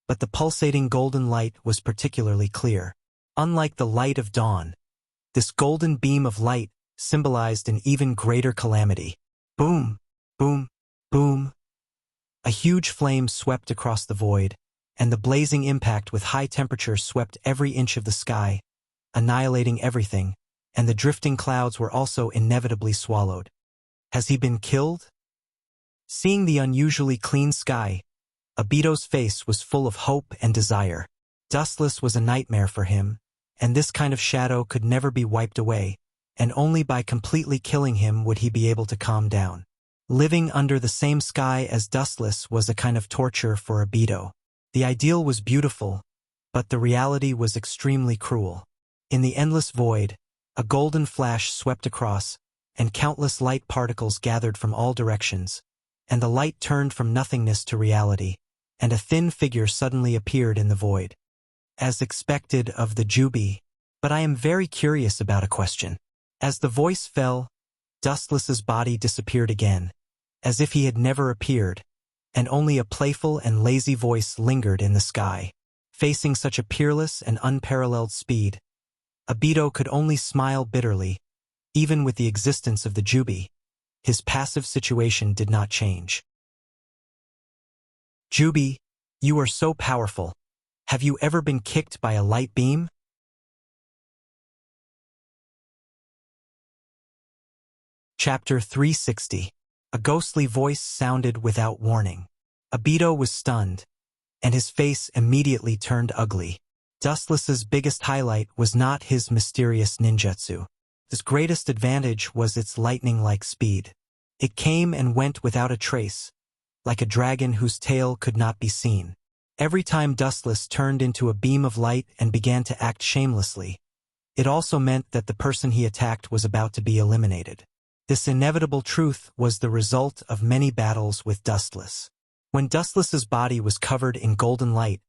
but the pulsating golden light was particularly clear. Unlike the light of dawn, this golden beam of light symbolized an even greater calamity. Boom! Boom! Boom! A huge flame swept across the void, and the blazing impact with high temperature swept every inch of the sky, annihilating everything, and the drifting clouds were also inevitably swallowed. Has he been killed? Seeing the unusually clean sky, Obito's face was full of hope and desire. Dustless was a nightmare for him, and this kind of shadow could never be wiped away, and only by completely killing him would he be able to calm down. Living under the same sky as Dustless was a kind of torture for Obito. The ideal was beautiful, but the reality was extremely cruel. In the endless void, a golden flash swept across, and countless light particles gathered from all directions, and the light turned from nothingness to reality, and a thin figure suddenly appeared in the void. As expected of the jubi, but I am very curious about a question. As the voice fell, Dustless's body disappeared again, as if he had never appeared, and only a playful and lazy voice lingered in the sky. Facing such a peerless and unparalleled speed, Obito could only smile bitterly. Even with the existence of the jubi, his passive situation did not change. Jubi, you are so powerful. Have you ever been kicked by a light beam? Chapter 360. A ghostly voice sounded without warning. Obito was stunned, and his face immediately turned ugly. Dustless's biggest highlight was not his mysterious ninjutsu. His greatest advantage was its lightning-like speed. It came and went without a trace, like a dragon whose tail could not be seen. Every time Dustless turned into a beam of light and began to act shamelessly, it also meant that the person he attacked was about to be eliminated. This inevitable truth was the result of many battles with Dustless. When Dustless's body was covered in golden light,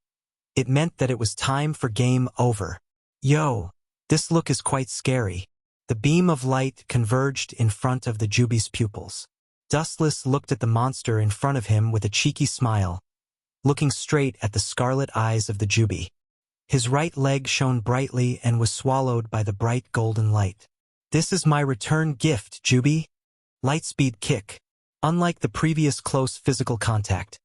it meant that it was time for game over. Yo, this look is quite scary. The beam of light converged in front of the jubi's pupils. Dustless looked at the monster in front of him with a cheeky smile, looking straight at the scarlet eyes of the jubi. His right leg shone brightly and was swallowed by the bright golden light. This is my return gift, jubi. Lightspeed kick. Unlike the previous close physical contact,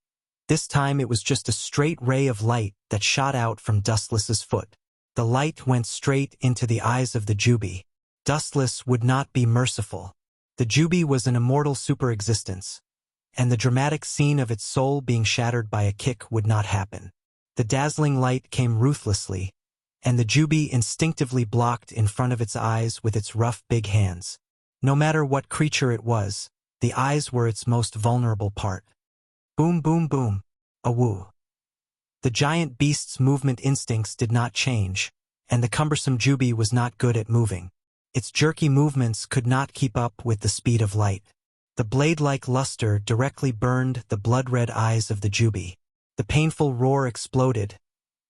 this time it was just a straight ray of light that shot out from Dustless's foot. The light went straight into the eyes of the Jubi. Dustless would not be merciful. The Jubi was an immortal super-existence, and the dramatic scene of its soul being shattered by a kick would not happen. The dazzling light came ruthlessly, and the Jubi instinctively blocked in front of its eyes with its rough big hands. No matter what creature it was, the eyes were its most vulnerable part. Boom boom boom. A woo. The giant beast's movement instincts did not change, and the cumbersome Jubi was not good at moving. Its jerky movements could not keep up with the speed of light. The blade-like luster directly burned the blood-red eyes of the Jubi. The painful roar exploded,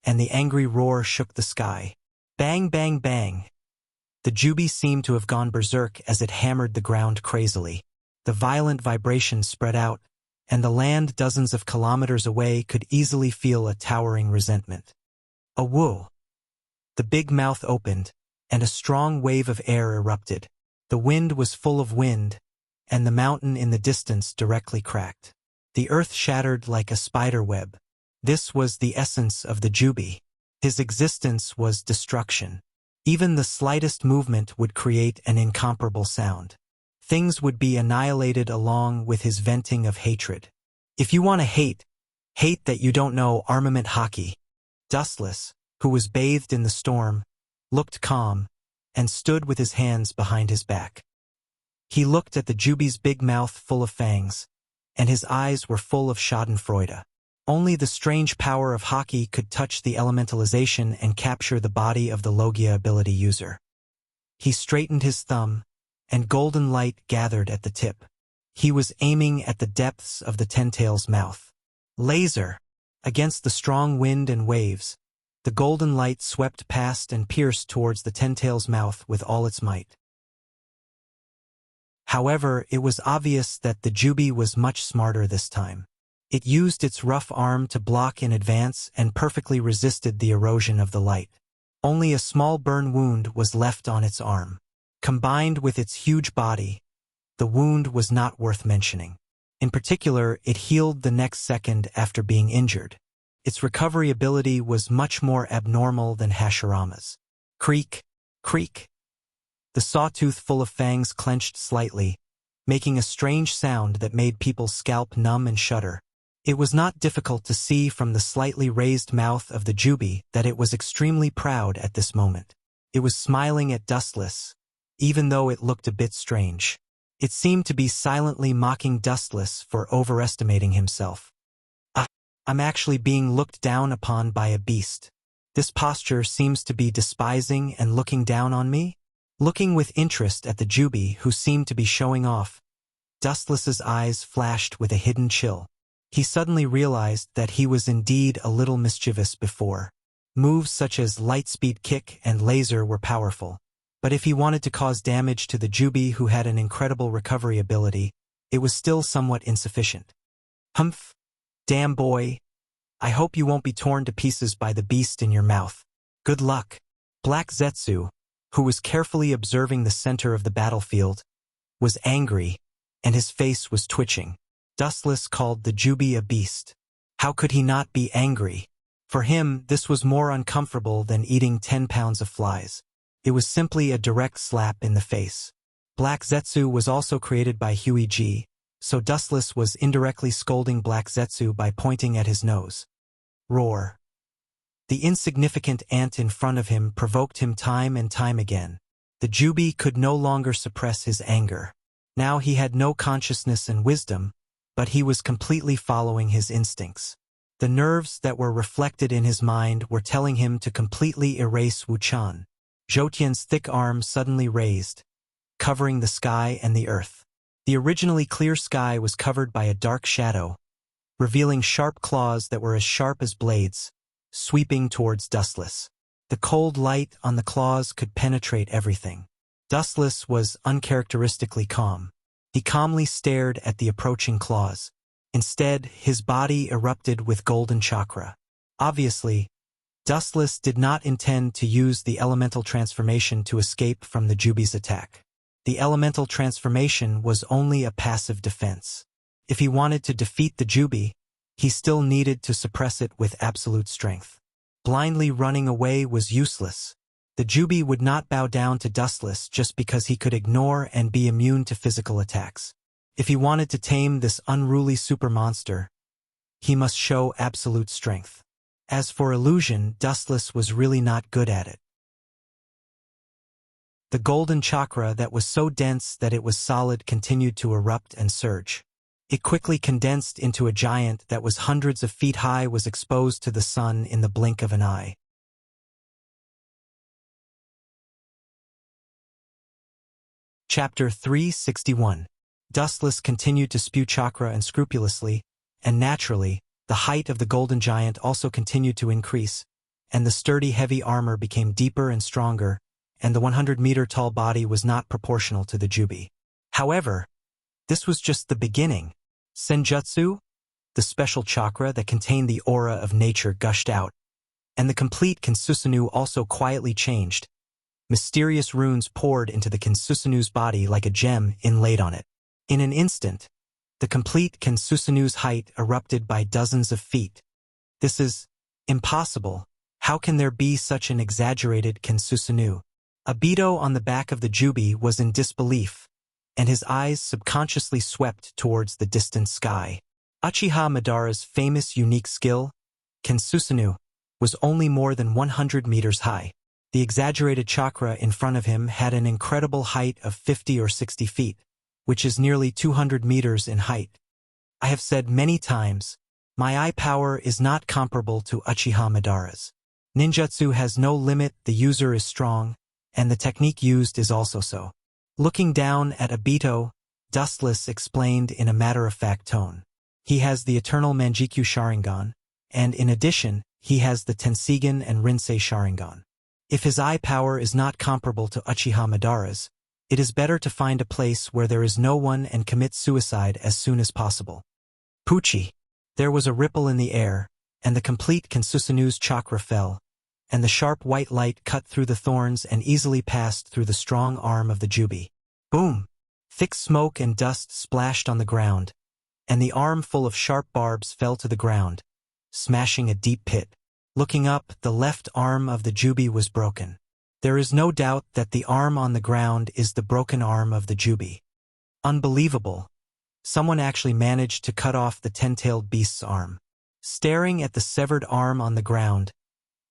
and the angry roar shook the sky. Bang bang bang. The Jubi seemed to have gone berserk as it hammered the ground crazily. The violent vibration spread out, and the land dozens of kilometers away could easily feel a towering resentment. A woo. The big mouth opened, and a strong wave of air erupted. The wind was full of wind, and the mountain in the distance directly cracked. The earth shattered like a spider web. This was the essence of the Jubi. His existence was destruction. Even the slightest movement would create an incomparable sound. Things would be annihilated along with his venting of hatred. If you want to hate that you don't know armament hockey. Dustless, who was bathed in the storm, looked calm, and stood with his hands behind his back. He looked at the Jubi's big mouth full of fangs, and his eyes were full of schadenfreude. Only the strange power of hockey could touch the elementalization and capture the body of the Logia ability user. He straightened his thumb, and golden light gathered at the tip. He was aiming at the depths of the Tentail's mouth. Laser! Against the strong wind and waves, the golden light swept past and pierced towards the Tentail's mouth with all its might. However, it was obvious that the Jubi was much smarter this time. It used its rough arm to block in advance and perfectly resisted the erosion of the light. Only a small burn wound was left on its arm. Combined with its huge body, the wound was not worth mentioning. In particular, it healed the next second after being injured. Its recovery ability was much more abnormal than Hashirama's. Creak, creak. The sawtooth full of fangs clenched slightly, making a strange sound that made people's scalp numb and shudder. It was not difficult to see from the slightly raised mouth of the Jubi that it was extremely proud at this moment. It was smiling at Dustless, even though it looked a bit strange. It seemed to be silently mocking Dustless for overestimating himself. I'm actually being looked down upon by a beast. This posture seems to be despising and looking down on me? Looking with interest at the Jubi who seemed to be showing off, Dustless's eyes flashed with a hidden chill. He suddenly realized that he was indeed a little mischievous before. Moves such as lightspeed kick and laser were powerful, but if he wanted to cause damage to the Jubi who had an incredible recovery ability, it was still somewhat insufficient. Humph! Damn boy! I hope you won't be torn to pieces by the beast in your mouth. Good luck. Black Zetsu, who was carefully observing the center of the battlefield, was angry, and his face was twitching. Dustless called the Jubi a beast. How could he not be angry? For him, this was more uncomfortable than eating 10 pounds of flies. It was simply a direct slap in the face. Black Zetsu was also created by Huiji, so Dustless was indirectly scolding Black Zetsu by pointing at his nose. Roar. The insignificant ant in front of him provoked him time and time again. The Jubi could no longer suppress his anger. Now he had no consciousness and wisdom, but he was completely following his instincts. The nerves that were reflected in his mind were telling him to completely erase Wuchan. Jotian's thick arm suddenly raised, covering the sky and the earth. The originally clear sky was covered by a dark shadow, revealing sharp claws that were as sharp as blades, sweeping towards Dustless. The cold light on the claws could penetrate everything. Dustless was uncharacteristically calm. He calmly stared at the approaching claws. Instead, his body erupted with golden chakra. Obviously, Dustless did not intend to use the elemental transformation to escape from the Jubi's attack. The elemental transformation was only a passive defense. If he wanted to defeat the Jubi, he still needed to suppress it with absolute strength. Blindly running away was useless. The Jubi would not bow down to Dustless just because he could ignore and be immune to physical attacks. If he wanted to tame this unruly super monster, he must show absolute strength. As for illusion, Dustless was really not good at it. The golden chakra that was so dense that it was solid continued to erupt and surge. It quickly condensed into a giant that was hundreds of feet high, was exposed to the sun in the blink of an eye. Chapter 361. Dustless continued to spew chakra unscrupulously, and naturally, the height of the golden giant also continued to increase, and the sturdy heavy armor became deeper and stronger, and the 100-meter-tall body was not proportional to the Jubi. However, this was just the beginning. Senjutsu, the special chakra that contained the aura of nature, gushed out, and the complete Kinsusunu also quietly changed. Mysterious runes poured into the Kinsusunu's body like a gem inlaid on it. In an instant, the complete Kinsusunu's height erupted by dozens of feet. This is impossible. How can there be such an exaggerated Kinsusunu? Obito on the back of the Jubi was in disbelief, and his eyes subconsciously swept towards the distant sky. Uchiha Madara's famous unique skill, Kinsusunu, was only more than 100 meters high. The exaggerated chakra in front of him had an incredible height of 50 or 60 feet, which is nearly 200 meters in height. I have said many times, my eye power is not comparable to Uchiha Madara's. Ninjutsu has no limit, the user is strong, and the technique used is also so. Looking down at Obito, Dustless explained in a matter-of-fact tone. He has the eternal Manjikyu Sharingan, and in addition, he has the Tensigen and Rinsei Sharingan. If his eye power is not comparable to Uchiha Madara's, it is better to find a place where there is no one and commit suicide as soon as possible. Pucci. There was a ripple in the air, and the complete Kinsusunu's chakra fell, and the sharp white light cut through the thorns and easily passed through the strong arm of the Jubi. Boom! Thick smoke and dust splashed on the ground, and the arm full of sharp barbs fell to the ground, smashing a deep pit. Looking up, the left arm of the Jubi was broken. There is no doubt that the arm on the ground is the broken arm of the Jubi. Unbelievable. Someone actually managed to cut off the 10-tailed beast's arm. Staring at the severed arm on the ground,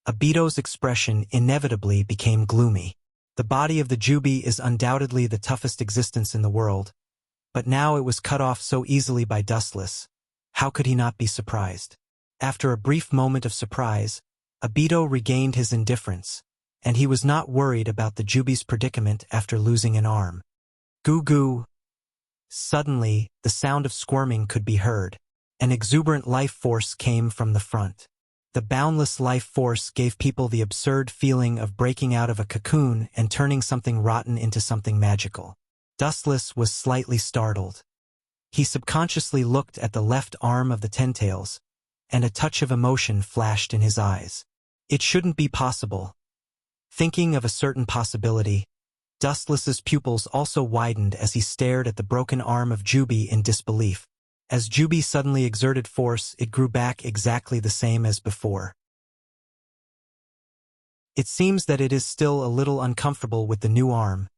Obito's expression inevitably became gloomy. The body of the Jubi is undoubtedly the toughest existence in the world, but now it was cut off so easily by Dustless. How could he not be surprised? After a brief moment of surprise, Obito regained his indifference, and he was not worried about the Jubi's predicament after losing an arm. Goo goo. Suddenly, the sound of squirming could be heard. An exuberant life force came from the front. The boundless life force gave people the absurd feeling of breaking out of a cocoon and turning something rotten into something magical. Dustless was slightly startled. He subconsciously looked at the left arm of the Ten-Tails, and a touch of emotion flashed in his eyes. It shouldn't be possible. Thinking of a certain possibility, Dustless's pupils also widened as he stared at the broken arm of Jubi in disbelief. As Jubi suddenly exerted force, it grew back exactly the same as before. It seems that it is still a little uncomfortable with the new arm.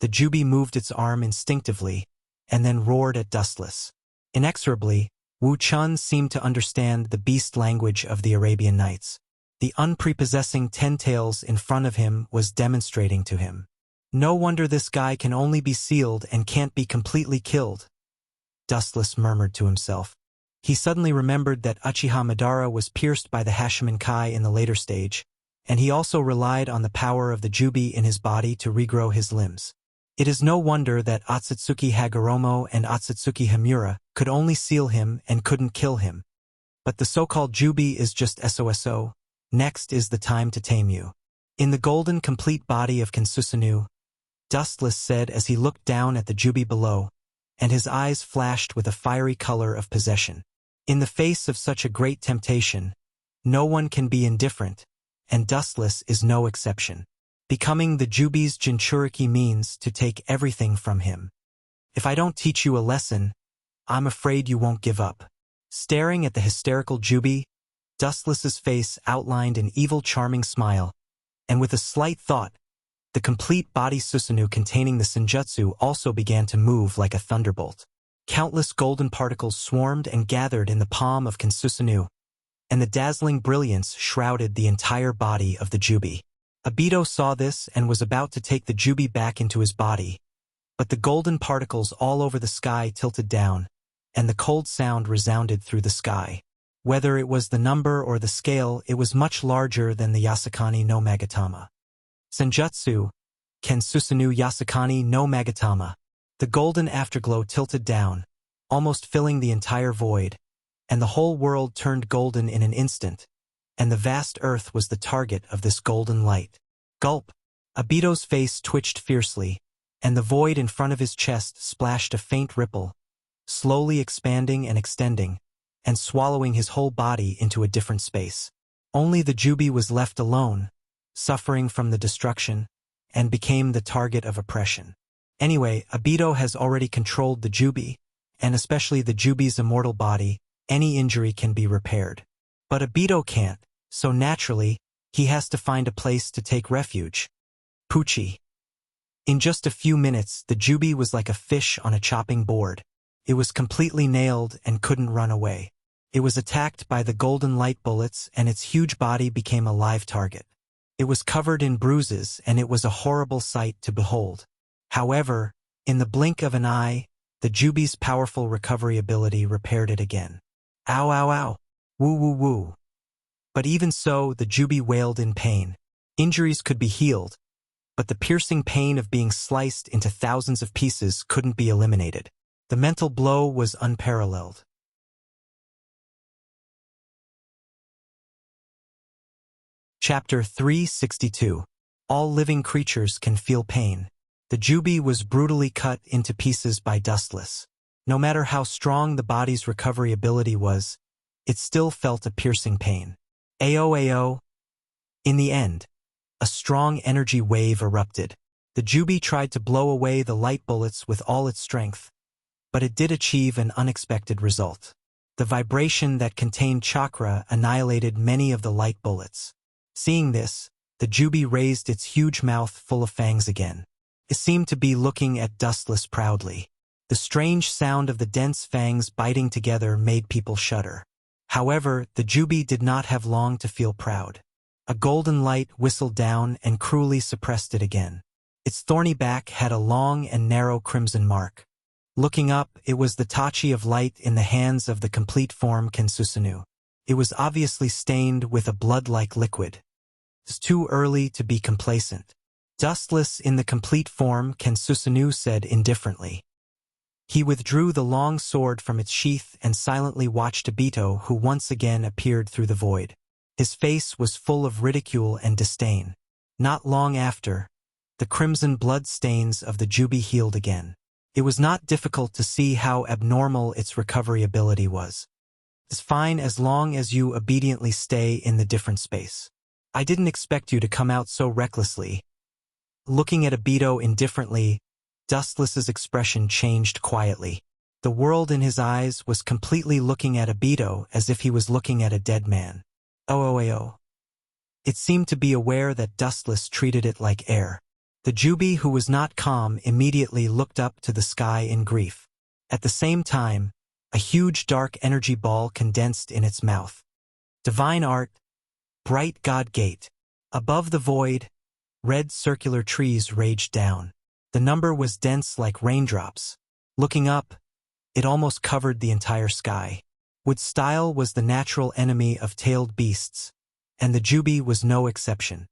The Jubi moved its arm instinctively, and then roared at Dustless. Inexorably, Wu Chun seemed to understand the beast language of the Arabian Nights. The unprepossessing 10-tails in front of him was demonstrating to him. No wonder this guy can only be sealed and can't be completely killed, Dustless murmured to himself. He suddenly remembered that Uchiha Madara was pierced by the Hashiman Kai in the later stage, and he also relied on the power of the Jubi in his body to regrow his limbs. It is no wonder that Otsutsuki Hagoromo and Otsutsuki Hamura could only seal him and couldn't kill him. But the so-called Jubi is just SOSO. Next is the time to tame you. In the golden complete body of Kinsusunu, Dustless said as he looked down at the Jubi below, and his eyes flashed with a fiery color of possession. In the face of such a great temptation, no one can be indifferent, and Dustless is no exception. Becoming the Jubi's Jinchuriki means to take everything from him. If I don't teach you a lesson, I'm afraid you won't give up. Staring at the hysterical Jubi, Dustless's face outlined an evil charming smile, and with a slight thought, the complete body Susanoo containing the Senjutsu also began to move like a thunderbolt. Countless golden particles swarmed and gathered in the palm of Susanoo, and the dazzling brilliance shrouded the entire body of the Jubi. Obito saw this and was about to take the Jubi back into his body, but the golden particles all over the sky tilted down, and the cold sound resounded through the sky. Whether it was the number or the scale, it was much larger than the Yasukani no Magatama. Senjutsu, Ken Susanoo Yasukani no Magatama. The golden afterglow tilted down, almost filling the entire void, and the whole world turned golden in an instant, and the vast earth was the target of this golden light. Gulp! Obito's face twitched fiercely, and the void in front of his chest splashed a faint ripple, slowly expanding and extending, and swallowing his whole body into a different space. Only the Jubi was left alone, suffering from the destruction, and became the target of oppression. Anyway, Obito has already controlled the Jubi, and especially the Jubi's immortal body. Any injury can be repaired. But Obito can't, so naturally, he has to find a place to take refuge. Pucci. In just a few minutes, the Jubi was like a fish on a chopping board. It was completely nailed and couldn't run away. It was attacked by the golden light bullets, and its huge body became a live target. It was covered in bruises, and it was a horrible sight to behold. However, in the blink of an eye, the Jubi's powerful recovery ability repaired it again. Ow ow ow. Woo woo woo. But even so, the Jubi wailed in pain. Injuries could be healed, but the piercing pain of being sliced into thousands of pieces couldn't be eliminated. The mental blow was unparalleled. Chapter 362. All living creatures can feel pain. The Jubi was brutally cut into pieces by Dustless. No matter how strong the body's recovery ability was, it still felt a piercing pain. Ayo. In the end, a strong energy wave erupted. The Jubi tried to blow away the light bullets with all its strength, but it did achieve an unexpected result. The vibration that contained chakra annihilated many of the light bullets. Seeing this, the Jubi raised its huge mouth full of fangs again. It seemed to be looking at Dustless proudly. The strange sound of the dense fangs biting together made people shudder. However, the Jubi did not have long to feel proud. A golden light whistled down and cruelly suppressed it again. Its thorny back had a long and narrow crimson mark. Looking up, it was the tachi of light in the hands of the complete form Ken Susanoo. It was obviously stained with a blood-like liquid. It's too early to be complacent. Dustless in the complete form, Ken Susanoo said indifferently. He withdrew the long sword from its sheath and silently watched Obito, who once again appeared through the void. His face was full of ridicule and disdain. Not long after, the crimson blood stains of the Jubi healed again. It was not difficult to see how abnormal its recovery ability was. It's fine as long as you obediently stay in the different space. I didn't expect you to come out so recklessly. Looking at Obito indifferently, Dustless's expression changed quietly. The world in his eyes was completely looking at Obito as if he was looking at a dead man. Oh. It seemed to be aware that Dustless treated it like air. The Jubi, who was not calm, immediately looked up to the sky in grief. At the same time, a huge dark energy ball condensed in its mouth. Divine art, bright God gate. Above the void, red circular trees raged down. The number was dense like raindrops. Looking up, it almost covered the entire sky. Wood style was the natural enemy of tailed beasts, and the Jubi was no exception.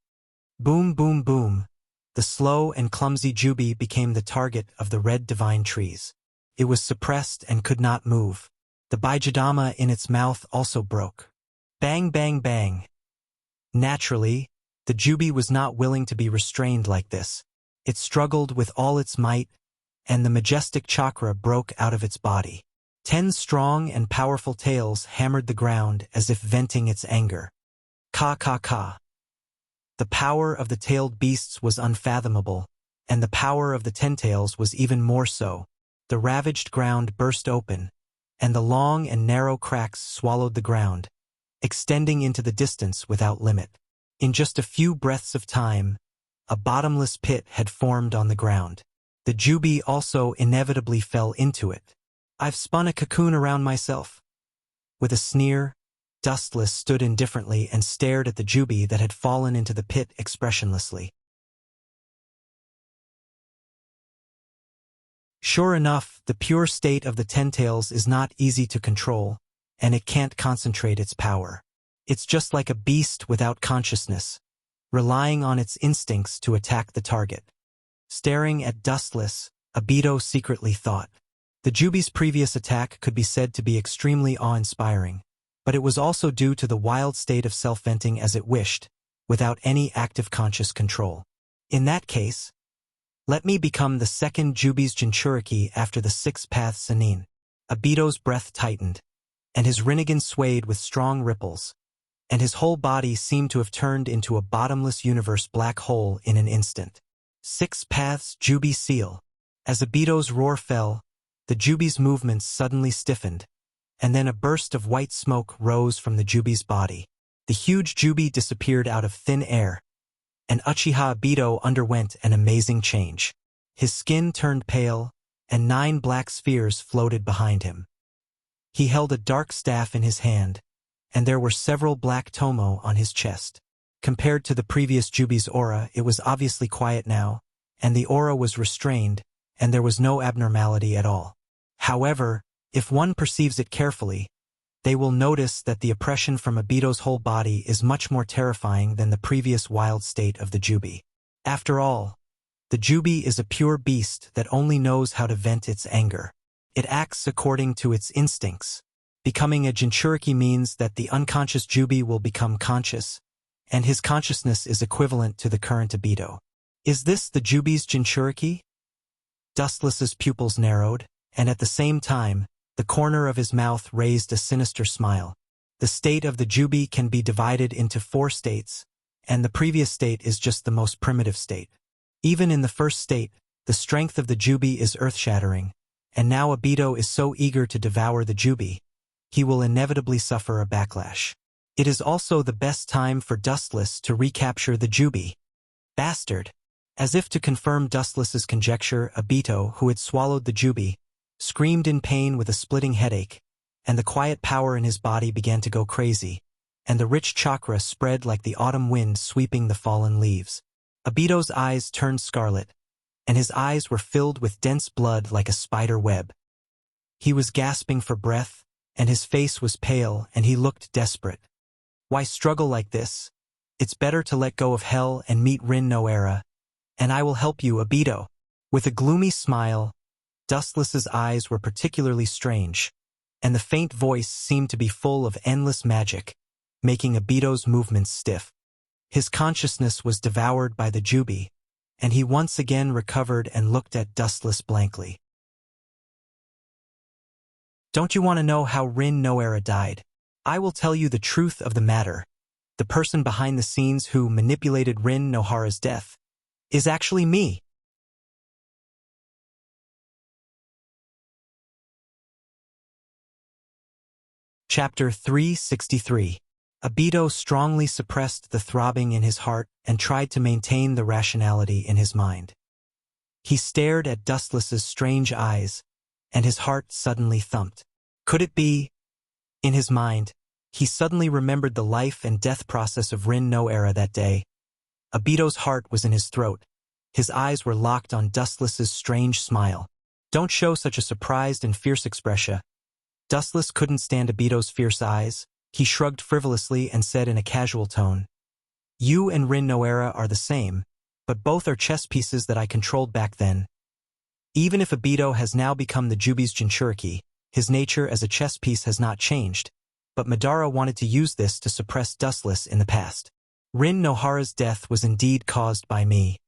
Boom boom boom. The slow and clumsy Jubi became the target of the red divine trees. It was suppressed and could not move. The Bijadama in its mouth also broke. Bang bang bang. Naturally, the Jubi was not willing to be restrained like this. It struggled with all its might, and the majestic chakra broke out of its body. 10 strong and powerful tails hammered the ground as if venting its anger. Ka ka ka. The power of the tailed beasts was unfathomable, and the power of the 10 tails was even more so. The ravaged ground burst open, and the long and narrow cracks swallowed the ground, extending into the distance without limit. In just a few breaths of time, a bottomless pit had formed on the ground. The Jubi also inevitably fell into it. "I've spun a cocoon around myself." With a sneer, Dustless stood indifferently and stared at the Jubi that had fallen into the pit expressionlessly. Sure enough, the pure state of the Ten-Tails is not easy to control, and it can't concentrate its power. It's just like a beast without consciousness, relying on its instincts to attack the target. Staring at Dustless, Obito secretly thought. The Jubi's previous attack could be said to be extremely awe-inspiring, but it was also due to the wild state of self-venting as it wished, without any active conscious control. In that case, let me become the second Jubi's Jinchuriki after the Six Paths Sannin. Obito's breath tightened, and his Rinnegan swayed with strong ripples, and his whole body seemed to have turned into a bottomless universe black hole in an instant. Six Paths Jubi Seal. As Obito's roar fell, the Jubi's movements suddenly stiffened, and then a burst of white smoke rose from the Jubi's body. The huge Jubi disappeared out of thin air, and Uchiha Obito underwent an amazing change. His skin turned pale, and 9 black spheres floated behind him. He held a dark staff in his hand, and there were several black tomo on his chest. Compared to the previous Jubi's aura, it was obviously quiet now, and the aura was restrained, and there was no abnormality at all. However, if one perceives it carefully, they will notice that the oppression from Obito's whole body is much more terrifying than the previous wild state of the Jubi. After all, the Jubi is a pure beast that only knows how to vent its anger. It acts according to its instincts. Becoming a Jinchuriki means that the unconscious Jubi will become conscious, and his consciousness is equivalent to the current Obito. Is this the Jubi's Jinchuriki? Dustless's pupils narrowed, and at the same time, the corner of his mouth raised a sinister smile. The state of the Jubi can be divided into 4 states, and the previous state is just the most primitive state. Even in the first state, the strength of the Jubi is earth-shattering, and now Obito is so eager to devour the Jubi, he will inevitably suffer a backlash. It is also the best time for Dustless to recapture the Jubi. Bastard! As if to confirm Dustless's conjecture, Obito, who had swallowed the Jubi, screamed in pain with a splitting headache, and the quiet power in his body began to go crazy, and the rich chakra spread like the autumn wind sweeping the fallen leaves. Obito's eyes turned scarlet, and his eyes were filled with dense blood like a spider web. He was gasping for breath, and his face was pale, and he looked desperate. Why struggle like this? It's better to let go of hell and meet Rin no Era, and I will help you, Obito. With a gloomy smile, Dustless's eyes were particularly strange, and the faint voice seemed to be full of endless magic, making Obito's movements stiff. His consciousness was devoured by the Jubi, and he once again recovered and looked at Dustless blankly. Don't you want to know how Rin no Era died? I will tell you the truth of the matter. The person behind the scenes who manipulated Rin Nohara's death is actually me. Chapter 363. Obito strongly suppressed the throbbing in his heart and tried to maintain the rationality in his mind. He stared at Dustless's strange eyes, and his heart suddenly thumped. Could it be? In his mind, he suddenly remembered the life and death process of Rin no Era that day. Obito's heart was in his throat. His eyes were locked on Dustless's strange smile. Don't show such a surprised and fierce expression. Dustless couldn't stand Obito's fierce eyes. He shrugged frivolously and said in a casual tone, "You and Rin no Era are the same, but both are chess pieces that I controlled back then. Even if Obito has now become the Jubi's Jinchuriki, his nature as a chess piece has not changed, but Madara wanted to use this to suppress Dustless in the past. Rin Nohara's death was indeed caused by me."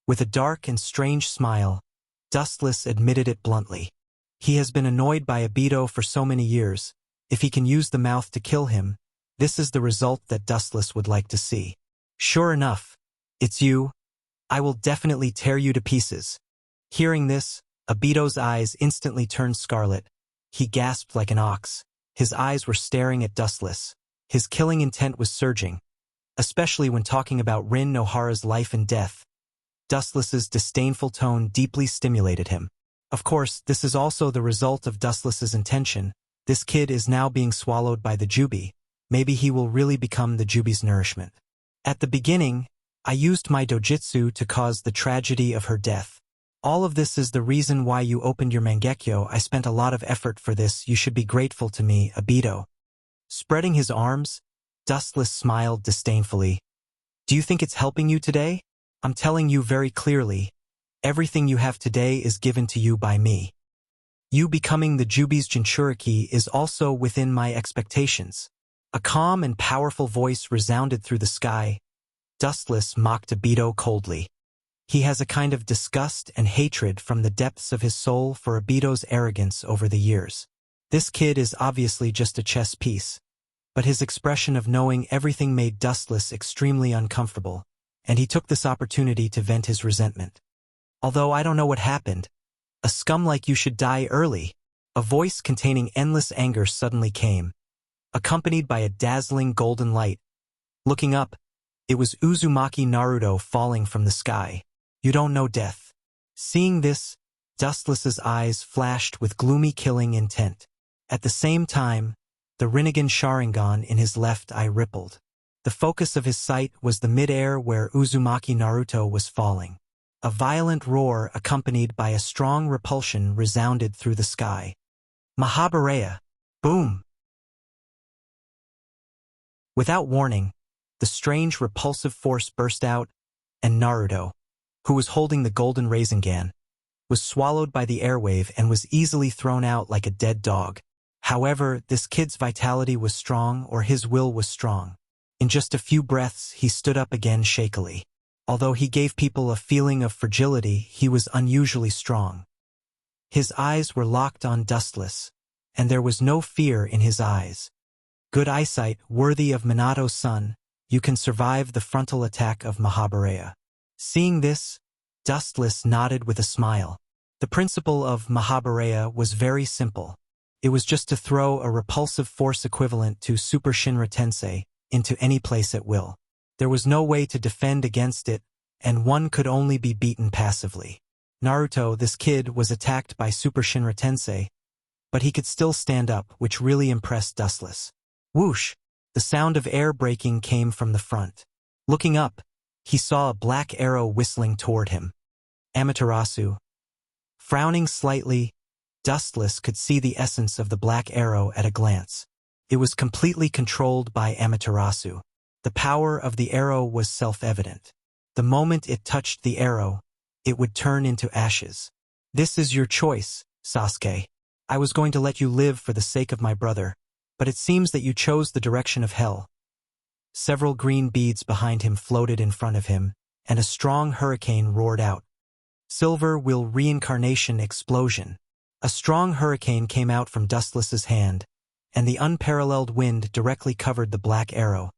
With a dark and strange smile, Dustless admitted it bluntly. He has been annoyed by Obito for so many years. If he can use the mouth to kill him, this is the result that Dustless would like to see. Sure enough, it's you. I will definitely tear you to pieces. Hearing this, Obito's eyes instantly turned scarlet, He gasped like an ox. His eyes were staring at Dustless. His killing intent was surging, especially when talking about Rin Nohara's life and death. Dustless's disdainful tone deeply stimulated him. Of course, this is also the result of Dustless's intention. This kid is now being swallowed by the Jubi. Maybe he will really become the Jubi's nourishment. At the beginning, I used my dojutsu to cause the tragedy of her death. All of this is the reason why you opened your mangekyo. I spent a lot of effort for this. You should be grateful to me, Obito. Spreading his arms, Dustless smiled disdainfully. Do you think it's helping you today? I'm telling you very clearly, everything you have today is given to you by me. You becoming the Jubi's Jinchuriki is also within my expectations. A calm and powerful voice resounded through the sky. Dustless mocked Obito coldly. He has a kind of disgust and hatred from the depths of his soul for Obito's arrogance over the years. This kid is obviously just a chess piece. But his expression of knowing everything made Dustless extremely uncomfortable, and he took this opportunity to vent his resentment. Although I don't know what happened, a scum like you should die early. A voice containing endless anger suddenly came, accompanied by a dazzling golden light. Looking up, it was Uzumaki Naruto falling from the sky. You don't know death. Seeing this, Dustless's eyes flashed with gloomy killing intent. At the same time, the Rinnegan Sharingan in his left eye rippled. The focus of his sight was the mid-air where Uzumaki Naruto was falling. A violent roar accompanied by a strong repulsion resounded through the sky. Mahabharaya! Boom! Without warning, the strange repulsive force burst out, and Naruto, who was holding the golden Rasengan, was swallowed by the airwave and was easily thrown out like a dead dog. However, this kid's vitality was strong, or his will was strong. In just a few breaths, he stood up again shakily. Although he gave people a feeling of fragility, he was unusually strong. His eyes were locked on Dustless, and there was no fear in his eyes. Good eyesight, worthy of Minato's son, you can survive the frontal attack of Mahabharaya. Seeing this, Dustless nodded with a smile. The principle of Mahabharaya was very simple. It was just to throw a repulsive force equivalent to Super Shinra Tensei into any place at will. There was no way to defend against it, and one could only be beaten passively. Naruto, this kid, was attacked by Super Shinra Tensei, but he could still stand up, which really impressed Dustless. Whoosh! The sound of air breaking came from the front. Looking up, he saw a black arrow whistling toward him. Amaterasu. Frowning slightly, Dustless could see the essence of the black arrow at a glance. It was completely controlled by Amaterasu. The power of the arrow was self-evident. The moment it touched the arrow, it would turn into ashes. This is your choice, Sasuke. I was going to let you live for the sake of my brother, but it seems that you chose the direction of hell. Several green beads behind him floated in front of him, and a strong hurricane roared out. Silver will reincarnation explosion. A strong hurricane came out from Dustless's hand, and the unparalleled wind directly covered the black arrow.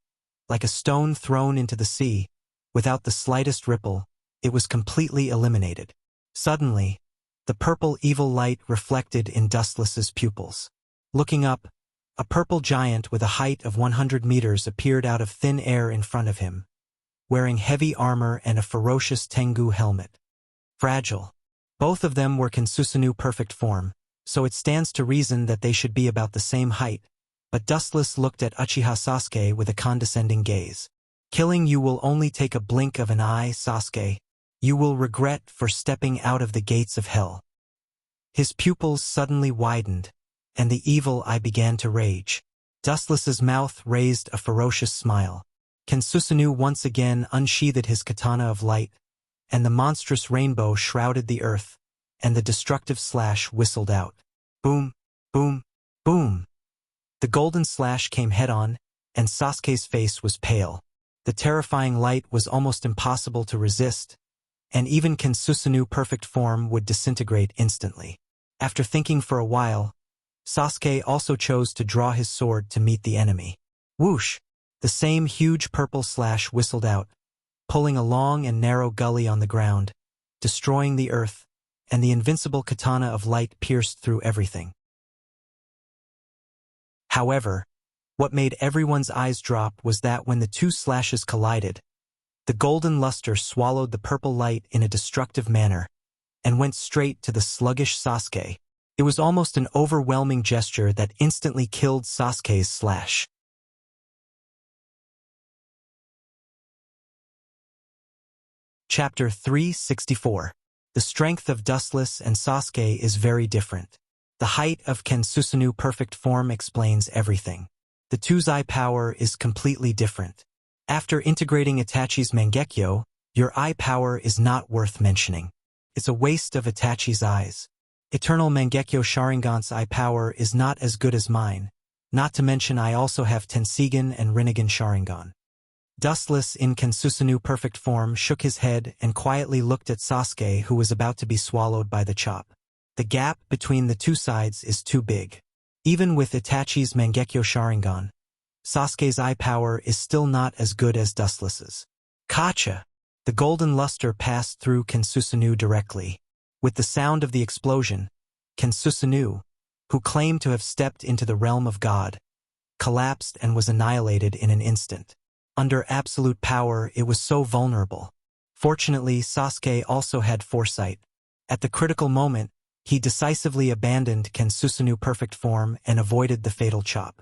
Like a stone thrown into the sea, without the slightest ripple, it was completely eliminated. Suddenly, the purple evil light reflected in Dustless's pupils. Looking up, a purple giant with a height of 100 meters appeared out of thin air in front of him, wearing heavy armor and a ferocious Tengu helmet. Fragile. Both of them were Kensusunoo perfect form, so it stands to reason that they should be about the same height, but Dustless looked at Uchiha Sasuke with a condescending gaze. Killing you will only take a blink of an eye, Sasuke. You will regret for stepping out of the gates of hell. His pupils suddenly widened, and the evil eye began to rage. Dustless's mouth raised a ferocious smile. Kensusunoo once again unsheathed his katana of light, and the monstrous rainbow shrouded the earth, and the destructive slash whistled out. Boom, boom, boom. The golden slash came head-on, and Sasuke's face was pale. The terrifying light was almost impossible to resist, and even Kensusunoo perfect form would disintegrate instantly. After thinking for a while, Sasuke also chose to draw his sword to meet the enemy. Whoosh! The same huge purple slash whistled out, pulling a long and narrow gully on the ground, destroying the earth, and the invincible katana of light pierced through everything. However, what made everyone's eyes drop was that when the two slashes collided, the golden luster swallowed the purple light in a destructive manner and went straight to the sluggish Sasuke. It was almost an overwhelming gesture that instantly killed Sasuke's slash. Chapter 364. The strength of Dustless and Sasuke is very different. The height of Kensusunoo perfect form explains everything. The two's eye power is completely different. After integrating Itachi's Mangekyo, your eye power is not worth mentioning. It's a waste of Itachi's eyes. Eternal Mangekyo Sharingan's eye power is not as good as mine. Not to mention I also have Tensigen and Rinnegan Sharingan. Dustless in Kensusunoo perfect form shook his head and quietly looked at Sasuke, who was about to be swallowed by the chop. The gap between the two sides is too big. Even with Itachi's Mangekyo Sharingan, Sasuke's eye power is still not as good as Dustless's. Kacha! The golden luster passed through Kensusunoo directly. With the sound of the explosion, Kensusunoo, who claimed to have stepped into the realm of God, collapsed and was annihilated in an instant. Under absolute power, it was so vulnerable. Fortunately, Sasuke also had foresight. At the critical moment, he decisively abandoned Kensusunoo perfect form and avoided the fatal chop.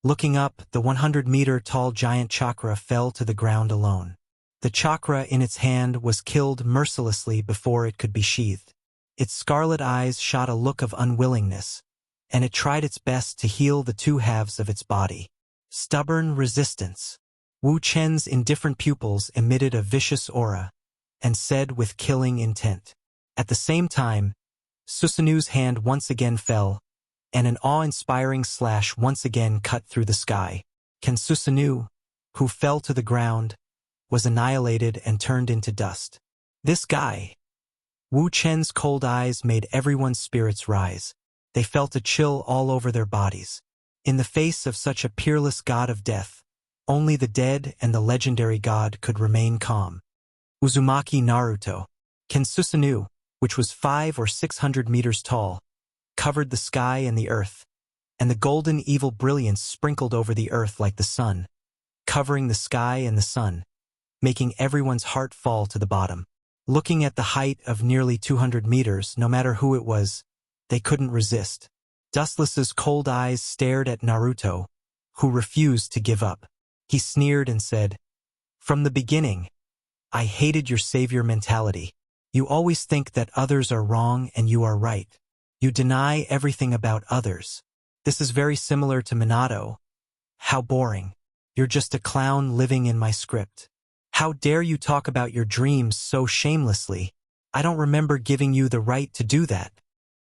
Looking up, the 100-meter-tall giant chakra fell to the ground alone. The chakra in its hand was killed mercilessly before it could be sheathed. Its scarlet eyes shot a look of unwillingness, and it tried its best to heal the two halves of its body. Stubborn resistance. Wu Chen's indifferent pupils emitted a vicious aura, and said with killing intent. At the same time, Susanu's hand once again fell, and an awe-inspiring slash once again cut through the sky. Kensusunoo, who fell to the ground, was annihilated and turned into dust. This guy. Wu Chen's cold eyes made everyone's spirits rise. They felt a chill all over their bodies. In the face of such a peerless god of death, only the dead and the legendary god could remain calm. Uzumaki Naruto. Kensusunoo, which was 500 or 600 meters tall, covered the sky and the earth, and the golden evil brilliance sprinkled over the earth like the sun, covering the sky and the sun, making everyone's heart fall to the bottom. Looking at the height of nearly 200 meters, no matter who it was, they couldn't resist. Dustless's cold eyes stared at Naruto, who refused to give up. He sneered and said, "From the beginning, I hated your savior mentality. You always think that others are wrong and you are right. You deny everything about others. This is very similar to Minato. How boring. You're just a clown living in my script. How dare you talk about your dreams so shamelessly? I don't remember giving you the right to do that."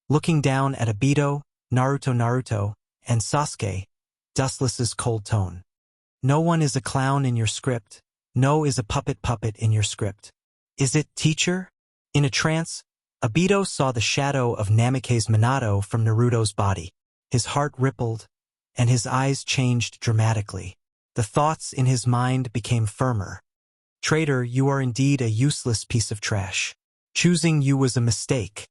Looking down at Obito, Naruto, and Sasuke, Dustless's cold tone. "No one is a clown in your script. No is a puppet in your script. Is it, teacher?" In a trance, Obito saw the shadow of Namikaze Minato from Naruto's body. His heart rippled, and his eyes changed dramatically. The thoughts in his mind became firmer. "Traitor, you are indeed a useless piece of trash. Choosing you was a mistake."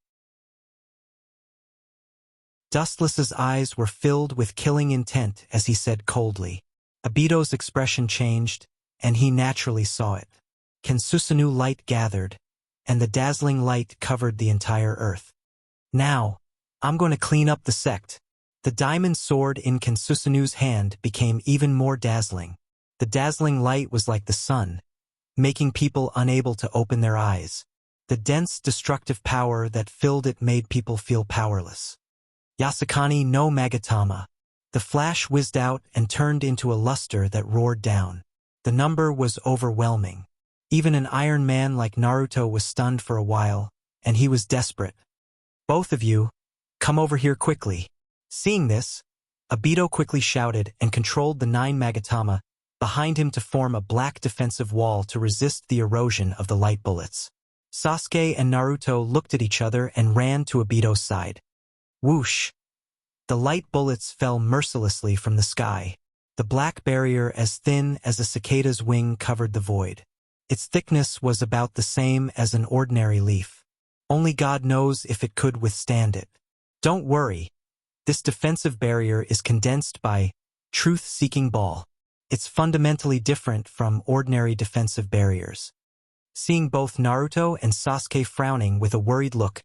Dustless's eyes were filled with killing intent as he said coldly. Obito's expression changed, and he naturally saw it. Kensusunoo light gathered, and the dazzling light covered the entire earth. "Now, I'm going to clean up the sect." The diamond sword in Kensusunoo's hand became even more dazzling. The dazzling light was like the sun, making people unable to open their eyes. The dense, destructive power that filled it made people feel powerless. Yasukani no Magatama. The flash whizzed out and turned into a luster that roared down. The number was overwhelming. Even an Iron Man like Naruto was stunned for a while, and he was desperate. "Both of you, come over here quickly." Seeing this, Obito quickly shouted and controlled the 9 Magatama behind him to form a black defensive wall to resist the erosion of the light bullets. Sasuke and Naruto looked at each other and ran to Obito's side. Whoosh! The light bullets fell mercilessly from the sky. The black barrier, as thin as a cicada's wing, covered the void. Its thickness was about the same as an ordinary leaf. Only God knows if it could withstand it. "Don't worry. This defensive barrier is condensed by Truth-Seeking Ball. It's fundamentally different from ordinary defensive barriers. Seeing both Naruto and Sasuke frowning with a worried look,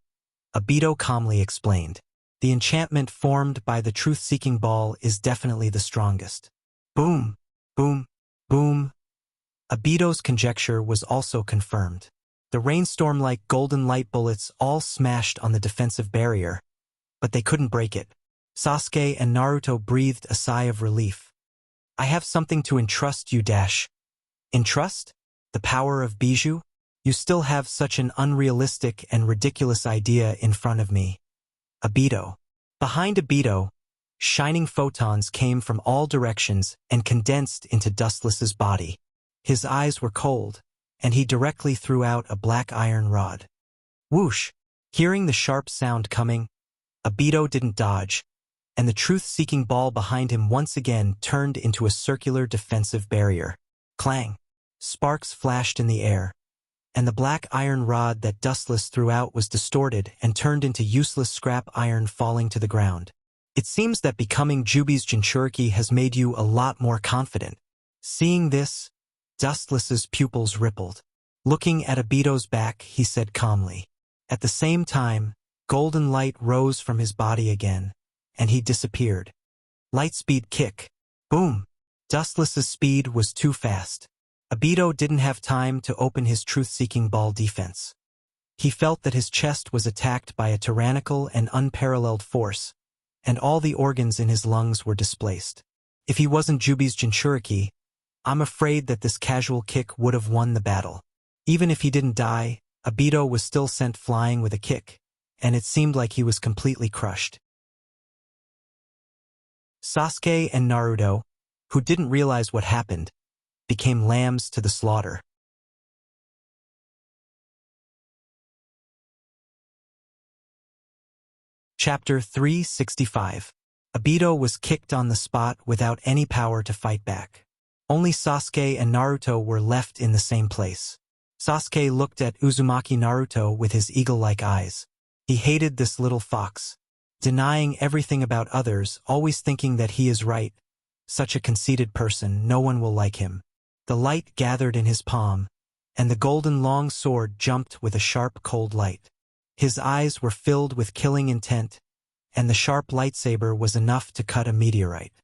Obito calmly explained. The enchantment formed by the Truth-Seeking Ball is definitely the strongest. Boom, boom, boom. Obito's conjecture was also confirmed. The rainstorm-like golden light bullets all smashed on the defensive barrier, but they couldn't break it. Sasuke and Naruto breathed a sigh of relief. I have something to entrust you, Dash. Entrust? The power of Bijou? You still have such an unrealistic and ridiculous idea in front of me. Obito. Behind Obito, shining photons came from all directions and condensed into Dustless's body. His eyes were cold, and he directly threw out a black iron rod. Whoosh! Hearing the sharp sound coming, Obito didn't dodge, and the truth-seeking ball behind him once again turned into a circular defensive barrier. Clang! Sparks flashed in the air, and the black iron rod that Dustless threw out was distorted and turned into useless scrap iron falling to the ground. It seems that becoming Jubi's Jinchuriki has made you a lot more confident. Seeing this, Dustless's pupils rippled. Looking at Obito's back, he said calmly. At the same time, golden light rose from his body again, and he disappeared. Lightspeed kick. Boom! Dustless's speed was too fast. Obito didn't have time to open his truth-seeking ball defense. He felt that his chest was attacked by a tyrannical and unparalleled force, and all the organs in his lungs were displaced. If he wasn't Jubi's Jinchuriki, I'm afraid that this casual kick would have won the battle. Even if he didn't die, Obito was still sent flying with a kick, and it seemed like he was completely crushed. Sasuke and Naruto, who didn't realize what happened, became lambs to the slaughter. Chapter 365. Obito was kicked on the spot without any power to fight back. Only Sasuke and Naruto were left in the same place. Sasuke looked at Uzumaki Naruto with his eagle-like eyes. He hated this little fox, denying everything about others, always thinking that he is right. Such a conceited person, no one will like him. The light gathered in his palm, and the golden long sword jumped with a sharp cold light. His eyes were filled with killing intent, and the sharp lightsaber was enough to cut a meteorite.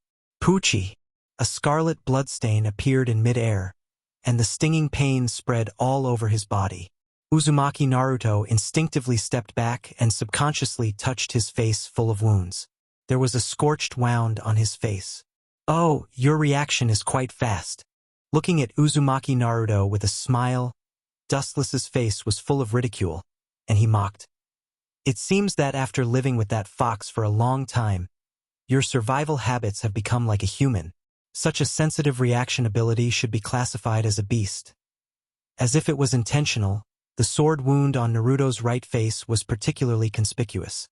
Poochie! A scarlet bloodstain appeared in mid-air, and the stinging pain spread all over his body. Uzumaki Naruto instinctively stepped back and subconsciously touched his face full of wounds. There was a scorched wound on his face. Oh, your reaction is quite fast. Looking at Uzumaki Naruto with a smile, Dustless's face was full of ridicule, and he mocked. It seems that after living with that fox for a long time, your survival habits have become like a human. Such a sensitive reaction ability should be classified as a beast. As if it was intentional, the sword wound on Naruto's right face was particularly conspicuous.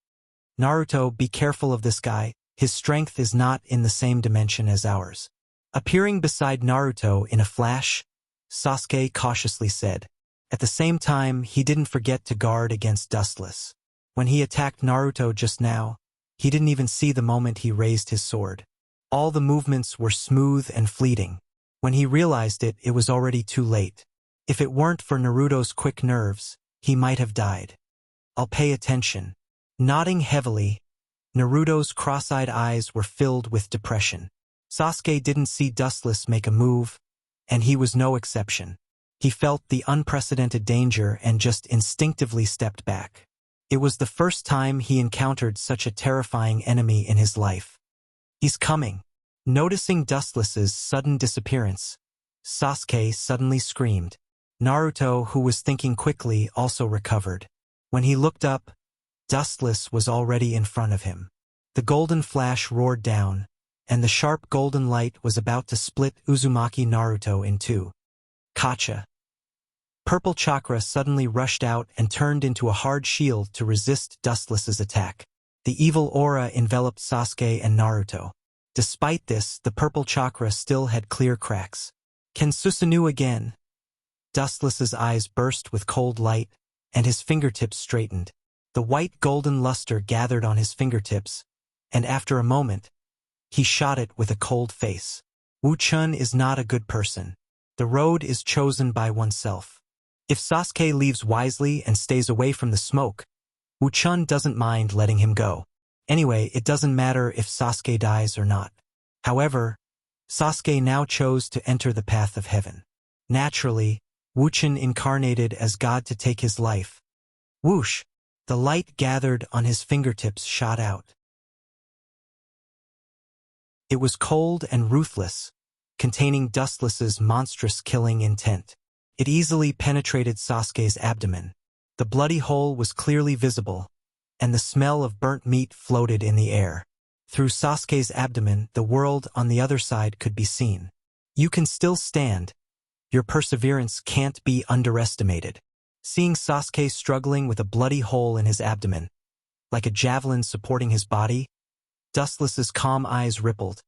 Naruto, be careful of this guy. His strength is not in the same dimension as ours. Appearing beside Naruto in a flash, Sasuke cautiously said. At the same time, he didn't forget to guard against Dustless. When he attacked Naruto just now, he didn't even see the moment he raised his sword. All the movements were smooth and fleeting. When he realized it, it was already too late. If it weren't for Naruto's quick nerves, he might have died. I'll pay attention. Nodding heavily, Naruto's cross-eyed eyes were filled with depression. Sasuke didn't see Dustless make a move, and he was no exception. He felt the unprecedented danger and just instinctively stepped back. It was the first time he encountered such a terrifying enemy in his life. He's coming. Noticing Dustless's sudden disappearance, Sasuke suddenly screamed. Naruto, who was thinking quickly, also recovered. When he looked up, Dustless was already in front of him. The golden flash roared down, and the sharp golden light was about to split Uzumaki Naruto in two. Kacha. Purple chakra suddenly rushed out and turned into a hard shield to resist Dustless's attack. The evil aura enveloped Sasuke and Naruto. Despite this, the purple chakra still had clear cracks. Can Susanoo again? Dustless's eyes burst with cold light, and his fingertips straightened. The white golden luster gathered on his fingertips, and after a moment, he shot it with a cold face. Wu Chun is not a good person. The road is chosen by oneself. If Sasuke leaves wisely and stays away from the smoke, Wu Chun doesn't mind letting him go. Anyway, it doesn't matter if Sasuke dies or not. However, Sasuke now chose to enter the path of heaven. Naturally, Wu Chun incarnated as God to take his life. Whoosh! The light gathered on his fingertips shot out. It was cold and ruthless, containing Dustless's monstrous killing intent. It easily penetrated Sasuke's abdomen. The bloody hole was clearly visible, and the smell of burnt meat floated in the air. Through Sasuke's abdomen, the world on the other side could be seen. You can still stand. Your perseverance can't be underestimated. Seeing Sasuke struggling with a bloody hole in his abdomen, like a javelin supporting his body, Dustless's calm eyes rippled.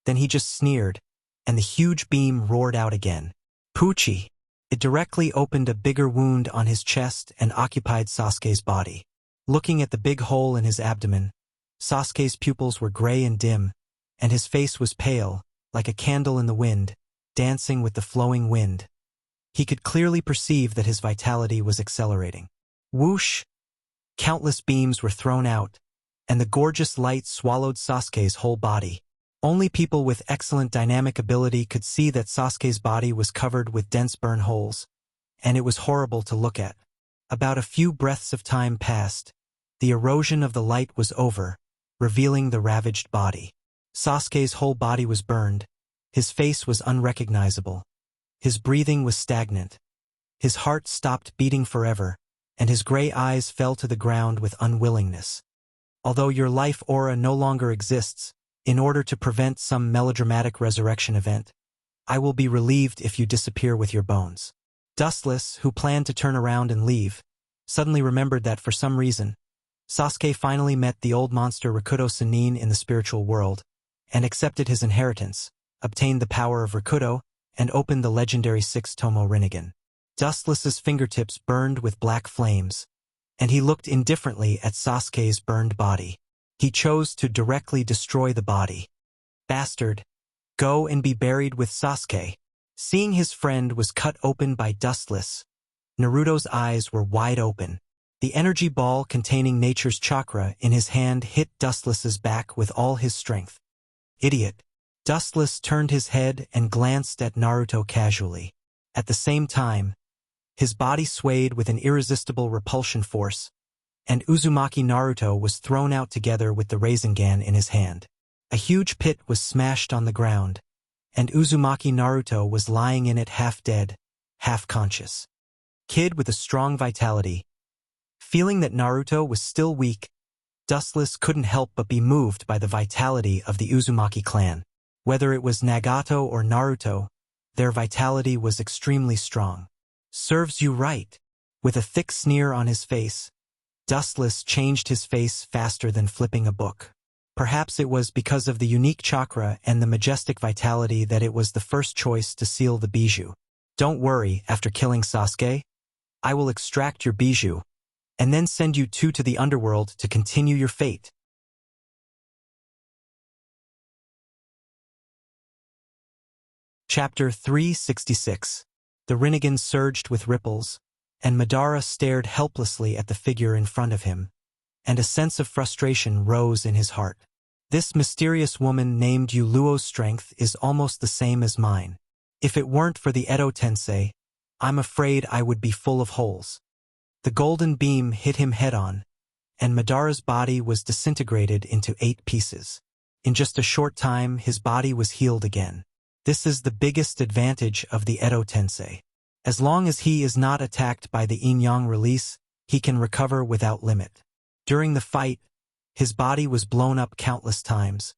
Then he just sneered, and the huge beam roared out again. Poochie! It directly opened a bigger wound on his chest and occupied Sasuke's body. Looking at the big hole in his abdomen, Sasuke's pupils were gray and dim, and his face was pale, like a candle in the wind, dancing with the flowing wind. He could clearly perceive that his vitality was accelerating. Whoosh! Countless beams were thrown out, and the gorgeous light swallowed Sasuke's whole body. Only people with excellent dynamic ability could see that Sasuke's body was covered with dense burn holes, and it was horrible to look at. About a few breaths of time passed. The erosion of the light was over, revealing the ravaged body. Sasuke's whole body was burned. His face was unrecognizable. His breathing was stagnant. His heart stopped beating forever, and his gray eyes fell to the ground with unwillingness. Although your life aura no longer exists, in order to prevent some melodramatic resurrection event, I will be relieved if you disappear with your bones. Dustless, who planned to turn around and leave, suddenly remembered that for some reason, Sasuke finally met the old monster Rakuto Sannin in the spiritual world, and accepted his inheritance, obtained the power of Rakuto, and opened the legendary Six-Tomo Rinnegan. Dustless's fingertips burned with black flames, and he looked indifferently at Sasuke's burned body. He chose to directly destroy the body. Bastard! Go and be buried with Sasuke. Seeing his friend was cut open by Dustless, Naruto's eyes were wide open. The energy ball containing nature's chakra in his hand hit Dustless's back with all his strength. Idiot! Dustless turned his head and glanced at Naruto casually. At the same time, his body swayed with an irresistible repulsion force, and Uzumaki Naruto was thrown out together with the Rasengan in his hand. A huge pit was smashed on the ground, and Uzumaki Naruto was lying in it half dead, half conscious. Kid with a strong vitality. Feeling that Naruto was still weak, Dustless couldn't help but be moved by the vitality of the Uzumaki clan. Whether it was Nagato or Naruto, their vitality was extremely strong. Serves you right. With a thick sneer on his face, Dustless changed his face faster than flipping a book. Perhaps it was because of the unique chakra and the majestic vitality that it was the first choice to seal the bijou. Don't worry, after killing Sasuke, I will extract your bijou, and then send you two to the underworld to continue your fate. Chapter 366. The Rinnegan surged with ripples, and Madara stared helplessly at the figure in front of him, and a sense of frustration rose in his heart. This mysterious woman named Yuluo's strength is almost the same as mine. If it weren't for the Edo Tensei, I'm afraid I would be full of holes. The golden beam hit him head-on, and Madara's body was disintegrated into 8 pieces. In just a short time, his body was healed again. This is the biggest advantage of the Edo Tensei. As long as he is not attacked by the yin-yang release, he can recover without limit. During the fight, his body was blown up countless times,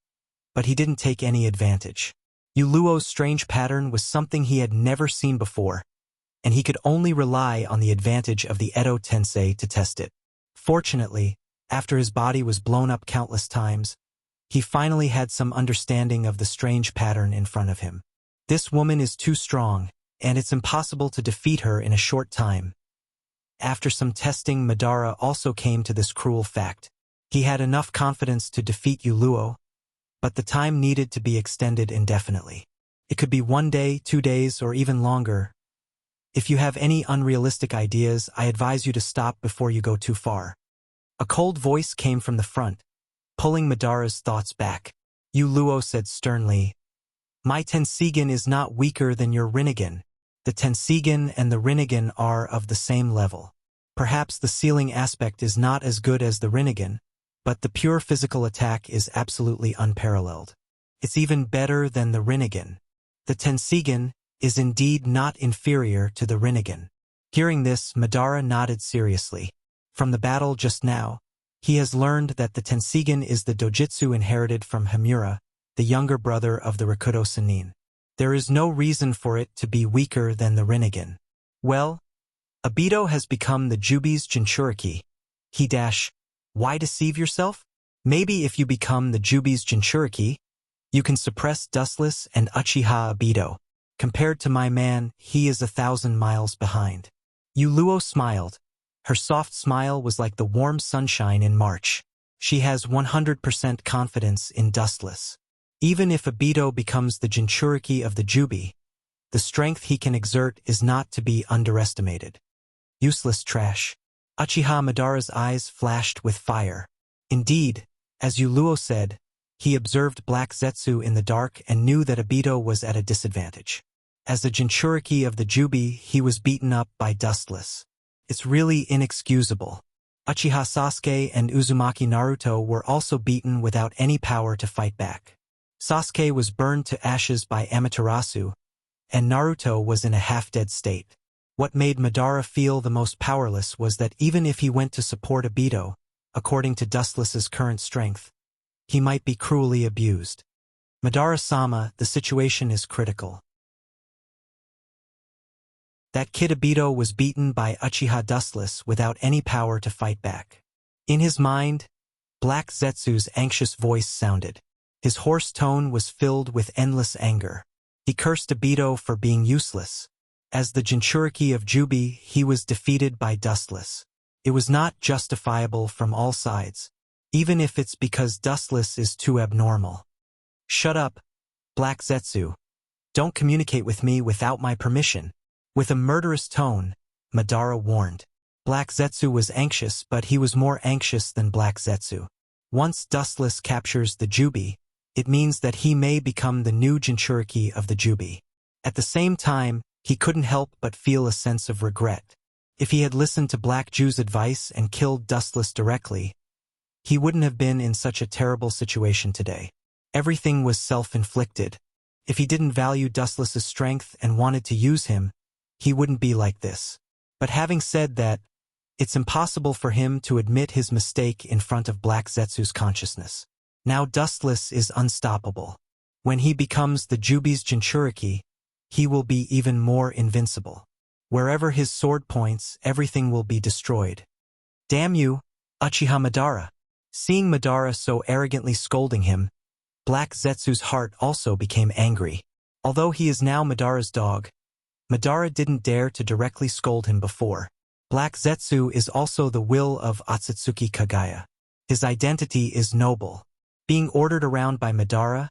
but he didn't take any advantage. Yuluo's strange pattern was something he had never seen before, and he could only rely on the advantage of the Edo Tensei to test it. Fortunately, after his body was blown up countless times, he finally had some understanding of the strange pattern in front of him. This woman is too strong, and it's impossible to defeat her in a short time. After some testing, Madara also came to this cruel fact. He had enough confidence to defeat Yuluo, but the time needed to be extended indefinitely. It could be 1 day, 2 days, or even longer. If you have any unrealistic ideas, I advise you to stop before you go too far. A cold voice came from the front, pulling Madara's thoughts back. Yuluo said sternly, "My Tensigen is not weaker than your Rinnegan. The Tensigen and the Rinnegan are of the same level. Perhaps the ceiling aspect is not as good as the Rinnegan, but the pure physical attack is absolutely unparalleled. It's even better than the Rinnegan. The Tensigen is indeed not inferior to the Rinnegan." Hearing this, Madara nodded seriously. From the battle just now, he has learned that the Tensigen is the dojutsu inherited from Himura, the younger brother of the Rakuto Sannin. There is no reason for it to be weaker than the Rinnegan. Well, Obito has become the Jubi's Jinchuriki. Why deceive yourself? Maybe if you become the Jubi's Jinchuriki, you can suppress Dustless and Uchiha Obito. Compared to my man, he is 1,000 miles behind. Yuluo smiled. Her soft smile was like the warm sunshine in March. She has 100% confidence in Dustless. Even if Obito becomes the Jinchuriki of the Jubi, the strength he can exert is not to be underestimated. Useless trash. Uchiha Madara's eyes flashed with fire. Indeed, as Yuluo said, he observed Black Zetsu in the dark and knew that Obito was at a disadvantage. As the Jinchuriki of the Jubi, he was beaten up by Dustless. It's really inexcusable. Uchiha Sasuke and Uzumaki Naruto were also beaten without any power to fight back. Sasuke was burned to ashes by Amaterasu, and Naruto was in a half-dead state. What made Madara feel the most powerless was that even if he went to support Obito, according to Dustless's current strength, he might be cruelly abused. Madara-sama, the situation is critical. That kid Obito was beaten by Uchiha Dustless without any power to fight back. In his mind, Black Zetsu's anxious voice sounded. His hoarse tone was filled with endless anger. He cursed Obito for being useless. As the Jinchuriki of Jubi, he was defeated by Dustless. It was not justifiable from all sides, even if it's because Dustless is too abnormal. Shut up, Black Zetsu. Don't communicate with me without my permission. With a murderous tone, Madara warned. Black Zetsu was anxious, but he was more anxious than Black Zetsu. Once Dustless captures the Jubi, it means that he may become the new Jinchuriki of the Jubi. At the same time, he couldn't help but feel a sense of regret. If he had listened to Black Jew's advice and killed Dustless directly, he wouldn't have been in such a terrible situation today. Everything was self-inflicted. If he didn't value Dustless's strength and wanted to use him, he wouldn't be like this. But having said that, it's impossible for him to admit his mistake in front of Black Zetsu's consciousness. Now Dustless is unstoppable. When he becomes the Jubi's Jinchuriki, he will be even more invincible. Wherever his sword points, everything will be destroyed. Damn you, Uchiha Madara. Seeing Madara so arrogantly scolding him, Black Zetsu's heart also became angry. Although he is now Madara's dog, Madara didn't dare to directly scold him before. Black Zetsu is also the will of Otsutsuki Kagaya. His identity is noble. Being ordered around by Madara,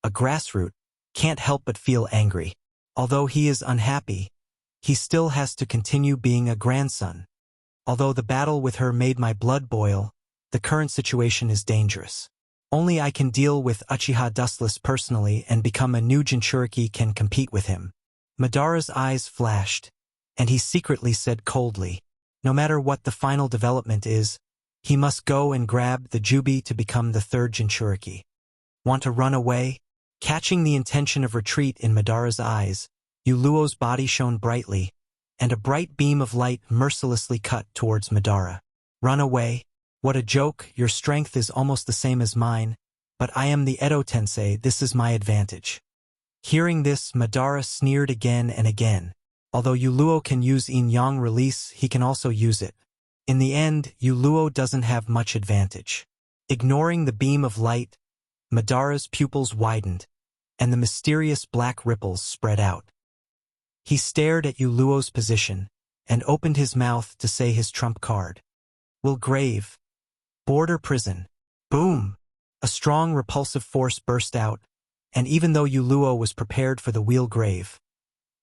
a grassroot, can't help but feel angry. Although he is unhappy, he still has to continue being a grandson. Although the battle with her made my blood boil, the current situation is dangerous. Only I can deal with Uchiha Dustless personally, and become a new Jinchuriki can compete with him. Madara's eyes flashed, and he secretly said coldly, no matter what the final development is, he must go and grab the Jubi to become the third Jinchuriki. Want to run away? Catching the intention of retreat in Madara's eyes, Yuluo's body shone brightly, and a bright beam of light mercilessly cut towards Madara. Run away? What a joke, your strength is almost the same as mine, but I am the Edo Tensei, this is my advantage. Hearing this, Madara sneered again and again. Although Yuluo can use Yin-Yang release, he can also use it. In the end, Yuluo doesn't have much advantage. Ignoring the beam of light, Madara's pupils widened, and the mysterious black ripples spread out. He stared at Yuluo's position, and opened his mouth to say his trump card. Will grave. Border prison. Boom! A strong repulsive force burst out, and even though Yuluo was prepared for the wheel grave,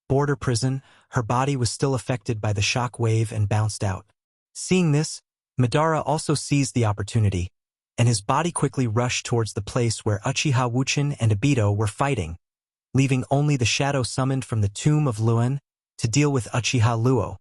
border prison, her body was still affected by the shock wave and bounced out. Seeing this, Madara also seized the opportunity, and his body quickly rushed towards the place where Uchiha Wuchen and Obito were fighting, leaving only the shadow summoned from the tomb of Luan to deal with Uchiha Luo.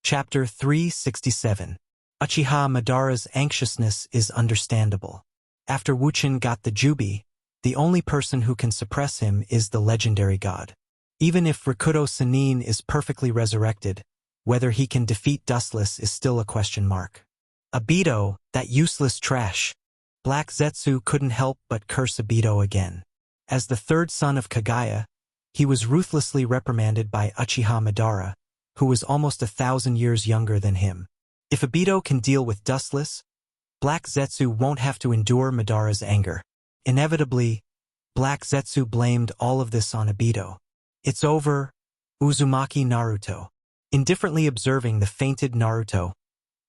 Chapter 367. Uchiha Madara's anxiousness is understandable. After Wuchen got the Jubi, the only person who can suppress him is the legendary god. Even if Rakuto Sannin is perfectly resurrected, whether he can defeat Dustless is still a question mark. Obito, that useless trash. Black Zetsu couldn't help but curse Obito again. As the third son of Kagaya, he was ruthlessly reprimanded by Uchiha Madara, who was almost 1,000 years younger than him. If Obito can deal with Dustless, Black Zetsu won't have to endure Madara's anger. Inevitably, Black Zetsu blamed all of this on Obito. It's over, Uzumaki Naruto. Indifferently observing the fainted Naruto,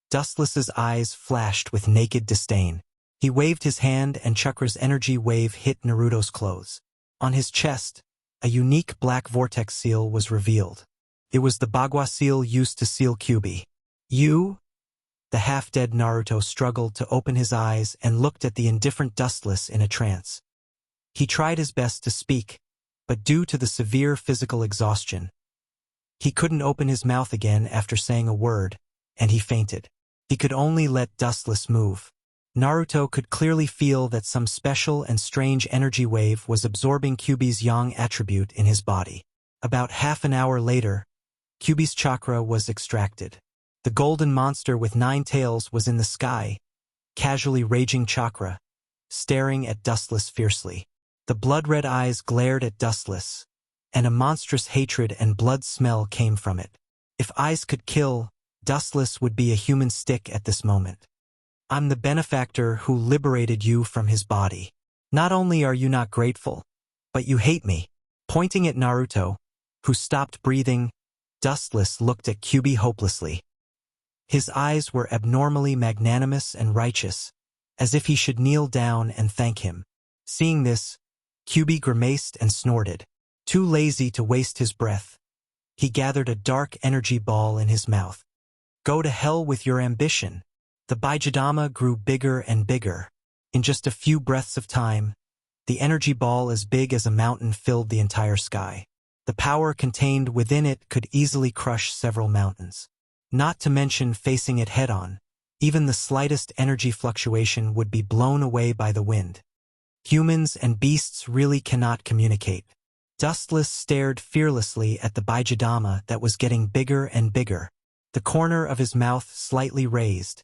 Dustless's eyes flashed with naked disdain. He waved his hand and Chakra's energy wave hit Naruto's clothes. On his chest, a unique black vortex seal was revealed. It was the Bagua seal used to seal Kyuubi. The half-dead Naruto struggled to open his eyes and looked at the indifferent Dustless in a trance. He tried his best to speak, but due to the severe physical exhaustion, he couldn't open his mouth again after saying a word, and he fainted. He could only let Dustless move. Naruto could clearly feel that some special and strange energy wave was absorbing Kyuubi's yang attribute in his body. About half an hour later, Kyuubi's chakra was extracted. The golden monster with 9 tails was in the sky, casually raging chakra, staring at Dustless fiercely. The blood-red eyes glared at Dustless, and a monstrous hatred and blood smell came from it. If eyes could kill, Dustless would be a human stick at this moment. I'm the benefactor who liberated you from his body. Not only are you not grateful, but you hate me. Pointing at Naruto, who stopped breathing, Dustless looked at Kyuubi hopelessly. His eyes were abnormally magnanimous and righteous, as if he should kneel down and thank him. Seeing this, Kyuubi grimaced and snorted. Too lazy to waste his breath, he gathered a dark energy ball in his mouth. Go to hell with your ambition. The Baijidama grew bigger and bigger. In just a few breaths of time, the energy ball as big as a mountain filled the entire sky. The power contained within it could easily crush several mountains. Not to mention facing it head-on, even the slightest energy fluctuation would be blown away by the wind. Humans and beasts really cannot communicate. Dustless stared fearlessly at the Baijidama that was getting bigger and bigger, the corner of his mouth slightly raised,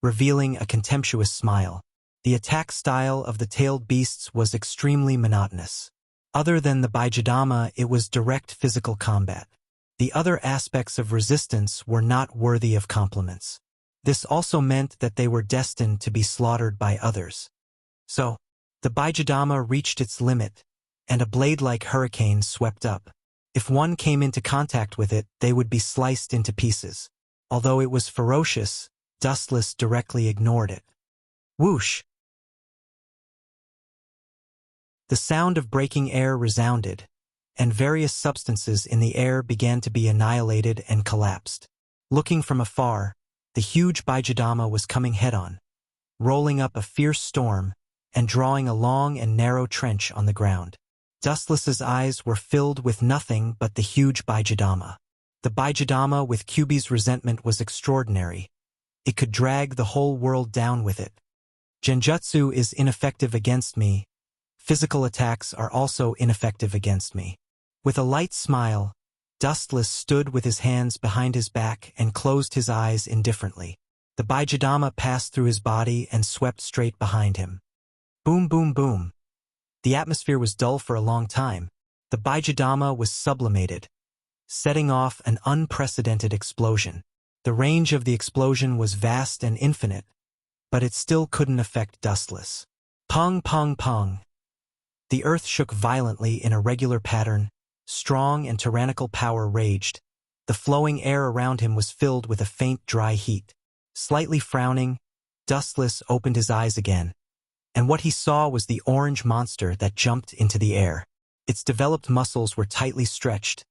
revealing a contemptuous smile. The attack style of the tailed beasts was extremely monotonous. Other than the Baijidama, it was direct physical combat. The other aspects of resistance were not worthy of compliments. This also meant that they were destined to be slaughtered by others. So, the Baijidama reached its limit, and a blade-like hurricane swept up. If one came into contact with it, they would be sliced into pieces. Although it was ferocious, Dustless directly ignored it. Whoosh! The sound of breaking air resounded, and various substances in the air began to be annihilated and collapsed. Looking from afar, the huge Baijidama was coming head-on, rolling up a fierce storm and drawing a long and narrow trench on the ground. Dustless's eyes were filled with nothing but the huge Baijidama. The Baijidama with Kyuubi's resentment was extraordinary. It could drag the whole world down with it. Genjutsu is ineffective against me. Physical attacks are also ineffective against me. With a light smile, Dustless stood with his hands behind his back and closed his eyes indifferently. The Baijidama passed through his body and swept straight behind him. Boom, boom, boom. The atmosphere was dull for a long time. The Baijidama was sublimated, setting off an unprecedented explosion. The range of the explosion was vast and infinite, but it still couldn't affect Dustless. Pong, pong, pong. The earth shook violently in a regular pattern. Strong and tyrannical power raged, The flowing air around him was filled with a faint, dry heat. Slightly frowning, Dustless opened his eyes again, and what he saw was the orange monster that jumped into the air. Its developed muscles were tightly stretched,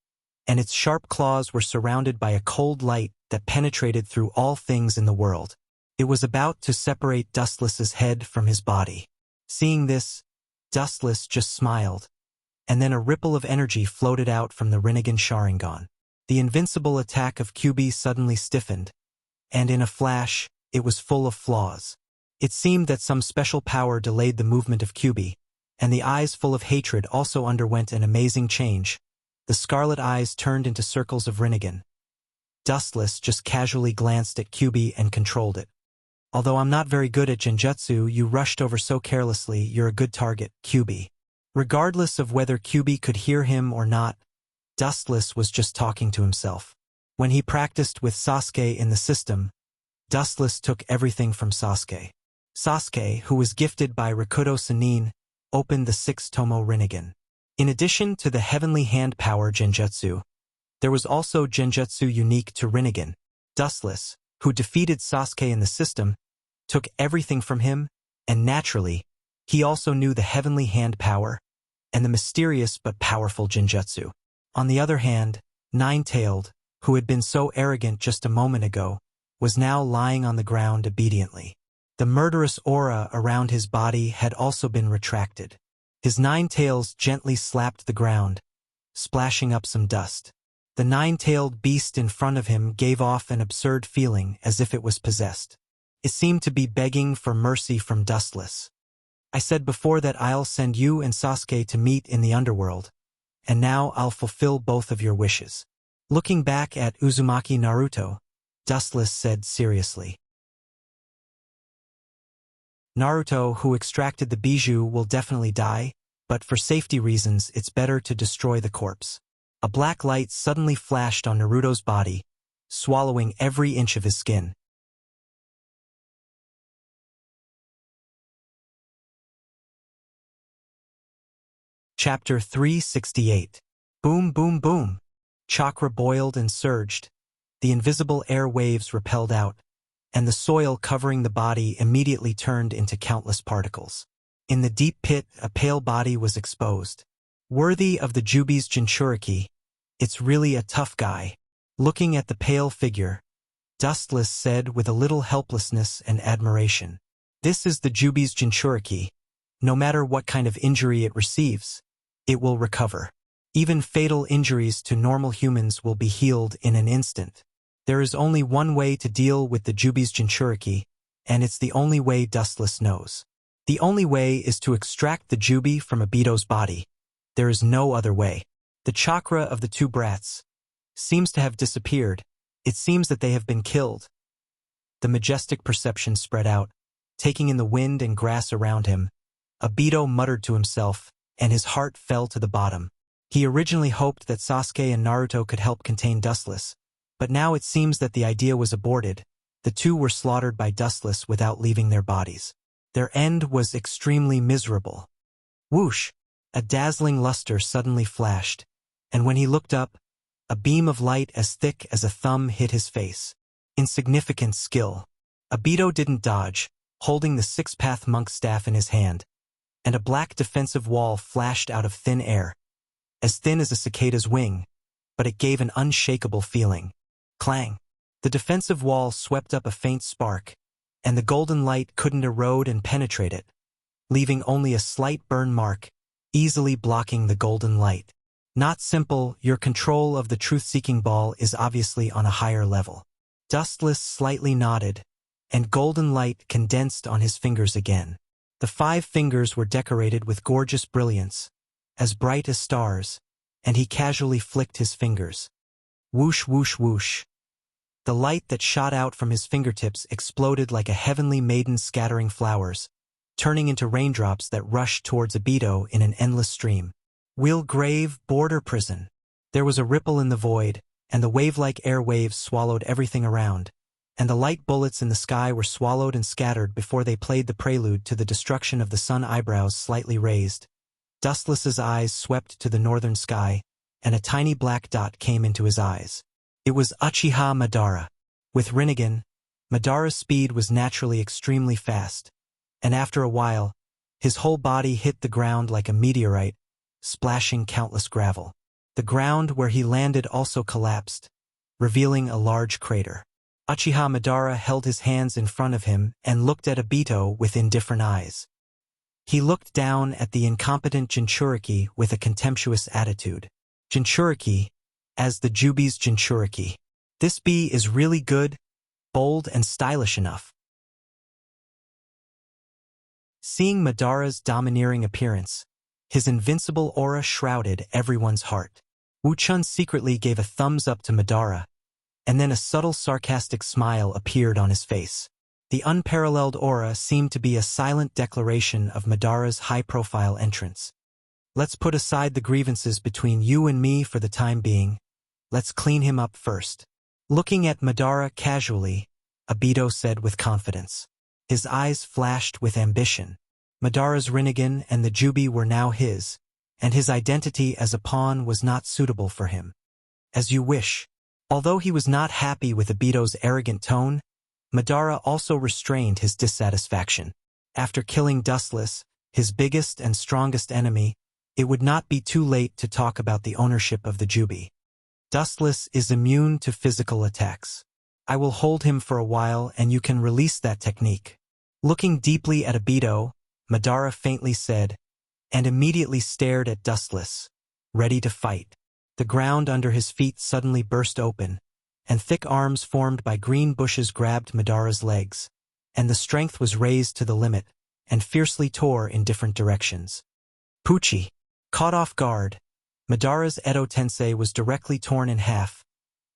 and its sharp claws were surrounded by a cold light that penetrated through all things in the world. It was about to separate Dustless's head from his body. Seeing this, Dustless just smiled, and then a ripple of energy floated out from the Rinnegan Sharingan. The invincible attack of Kyuubi suddenly stiffened, and in a flash, it was full of flaws. It seemed that some special power delayed the movement of Kyuubi, and the eyes full of hatred also underwent an amazing change. The scarlet eyes turned into circles of Rinnegan. Dustless just casually glanced at Kyuubi and controlled it. Although I'm not very good at genjutsu, you rushed over so carelessly, you're a good target, Kyuubi. Regardless of whether Kyuubi could hear him or not, Dustless was just talking to himself. When he practiced with Sasuke in the system, Dustless took everything from Sasuke. Sasuke, who was gifted by Rakuto Sannin, opened the 6-tomo Rinnegan. In addition to the Heavenly Hand Power genjutsu, there was also genjutsu unique to Rinnegan. Dustless, who defeated Sasuke in the system, took everything from him, and naturally, he also knew the Heavenly Hand Power and the mysterious but powerful genjutsu. On the other hand, Nine-Tailed, who had been so arrogant just a moment ago, was now lying on the ground obediently. The murderous aura around his body had also been retracted. His 9 tails gently slapped the ground, splashing up some dust. The 9-tailed beast in front of him gave off an absurd feeling as if it was possessed. It seemed to be begging for mercy from Dustless. I said before that I'll send you and Sasuke to meet in the underworld, and now I'll fulfill both of your wishes. Looking back at Uzumaki Naruto, Dustless said seriously. Naruto, who extracted the bijou, will definitely die, but for safety reasons it's better to destroy the corpse. A black light suddenly flashed on Naruto's body, swallowing every inch of his skin. Chapter 368. Boom, boom, boom. Chakra boiled and surged. The invisible air waves repelled out, and the soil covering the body immediately turned into countless particles. In the deep pit, a pale body was exposed. Worthy of the Jubi's Jinchuriki, it's really a tough guy. Looking at the pale figure, Dustless said with a little helplessness and admiration. This is the Jubi's Jinchuriki. No matter what kind of injury it receives, it will recover. Even fatal injuries to normal humans will be healed in an instant. There is only one way to deal with the Jubi's Jinchuriki, and it's the only way Dustless knows. The only way is to extract the Jubi from Obito's body. There is no other way. The chakra of the two brats seems to have disappeared. It seems that they have been killed. The majestic perception spread out, taking in the wind and grass around him. Obito muttered to himself, and his heart fell to the bottom. He originally hoped that Sasuke and Naruto could help contain Dustless, but now it seems that the idea was aborted. The two were slaughtered by Dustless without leaving their bodies. Their end was extremely miserable. Whoosh! A dazzling luster suddenly flashed, and when he looked up, a beam of light as thick as a thumb hit his face. Insignificant skill. Obito didn't dodge, holding the six-path monk staff in his hand, and a black defensive wall flashed out of thin air, as thin as a cicada's wing, but it gave an unshakable feeling. Clang! The defensive wall swept up a faint spark, and the golden light couldn't erode and penetrate it, leaving only a slight burn mark, easily blocking the golden light. Not simple, your control of the truth-seeking ball is obviously on a higher level. Dustless slightly nodded, and golden light condensed on his fingers again. The 5 fingers were decorated with gorgeous brilliance, as bright as stars, and he casually flicked his fingers. Whoosh, whoosh, whoosh. The light that shot out from his fingertips exploded like a heavenly maiden scattering flowers, turning into raindrops that rushed towards Obito in an endless stream. Will Grave Border Prison. There was a ripple in the void, and the wave-like air waves swallowed everything around, and the light bullets in the sky were swallowed and scattered before they played the prelude to the destruction of the sun. Eyebrows slightly raised. Dustless's eyes swept to the northern sky, and a tiny black dot came into his eyes. It was Uchiha Madara. With Rinnegan, Madara's speed was naturally extremely fast, and after a while, his whole body hit the ground like a meteorite, splashing countless gravel. The ground where he landed also collapsed, revealing a large crater. Uchiha Madara held his hands in front of him and looked at Obito with indifferent eyes. He looked down at the incompetent Jinchuriki with a contemptuous attitude. Jinchuriki, as the Jubi's Jinchuriki. This bee is really good, bold and stylish enough. Seeing Madara's domineering appearance, his invincible aura shrouded everyone's heart. Wu Chun secretly gave a thumbs up to Madara, and then a subtle sarcastic smile appeared on his face. The unparalleled aura seemed to be a silent declaration of Madara's high-profile entrance. Let's put aside the grievances between you and me for the time being. Let's clean him up first. Looking at Madara casually, Obito said with confidence. His eyes flashed with ambition. Madara's Rinnegan and the Jubi were now his, and his identity as a pawn was not suitable for him. As you wish. Although he was not happy with Obito's arrogant tone, Madara also restrained his dissatisfaction. After killing Dustless, his biggest and strongest enemy, it would not be too late to talk about the ownership of the Jubi. Dustless is immune to physical attacks. I will hold him for a while and you can release that technique. Looking deeply at Obito, Madara faintly said, and immediately stared at Dustless, ready to fight. The ground under his feet suddenly burst open, and thick arms formed by green bushes grabbed Madara's legs, and the strength was raised to the limit, and fiercely tore in different directions. Pucci, caught off guard, Madara's Edo Tensei was directly torn in half,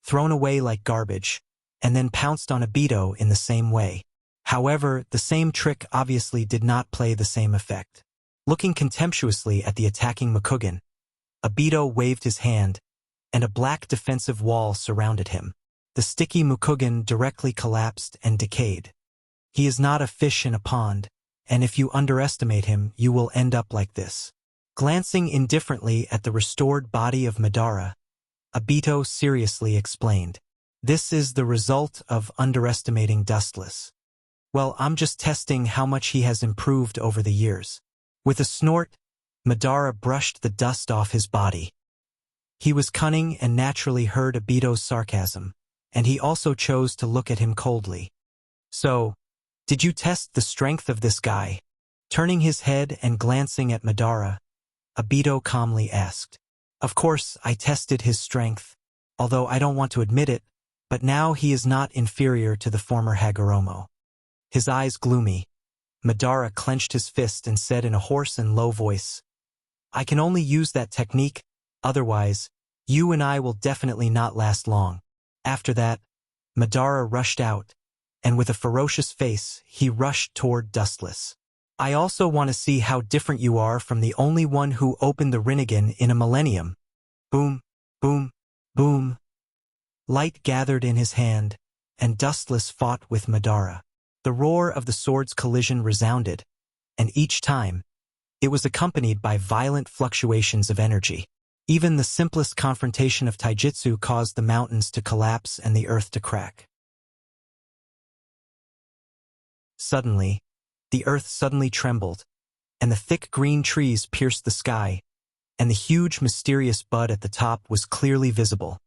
thrown away like garbage, and then pounced on Obito in the same way. However, the same trick obviously did not play the same effect. Looking contemptuously at the attacking Mukugan, Obito waved his hand, and a black defensive wall surrounded him. The sticky Mukugan directly collapsed and decayed. He is not a fish in a pond, and if you underestimate him, you will end up like this. Glancing indifferently at the restored body of Madara, Obito seriously explained. This is the result of underestimating Dustless. Well, I'm just testing how much he has improved over the years. With a snort, Madara brushed the dust off his body. He was cunning and naturally heard Obito's sarcasm, and he also chose to look at him coldly. So, did you test the strength of this guy? Turning his head and glancing at Madara, Obito calmly asked. Of course, I tested his strength, although I don't want to admit it, but now he is not inferior to the former Hagoromo. His eyes gloomy, Madara clenched his fist and said in a hoarse and low voice, I can only use that technique, otherwise, you and I will definitely not last long. After that, Madara rushed out, and with a ferocious face, he rushed toward Dustless. I also want to see how different you are from the only one who opened the Rinnegan in a millennium. Boom, boom, boom. Light gathered in his hand, and Dustless fought with Madara. The roar of the sword's collision resounded, and each time, it was accompanied by violent fluctuations of energy. Even the simplest confrontation of taijutsu caused the mountains to collapse and the earth to crack. Suddenly, the earth suddenly trembled, and the thick green trees pierced the sky, and the huge mysterious bud at the top was clearly visible.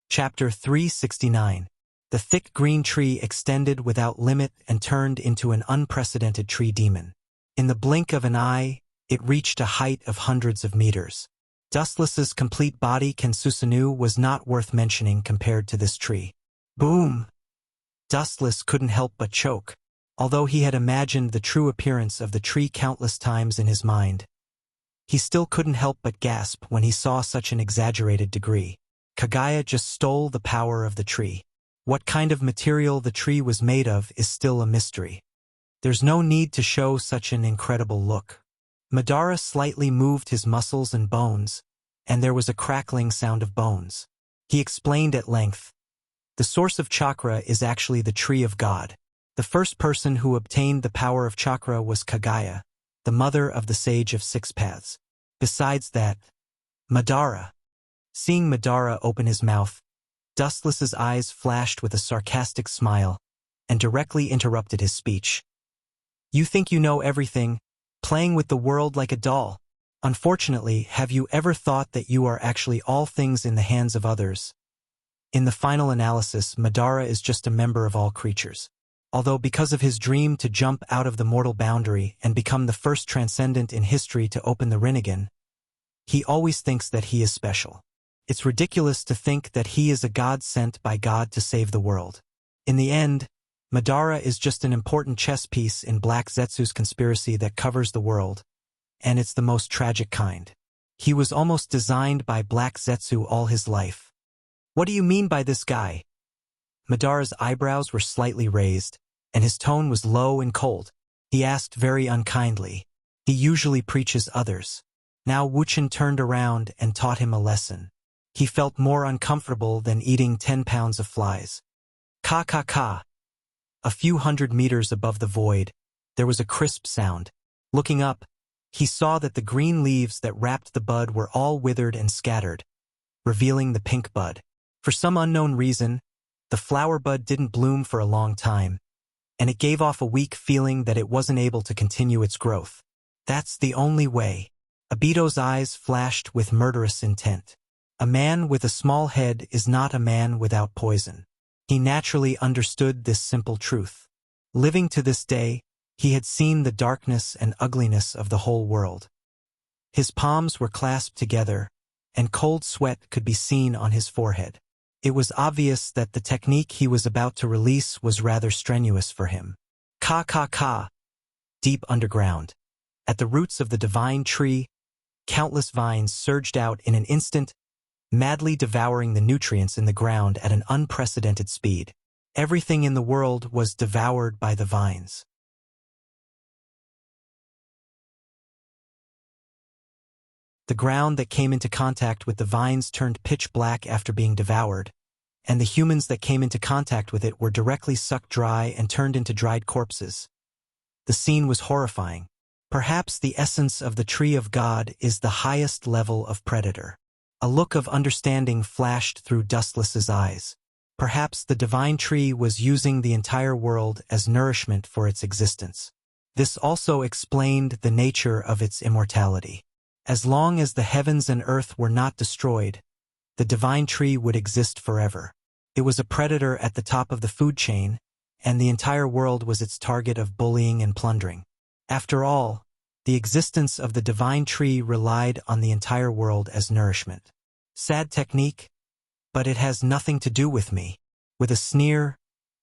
Chapter 369. The thick green tree extended without limit and turned into an unprecedented tree demon. In the blink of an eye, it reached a height of hundreds of meters. Dustless's complete body Kensusunu was not worth mentioning compared to this tree. Boom! Dustless couldn't help but choke. Although he had imagined the true appearance of the tree countless times in his mind, he still couldn't help but gasp when he saw such an exaggerated degree. Kagaya just stole the power of the tree. What kind of material the tree was made of is still a mystery. There's no need to show such an incredible look. Madara slightly moved his muscles and bones, and there was a crackling sound of bones. He explained at length, the source of chakra is actually the tree of God. The first person who obtained the power of chakra was Kagaya, the mother of the Sage of Six Paths. Besides that, Madara. Seeing Madara open his mouth, Dustless's eyes flashed with a sarcastic smile and directly interrupted his speech. You think you know everything, playing with the world like a doll. Unfortunately, have you ever thought that you are actually all things in the hands of others? In the final analysis, Madara is just a member of all creatures. Although because of his dream to jump out of the mortal boundary and become the first transcendent in history to open the Rinnegan, he always thinks that he is special. It's ridiculous to think that he is a god sent by God to save the world. In the end, Madara is just an important chess piece in Black Zetsu's conspiracy that covers the world, and it's the most tragic kind. He was almost designed by Black Zetsu all his life. What do you mean by this guy? Madara's eyebrows were slightly raised, and his tone was low and cold. He asked very unkindly. He usually preaches others. Now Wuchen turned around and taught him a lesson. He felt more uncomfortable than eating 10 pounds of flies. Ka ka ka. A few hundred meters above the void, there was a crisp sound. Looking up, he saw that the green leaves that wrapped the bud were all withered and scattered, revealing the pink bud. For some unknown reason, the flower bud didn't bloom for a long time, and it gave off a weak feeling that it wasn't able to continue its growth. That's the only way. Obito's eyes flashed with murderous intent. A man with a small head is not a man without poison. He naturally understood this simple truth. Living to this day, he had seen the darkness and ugliness of the whole world. His palms were clasped together, and cold sweat could be seen on his forehead. It was obvious that the technique he was about to release was rather strenuous for him. Ka ka ka. Deep underground, at the roots of the divine tree, countless vines surged out in an instant, madly devouring the nutrients in the ground at an unprecedented speed. Everything in the world was devoured by the vines. The ground that came into contact with the vines turned pitch black after being devoured, and the humans that came into contact with it were directly sucked dry and turned into dried corpses. The scene was horrifying. Perhaps the essence of the tree of God is the highest level of predator. A look of understanding flashed through Dustless's eyes. Perhaps the divine tree was using the entire world as nourishment for its existence. This also explained the nature of its immortality. As long as the heavens and earth were not destroyed, the divine tree would exist forever. It was a predator at the top of the food chain, and the entire world was its target of bullying and plundering. After all, the existence of the divine tree relied on the entire world as nourishment. Sad technique, but it has nothing to do with me. With a sneer,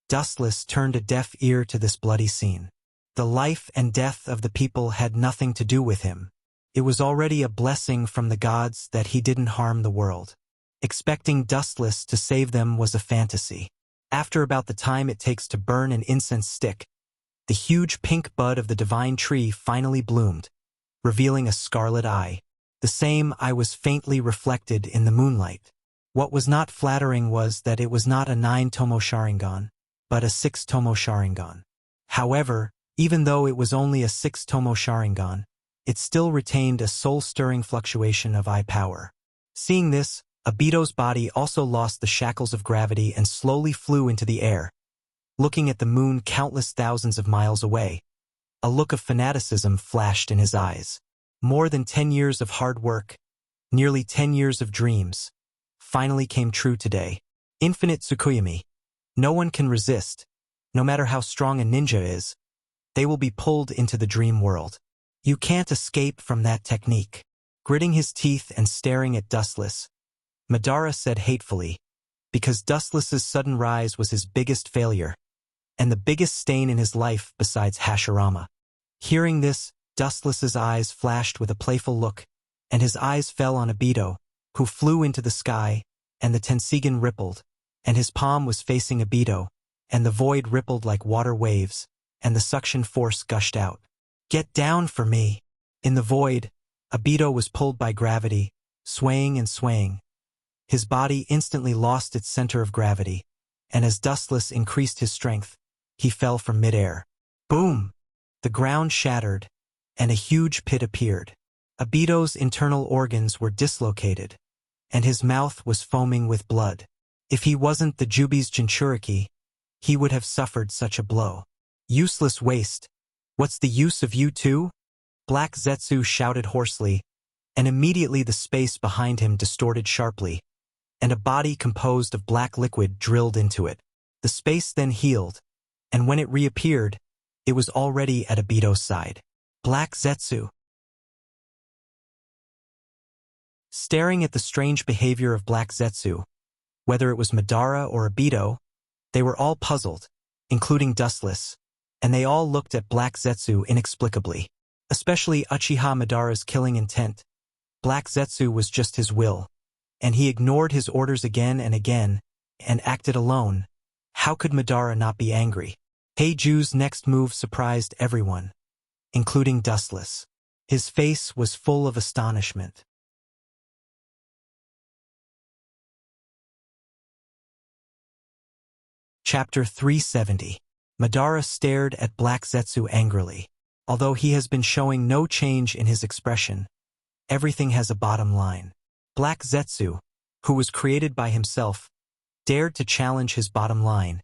Dustless turned a deaf ear to this bloody scene. The life and death of the people had nothing to do with him. It was already a blessing from the gods that he didn't harm the world. Expecting Dustless to save them was a fantasy. After about the time it takes to burn an incense stick, the huge pink bud of the divine tree finally bloomed, revealing a scarlet eye. The same eye was faintly reflected in the moonlight. What was not flattering was that it was not a 9-tomo Sharingan, but a 6-tomo Sharingan. However, even though it was only a 6-tomo Sharingan, it still retained a soul-stirring fluctuation of eye power. Seeing this, Obito's body also lost the shackles of gravity and slowly flew into the air, looking at the moon countless thousands of miles away. A look of fanaticism flashed in his eyes. More than 10 years of hard work, nearly 10 years of dreams, finally came true today. Infinite Tsukuyomi. No one can resist. No matter how strong a ninja is, they will be pulled into the dream world. You can't escape from that technique. Gritting his teeth and staring at Dustless, Madara said hatefully, because Dustless's sudden rise was his biggest failure, and the biggest stain in his life besides Hashirama. Hearing this, Dustless's eyes flashed with a playful look, and his eyes fell on Obito, who flew into the sky, and the Tensigan rippled, and his palm was facing Obito, and the void rippled like water waves, and the suction force gushed out. Get down for me! In the void, Obito was pulled by gravity, swaying and swaying. His body instantly lost its center of gravity, and as Dustless increased his strength, he fell from midair. Boom! The ground shattered, and a huge pit appeared. Obito's internal organs were dislocated, and his mouth was foaming with blood. If he wasn't the Jubi's Jinchuriki, he would have suffered such a blow. Useless waste. What's the use of you too? Black Zetsu shouted hoarsely, and immediately the space behind him distorted sharply, and a body composed of black liquid drilled into it. The space then healed, and when it reappeared, it was already at Obito's side. Black Zetsu. Staring at the strange behavior of Black Zetsu, whether it was Madara or Obito, they were all puzzled, including Dustless, and they all looked at Black Zetsu inexplicably. Especially Uchiha Madara's killing intent. Black Zetsu was just his will, and he ignored his orders again and again, and acted alone. How could Madara not be angry? Heiju's next move surprised everyone, including Dustless. His face was full of astonishment. Chapter 370. Madara stared at Black Zetsu angrily. Although he has been showing no change in his expression, everything has a bottom line. Black Zetsu, who was created by himself, dared to challenge his bottom line,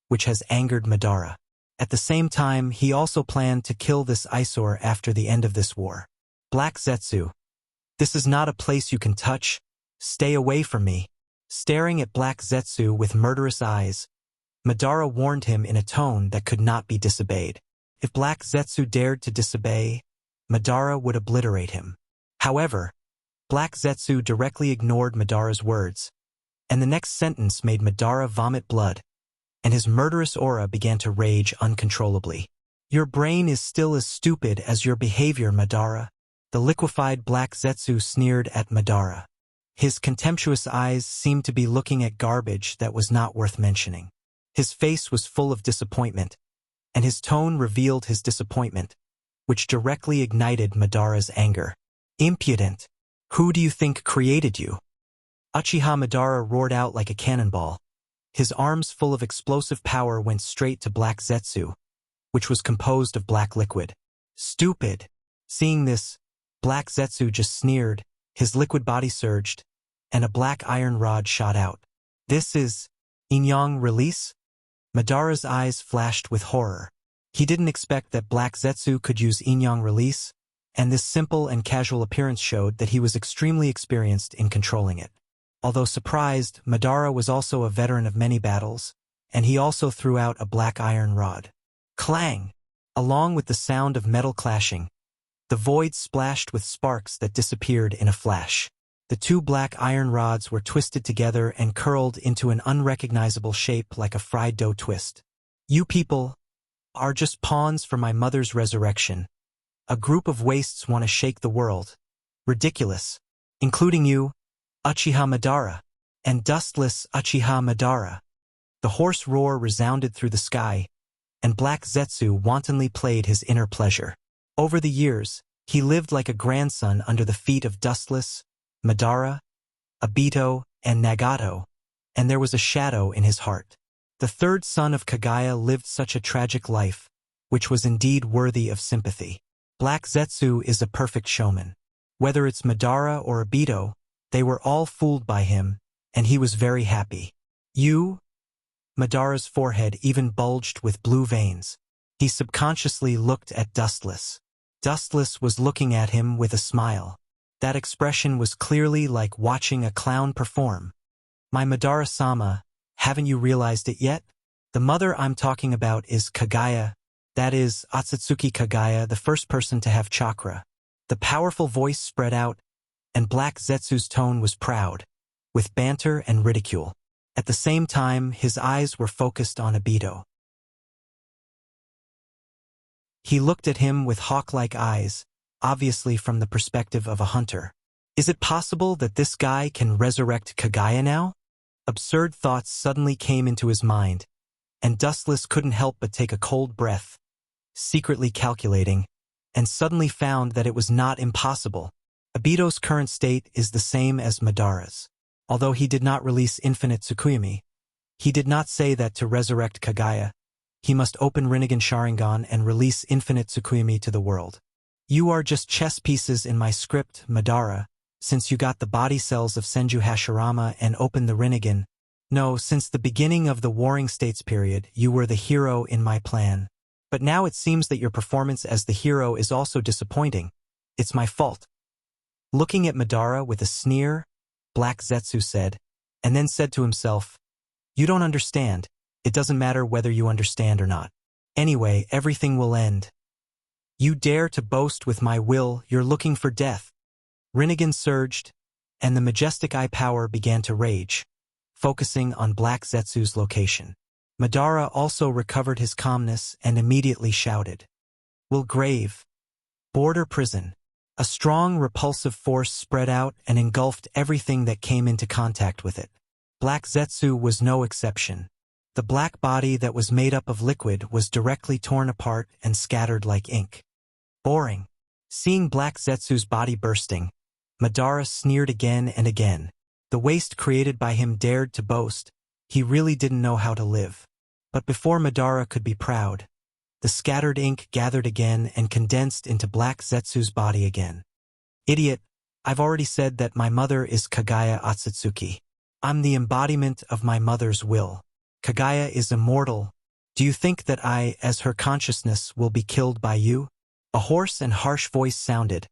which has angered Madara. At the same time, he also planned to kill this eyesore after the end of this war. Black Zetsu, this is not a place you can touch. Stay away from me. Staring at Black Zetsu with murderous eyes, Madara warned him in a tone that could not be disobeyed. If Black Zetsu dared to disobey, Madara would obliterate him. However, Black Zetsu directly ignored Madara's words, and the next sentence made Madara vomit blood, and his murderous aura began to rage uncontrollably. Your brain is still as stupid as your behavior, Madara. The liquefied Black Zetsu sneered at Madara. His contemptuous eyes seemed to be looking at garbage that was not worth mentioning. His face was full of disappointment, and his tone revealed his disappointment, which directly ignited Madara's anger. Impudent! Who do you think created you? Uchiha Madara roared out like a cannonball. His arms full of explosive power went straight to Black Zetsu, which was composed of black liquid. Stupid! Seeing this, Black Zetsu just sneered, his liquid body surged, and a black iron rod shot out. This is Inyang release? Madara's eyes flashed with horror. He didn't expect that Black Zetsu could use Inyang release, and this simple and casual appearance showed that he was extremely experienced in controlling it. Although surprised, Madara was also a veteran of many battles, and he also threw out a black iron rod. Clang! Along with the sound of metal clashing, the void splashed with sparks that disappeared in a flash. The two black iron rods were twisted together and curled into an unrecognizable shape like a fried dough twist. You people are just pawns for my mother's resurrection. A group of wastes want to shake the world. Ridiculous. Including you, Uchiha Madara, and dustless Uchiha Madara. The hoarse roar resounded through the sky, and Black Zetsu wantonly played his inner pleasure. Over the years, he lived like a grandson under the feet of Dustless, Madara, Obito, and Nagato, and there was a shadow in his heart. The third son of Kagaya lived such a tragic life, which was indeed worthy of sympathy. Black Zetsu is a perfect showman. Whether it's Madara or Obito, they were all fooled by him, and he was very happy. You? Madara's forehead even bulged with blue veins. He subconsciously looked at Dustless. Dustless was looking at him with a smile. That expression was clearly like watching a clown perform. My Madara-sama, haven't you realized it yet? The mother I'm talking about is Kagaya, that is, Otsutsuki Kagaya, the first person to have chakra. The powerful voice spread out, and Black Zetsu's tone was proud, with banter and ridicule. At the same time, his eyes were focused on Obito. He looked at him with hawk-like eyes, obviously from the perspective of a hunter. Is it possible that this guy can resurrect Kagaya now? Absurd thoughts suddenly came into his mind, and Dustless couldn't help but take a cold breath, secretly calculating, and suddenly found that it was not impossible. Obito's current state is the same as Madara's. Although he did not release infinite Tsukuyomi, he did not say that to resurrect Kagaya, he must open Rinnegan Sharingan and release infinite Tsukuyomi to the world. You are just chess pieces in my script, Madara, since you got the body cells of Senju Hashirama and opened the Rinnegan. No, since the beginning of the Warring States period, you were the hero in my plan. But now it seems that your performance as the hero is also disappointing. It's my fault. Looking at Madara with a sneer, Black Zetsu said, and then said to himself, "You don't understand. It doesn't matter whether you understand or not. Anyway, everything will end. You dare to boast with my will, you're looking for death." Rinnegan surged, and the majestic eye power began to rage, focusing on Black Zetsu's location. Madara also recovered his calmness and immediately shouted, "Will grave. Border prison." A strong, repulsive force spread out and engulfed everything that came into contact with it. Black Zetsu was no exception. The black body that was made up of liquid was directly torn apart and scattered like ink. Boring. Seeing Black Zetsu's body bursting, Madara sneered again and again. The waste created by him dared to boast. He really didn't know how to live. But before Madara could be proud, the scattered ink gathered again and condensed into Black Zetsu's body again. "Idiot, I've already said that my mother is Kaguya Otsutsuki. I'm the embodiment of my mother's will. Kaguya is immortal. Do you think that I, as her consciousness, will be killed by you?" A hoarse and harsh voice sounded,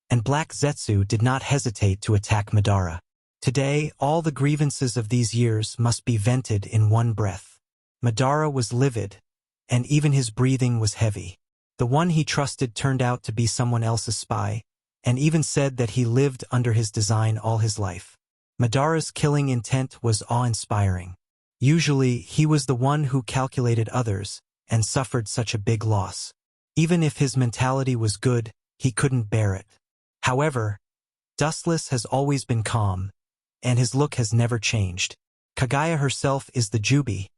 and Black Zetsu did not hesitate to attack Madara. Today, all the grievances of these years must be vented in one breath. Madara was livid, and even his breathing was heavy. The one he trusted turned out to be someone else's spy, and even said that he lived under his design all his life. Madara's killing intent was awe-inspiring. Usually, he was the one who calculated others and suffered such a big loss. Even if his mentality was good, he couldn't bear it. However, Dustless has always been calm, and his look has never changed. Kaguya herself is the Jubi,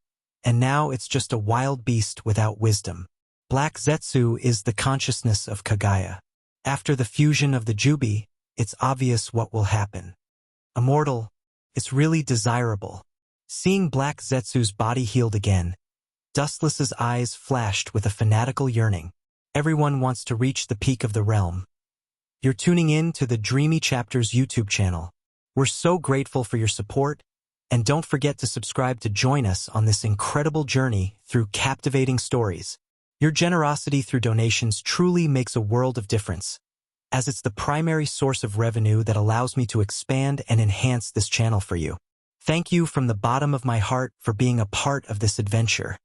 and now it's just a wild beast without wisdom. Black Zetsu is the consciousness of Kaguya. After the fusion of the Jubi, it's obvious what will happen. Immortal, it's really desirable. Seeing Black Zetsu's body healed again, Dustless's eyes flashed with a fanatical yearning. Everyone wants to reach the peak of the realm. You're tuning in to the Dreamy Chapters YouTube channel. We're so grateful for your support, and don't forget to subscribe to join us on this incredible journey through captivating stories. Your generosity through donations truly makes a world of difference, as it's the primary source of revenue that allows me to expand and enhance this channel for you. Thank you from the bottom of my heart for being a part of this adventure.